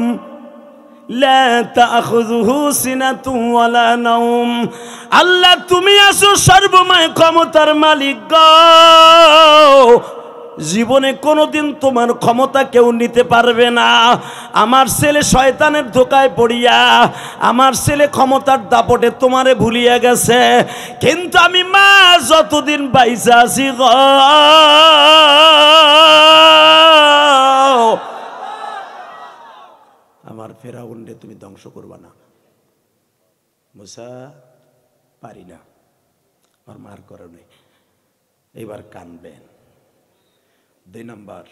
লা তাখুযুহু সিনাতুন ওয়ালা নাওম। আল্লাহ তুমি আছো সর্বময় ক্ষমতার মালিক গো। জীবনে কোনোদিন তোমার ক্ষমতা কেউ নিতে পারবে না। আমার ছেলে শয়তানের ধোকায় পড়িয়া, আমার ছেলে ক্ষমতার দাপটে তোমারে ভুলিয়া গেছে, কিন্তু আমি মা যতদিন বাইসা আছি গো, আমার ফেরাউনরে তুমি ধ্বংস করবা না। মুসা, পারি না, আমার মার কারণে। এবার কানবেন। 2 নাম্বার,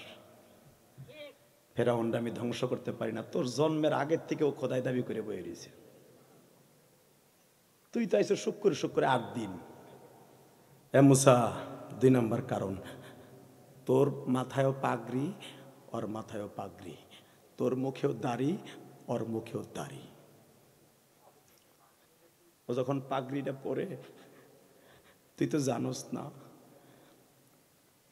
ফেরাউনটা আমি ধ্বংস করতে পারি না, তোর জন্মের আগের থেকে ও খোদাই দাবি করে বয়ে রয়েছে। তুই তো আইসো শুক্র 8 দিন। মুসা 2 নম্বর কারণ, তোর মাথায়ও পাগড়ি ওর মাথায়ও পাগড়ি, তোর মুখেও দাড়ি ওর মুখেও দাড়ি। ও যখন পাগড়িটা পরে, তুই তো জানোস না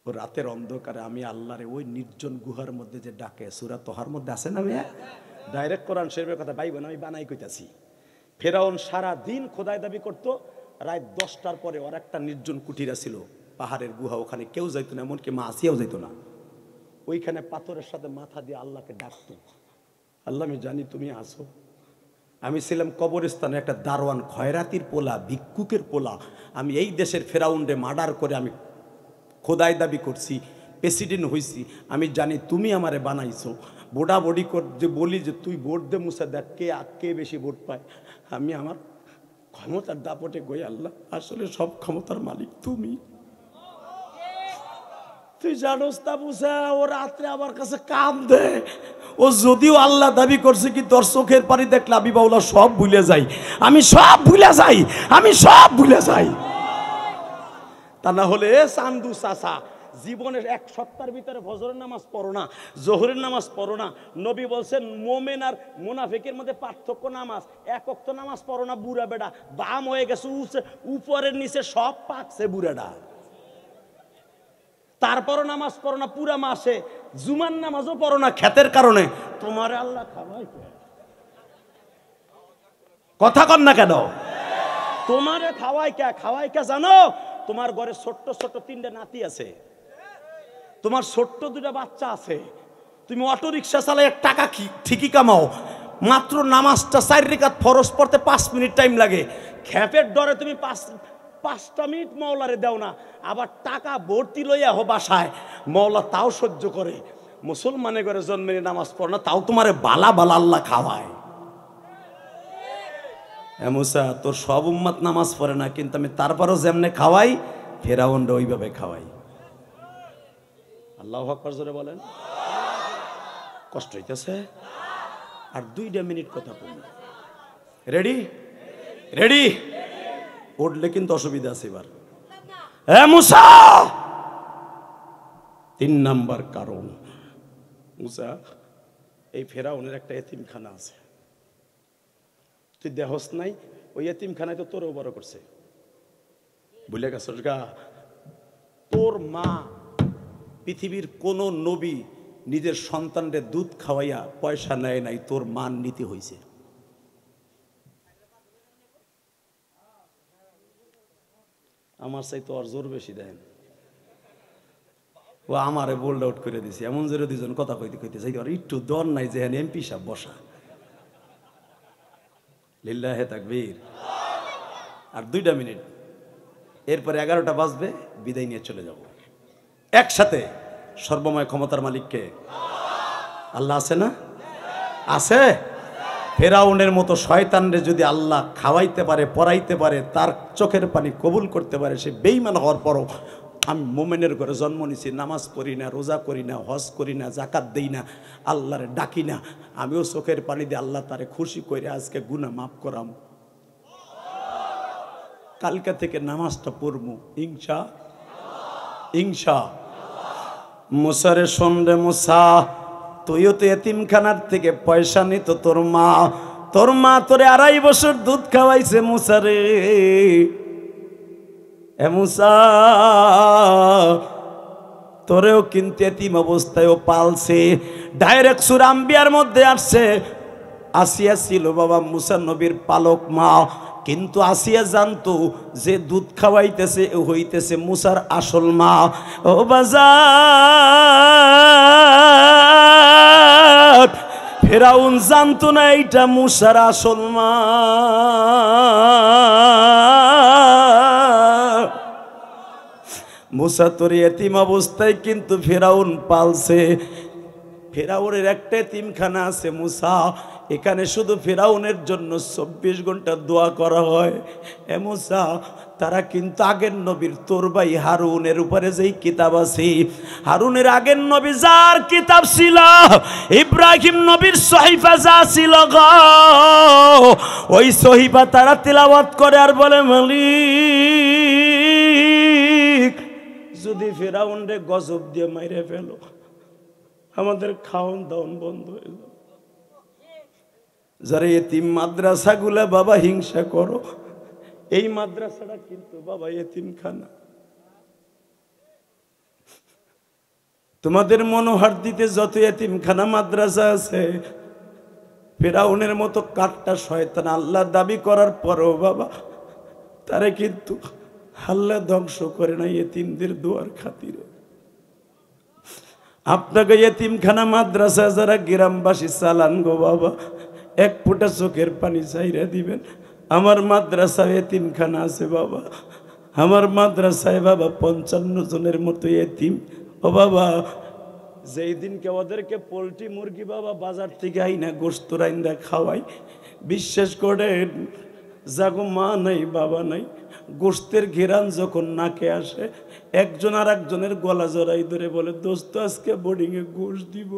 ও রাতের অন্ধকারে আমি আল্লাহরে ওই নির্জন গুহার মধ্যে যে ডাকে, সূরা তোহার মধ্যে আছে না ভাইয়া, ডাইরেক্ট কোরআন শরীফের কথা ভাইবেন, আমি বানাই কইতাছি। ফেরাউন সারা দিন খোদাই দাবি করতো, রাত 10টার পরে ওর একটা নির্জন কুটিরা ছিল, পাহাড়ের গুহা, ওখানে কেউ যাইতো না, এমনকি মা আসিয়াও যাইতো না। ওইখানে পাথরের সাথে মাথা দিয়ে আল্লাহকে ডাকতো, আল্লাহ আমি জানি তুমি আসো। আমি ছিলাম কবরস্থানে একটা দারোয়ান, খয়রাতির পোলা, ভিক্ষুকের পোলা। আমি এই দেশের ফেরাউনরে মার্ডার করে আমি খোদাই দাবি করছি, প্রেসিডেন্ট হইছি। আমি জানি তুমি আমারে বানাইছো। বোডা বডি যে বলি যে তুই ভোট দে মুসা, দেখ কে বেশি ভোট পায়। আমি আমার ক্ষমতার দাপটে গই, আল্লাহ আসলে সব ক্ষমতার মালিক তুমি। তুই জানোস তা মুসা, ও রাত্রে আমার কাছে কাঁদে। ও যদিও আল্লাহ দাবি করছে কি তোর চোখের পানি দেখলে আমি বাউলা সব ভুলে যাই, আমি সব ভুলে যাই, আমি সব ভুলে যাই। তা না হলে চান্দু চাচা জীবনের 1 সপ্তাহের ভিতরে ফজরের নামাজ পড়ো না, জোহরের নামাজ পড়ো না। নবী বলছেন মোমেন আর মুনাফিকের মধ্যে পার্থক্য নামাজ। 1 ওয়াক্ত নামাজ পড়ো না, বুড়া বেটা বাম হয়ে গেছে, উপরের নিচে সব পাকছে বুড়াটা। তারপরও নামাজ পড়ো না পুরা মাসে, জুমার নামাজও পড়ো না ক্ষেতের কারণে, তোমার আল্লাহ খাওয়াই। কথা কন না কেন? তোমারে খাওয়াই কে জানো? তোমার ঘরে ছোট্ট ছোট্ট 3টে নাতি আছে, তোমার ছোট্ট 2টা বাচ্চা আছে। তুমি অটো রিক্সা চালায় টাকা ঠিকই কামাও, মাত্র নামাজটা 4 রাকাত ফরজ পড়তে 5 মিনিট টাইম লাগে। খেপের ডরে তুমি 5টা মিনিট মওলারে দাও না, আবার টাকা ভর্তি লইয়া হো বাসায়, মওলা তাও সহ্য করে। মুসলমানের ঘরে জন্মে নামাজ পড়ো না, তাও তোমারে বালা বালা আল্লাহ খাওয়ায়। মুসা তোর সব উম্মত নামাজ পড়ে না, কিন্তু আমি তারপরও যেমনে খাওয়াই ফেরাউনরা ওইভাবে খাওয়াই। আল্লাহু আকবার জোরে বলেন। কষ্ট হইতেছে? আর 2 মিনিট কথা বলুন। Ready ready? উঠলে কিন্তু অসুবিধা আছে এবার। মুসা 3 নাম্বার কারণ, মুসা এই ফেরাউনের একটা এতিমখানা আছে, তুই দেহস নাই? ওই এতিমখানায় তো তোরও বড় করছে, ভুলে গেছস গা? তোর মা, পৃথিবীর কোন নবী নিজের সন্তানদের দুধ খাওয়াইয়া পয়সা নেয় নাই, তোর মান নীতি হয়েছে। আমার চাই তো আর জোর বেশি দেন। ও আমারে বোল্ড আউট করে দিছে, এমন জোরে 2জন কথা কইতে চাই, আর একটু দর নাই যে এমপি সাহেব বসা। লিল্লাহে তাকবীর। আর 2 মিনিট, এরপরে 11টা বাজবে, বিদায় নিয়ে চলে যাব একসাথে। সর্বময় ক্ষমতার মালিককে আল্লাহ আছে না? আছে। ফেরাউনের মতো শয়তানরে যদি আল্লাহ খাওয়াইতে পারে, পড়াইতে পারে, তার চোখের পানি কবুল করতে পারে, সে বেঈমান হওয়ার পরও আমি মোমেনের ঘরে জন্ম নিছি, নামাজ পড়ি না, রোজা করি না, হজ করি না, জাকাত দেই না, আল্লাহরে ডাকি না, আমিও চোখের পানি দিয়ে আল্লাহ তারে খুশি করে আজকে গুনাহ মাফ করাম। কালকে থেকে নামাজটা পড়বো ইনশা। মুসারে শুনরে মুসা, তুইও তো এতিমখানার থেকে পয়সা নিত তোর মা তোরে 2.5 বছর দুধ খাওয়াইছে মুসারে। মুসা তোরেও কিন্তু এতিম অবস্থায়ও পালছে। ডাইরেক্ট সূরা আম্বিয়ার মধ্যে আসছে, আসিয়া ছিল বাবা মুসা নবীর পালক মা, কিন্তু আসিয়া জানতো যে দুধ খাওয়াইতেছে হইতেছে মুসার আসল মা। ও বাজার, ফেরাউন জানতো না এইটা মুসার আসল মা। মুসা তোর এতিম অবস্থায় কিন্তু ফেরাউন পালছে। ফেরাউনের একটা এতিমখানা আছে মুসা, এখানে শুধু ফেরাউনের জন্য 24 ঘন্টা দোয়া করা হয়। মুসা তারা কিন্তু আগের নবীর তোর ভাই হারুনের উপরে যেই কিতাব আছে, হারুনের আগের নবী যার কিতাব ছিল, ইব্রাহিম নবীর সহিফা যা ছিল গো, ওই সহিফা তারা তিলাওয়াত করে আর বলে, মালিক যদি ফেরাউন রে গজব দিয়ে মাইরে ফেলো, আমাদের খাওন দাওন বন্ধ হয়ে যাবে। যারা এতিম মাদ্রাসাগুলা বাবা হিংসা করো, এই মাদ্রাসাটা কিন্তু বাবা এতিমখানা। তোমাদের মনোহর দিতে যত এতিমখানা মাদ্রাসা আছে, ফেরাউনের মতো কাটটা শয়তান আল্লাহ দাবি করার পরও বাবা তারে কিন্তু আল্লাহ ধ্বংস করে না এতিমদের দোয়ার খাতিরে। আপনাকে এতিমখানা মাদ্রাসা যারা গ্রামবাসী চালান গো বাবা, এক ফোঁটা চোখের পানি চাইরা দিবেন। আমার মাদ্রাসায় এতিমখানা আছে বাবা, আমার মাদ্রাসায় বাবা 55 জনের মতো এতিম। ও বাবা, যেই দিনকে ওদেরকে পোলট্রি মুরগি বাবা বাজার থেকে আইনা গোশত রাইন্দা খাওয়াই, বিশ্বাস করেন যাগো মা নাই বাবা নাই, গোশতের ঘেরান যখন নাকে আসে, একজন আর একজনের গলা জড়াই ধরে বলে, দোস্ত আজকে বোর্ডিংয়ে গোশত দিব,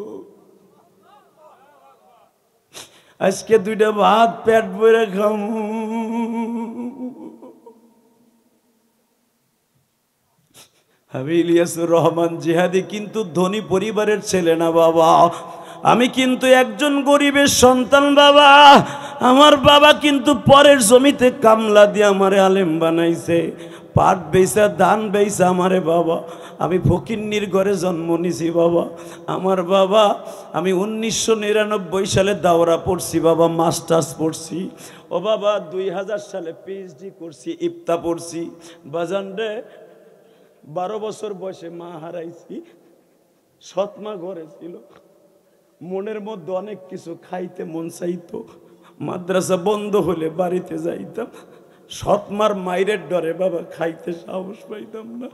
আজকে 2টা ভাত পেট ভরে খাম। আমি ইলিয়াসুর রহমান জিহাদি কিন্তু ধনী পরিবারের ছেলে না বাবা, আমি কিন্তু একজন গরিবের সন্তান বাবা। আমার বাবা কিন্তু পরের জমিতে কামলা দিয়ে আমারে আলেম বানাইছে, পাট বেচা ধান বেচা আমারে বাবা। আমি ফকিন্নির ঘরে জন্ম নিছি বাবা। আমার বাবা, আমি 1999 সালে দাওরা পড়ছি বাবা, মাস্টার্স পড়ছি। ও বাবা 2000 সালে পিএইচডি করছি, ইফতা পড়ছি বাজান রে। 12 বছর বয়সে মা হারাইছি, সৎ মা ঘরে ছিল, মনের মধ্যে অনেক কিছু খাইতে মন চাইতো, মাদ্রাসা বন্ধ হলে বাড়িতে যাইতাম, সৎ মার মাইরের ডরে বাবা খাইতে সাহস পাইতাম না।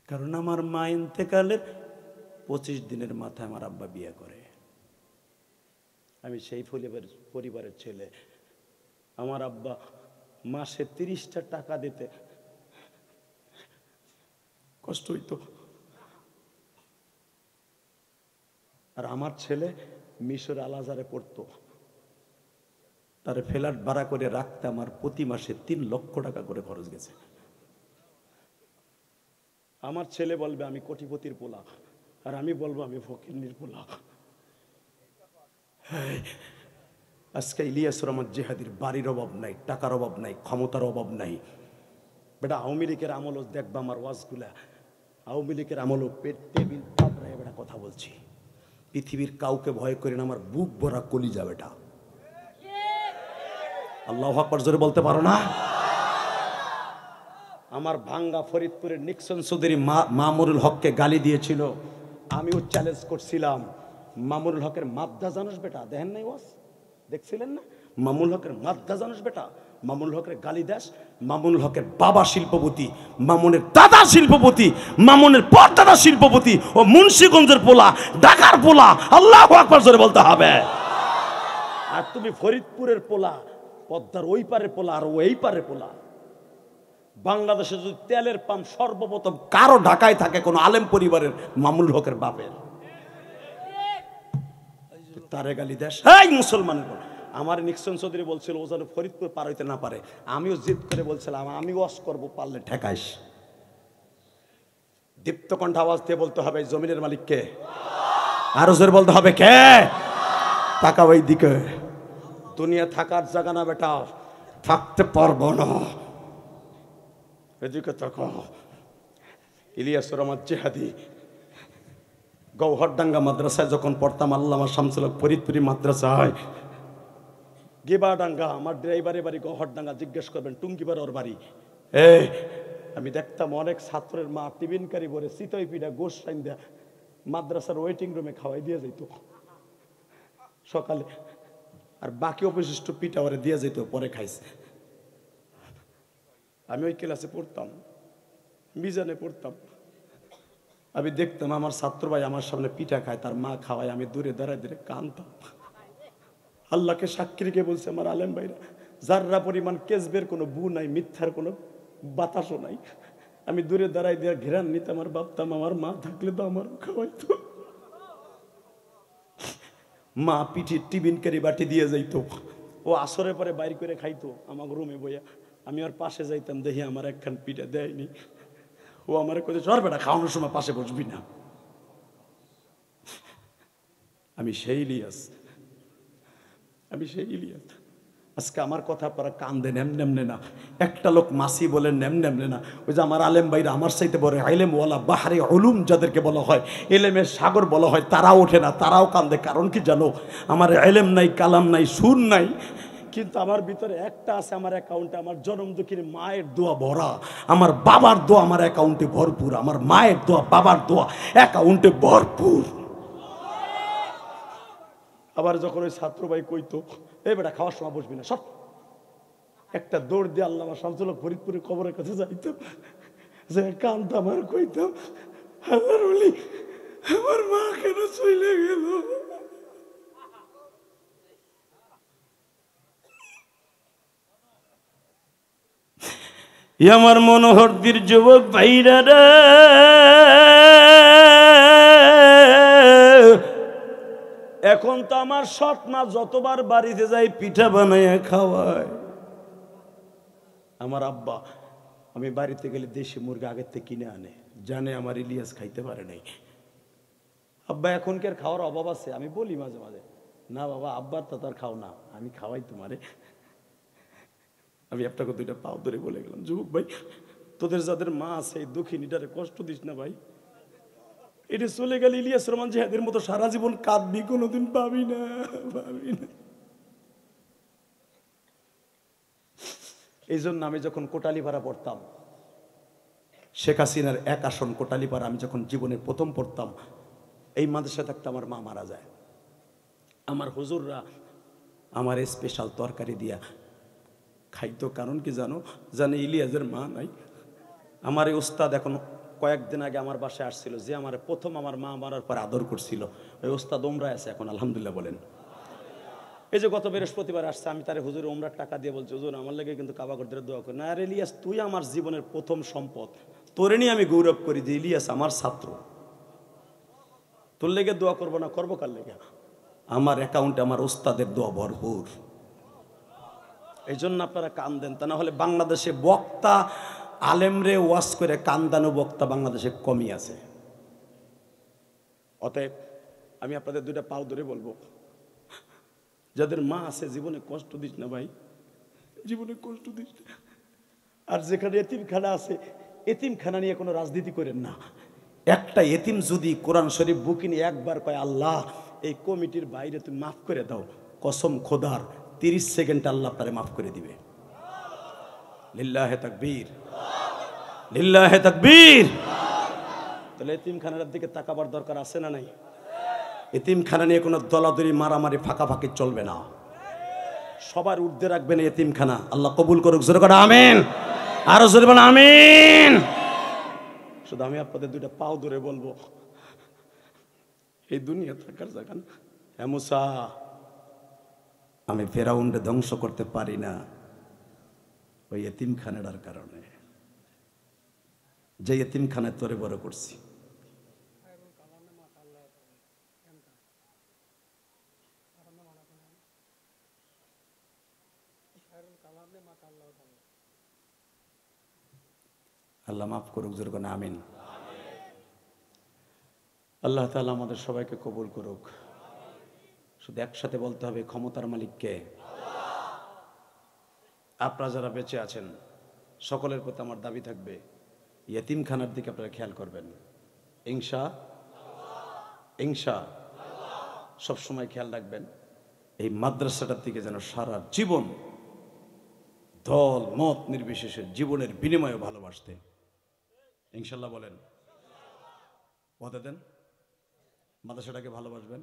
কারণ আমার মা ইন্তেকালের 25 দিনের মাথায় আমার আব্বা বিয়ে করে। আমি সেই পরিবারের ছেলে। আমার আব্বা মাসে 30টা টাকা দিতে কষ্ট হইতো, আর আমার ছেলে মিশর আল আজহারে পড়তো, তার ফ্ল্যাট ভাড়া করে রাখতে আমার প্রতি মাসে 3 লক্ষ টাকা করে খরচ গেছে। আমার ছেলে বলবে আমি কোটিপতির পোলা, আর আমি বলবো আমি ফকিন্নির পোলা। আজকে ইলিয়াসুর রহমান জিহাদির বাড়ির অভাব নাই, টাকার অভাব নাই, ক্ষমতার অভাব নাই। বেটা আওয়ামী লীগের আমলও দেখবা আমার ওয়াজগুলা, আওয়ামী লীগের আমলও পেট টেবিল পাবরায় বেটা কথা বলছি। পৃথিবীর কাউকে ভয় করে না, আমার বুক ভরা কলিজা বেটা। আল্লাহু আকবার জোরে বলতে পারো না? আমার ভাঙ্গা ফরিদপুরের নিক্সন চৌধুরী মামুনুল হককে গালি দিয়েছিল, আমিও চ্যালেঞ্জ করছিলাম, মামুনুল হকের মাদ্দা জানোস বেটা? দেখেন নাই ওয়াজ, দেখছিলেন না? মামুনুল হকের মাদ্দা জানোস বেটা? মামুনুল হকের গালি দাস। মামুনুল হকের বাবা শিল্পপতি, মামুনের দাদা শিল্পপতি, মামুনের পরদাদা শিল্পপতি, ও মুন্সিগঞ্জের পোলা, ঢাকার পোলা। আল্লাহু আকবার জোরে বলতে হবে। আর তুমি ফরিদপুরের পোলা, পদ্মার ওই পারের পোলা, আর ওই পারের পোলা। বাংলাদেশে যদি তেলের পাম্প সর্বপ্রথম কারো ঢাকায় থাকে, কোন আলেম পরিবারের, মামুনুল হকের বাপের। তারে গালি দেশ এই মুসলমান। আমার নিক্সন চৌধুরী বলছিল ও যেন ফরিদপুর পার হইতে না পারে, আমিও জিদ করে বলছিলাম আমি ওয়াজ করবো, পারলে ঠেকাইস। দীপ্তকণ্ঠ আওয়াজ দিয়ে বলতে হবে জমিনের মালিক কে? আরো জোরে বলতে হবে কে? তাকাও এই দিকে, দুনিয়া থাকার জায়গা না বেটা, থাকতে পারবো না। এদিকে তাকাও। ইলিয়াসুর রহমান জিহাদি গৌহরডাঙ্গা মাদ্রাসায় যখন পড়তাম, আল্লামা শামসুল হক ফরিদপুরি মাদ্রাসায়, গেবাডাঙ্গা, আমার ড্রাইভারের বাড়ি গৌহরডাঙ্গা, জিজ্ঞেস করবেন টুঙ্গিবার ওর বাড়ি। আমি দেখতাম অনেক ছাত্রের মা টিফিনকারি ভরে চিতই পিঠা গোশ রাইন দেয়া মাদ্রাসার ওয়েটিং রুমে খাওয়াই দিয়ে যেত সকালে, আর বাকি অবশিষ্ট পিঠা ওরে দিয়ে যেত, পরে খাইছে। আমি ওই ক্লাসে পড়তাম, মিজানে পড়তাম। আমি দেখতাম আমার ছাত্র ভাই আমার সামনে পিঠা খায়, তার মা খাওয়ায়, আমি দূরে দাঁড়ায় দূরে কাঁদতাম। আল্লাহকে সাক্ষী রেখে বলছে আমার আলেম ভাইরা, যাররা পরিমাণ কেসবের কোনো বু নাই, মিথ্যার কোনো বাতাসও নাই। আমি দূরে দাঁড়াই দিয়ে ঘেরান নিতে আমার ভাবতাম আমার মা থাকলে তো আমারও খাওয়াইতো। মা পিঠির টিফিন কারি বাটি দিয়ে যাইতো, ও আসরের পরে বাইর করে খাইতো আমার রুমে বইয়া। আমি ওর পাশে যাইতাম, দেখি আমার একখান পিঠা দেয়নি। ও আমার কোথায় চর বেটা, খাওয়ানোর সময় পাশে বসবি না। আমি সেই ইলিয়াস, আমি সেই ইলিয়াস। আজকে আমার কথা আপনারা কান্দে নেমনে না। একটা লোক মাসি বলেন নেমনে না। ওই যে আমার আলেম ভাইরা আমার চাইতে বড় আলেম ওয়ালা বাহারে উলুম যাদেরকে বলা হয়, এলেমের সাগর বলা হয়, তারাও ওঠে না, তারাও কান্দে। কারণ কি জানো? আমার এলেম নাই, কালাম নাই, সুর নাই, কিন্তু আমার ভিতরে একটা আছে। আমার অ্যাকাউন্টে আমার জনম দুঃখীর মায়ের দোয়া ভরা, আমার বাবার দোয়া আমার অ্যাকাউন্টে ভরপুর, আমার মায়ের দোয়া বাবার দোয়া অ্যাকাউন্টে ভরপুর। আবার যখন ওই ছাত্র ভাই কইতো এই বেটা খাওয়ার সময় বসবি না, সব একটা দৌড় দিয়ে আল্লামা শামসুল হক ফরিদপুরের কবরের কাছে যাইতাম, যে কানতাম আর কইতাম, আল্লাহর ওলি আমার মা কেন চলে গেল। আমার মনোহরদের যুবক ভাইরা রে, এখন তো আমার সৎ মা যতবার বাড়িতে যাই পিঠা বানাইয়া খাওয়ায়। আমার আব্বা আমি বাড়িতে গেলে দেশি মুরগি আগের থেকে কিনে আনে, জানে আমার ইলিয়াস খাইতে পারে নাই। আব্বা এখনকার খাওয়ার অভাব আছে? আমি বলি মাঝে মাঝে, না বাবা আব্বার তো তার খাও না, আমি খাওয়াই তোমারে। আমি আপনাকে দুইটা পাও ধরে বলে গেলাম, যুবক ভাই তোদের যাদের মা আছে এই দুঃখিনীটারে কষ্ট দিস না ভাই। এটা চলে গেলে ইলিয়াস রহমান জিহাদের মতো সারা জীবন কাঁদবি, কোনোদিন পাবি না, পাবি না। এই জন্য আমি যখন কোটালীপাড়া পড়তাম, শেখ হাসিনার এক আসন কোটালীপাড়া, আমি যখন জীবনে প্রথম পড়তাম, এই মাদ্রাসা থাকতে আমার মা মারা যায়। আমার হুজুররা আমার স্পেশাল তরকারি দিয়া খাইতো। কারণ কি জানো? জানে ইলিয়াসের মা নাই। আমার এই ওস্তাদ এখন কয়েকদিন আগে আমার বাসায় আসছিল, যে আমার প্রথম আমার মা মারার পর আদর করছিল, ওই ওস্তাদ ওমরায় আছে এখন, আলহামদুলিল্লাহ বলেন। এই যে গত বৃহস্পতিবার আসছে, আমি তারে হুজুর ওমরার টাকা দিয়ে বলছি, হুজুর আমার লেগে কিন্তু কাবা করতে দোয়া করি না। আর ইলিয়াস তুই আমার জীবনের প্রথম সম্পদ, তোরে নিয়ে আমি গৌরব করি যে ইলিয়াস আমার ছাত্র, তোর লেগে দোয়া করবো না, করবো কার লেগে? আমার অ্যাকাউন্টে আমার ওস্তাদের দোয়া ভরপুর। এই জন্য আপনারা কান দেন, তা না হলে বাংলাদেশে বক্তা আলেমরে ওয়াজ করে কান্দানো বক্তা বাংলাদেশে কমই আছে। অতএব আমি আপনাদের দুইটা পাও ধরে বলবো, যাদের মা আছে জীবনে কষ্ট দিস না ভাই, জীবনে কষ্ট দিস না। আর যেখানে এতিমখানা আছে, এতিমখানা নিয়ে কোনো রাজনীতি করেন না। একটা এতিম যদি কোরআন শরীফ বুকি নিয়ে একবার কয় আল্লাহ এই কমিটির বাইরে তুমি মাফ করে দাও, কসম খোদার 30 সেকেন্ড আল্লাহ তারে মাফ করে দিবে। লিল্লাহে তাকবীর, লিল্লাহে তাকবীর। তাহলে এতিমখানার দিকে তাকাবার দরকার আছে না নাই? এতিমখানা নিয়ে কোনো দলাদলি মারামারি ফাঁকাফাঁকি চলবে না, সবার ঊর্ধ্বে রাখবেন এতিমখানা। আল্লাহ কবুল করুক, জোরে করে আমিন, আরো জোরে বলেন আমিন। শুধু আমি আপনাদের দুইটা পাও ধরে বলবো, এই দুনিয়া থাকার জায়গা না। হ্যাঁ মুসা, আমি ফেরাউনকে ধ্বংস করতে পারি না ওই এতিমখানার কারণে, যে এতিমখানায় তোরে বড় করছি। আল্লাহ মাফ করুক, জোরে করে আমিন। আল্লাহ তাআলা আমাদের সবাইকে কবুল করুক। শুধু একসাথে বলতে হবে, ক্ষমতার মালিক কে? আপনারা যারা বেঁচে আছেন সকলের প্রতি আমার দাবি থাকবে, ইয়েতিমখানার দিকে আপনারা খেয়াল করবেন ইনশাআল্লাহ। সবসময় খেয়াল রাখবেন এই মাদ্রাসাটার দিকে যেন সারা জীবন দল মত নির্বিশেষে জীবনের বিনিময়ে ভালোবাসতে ইনশাআল্লাহ বলেন। কথা দেন মাদ্রাসাটাকে ভালোবাসবেন।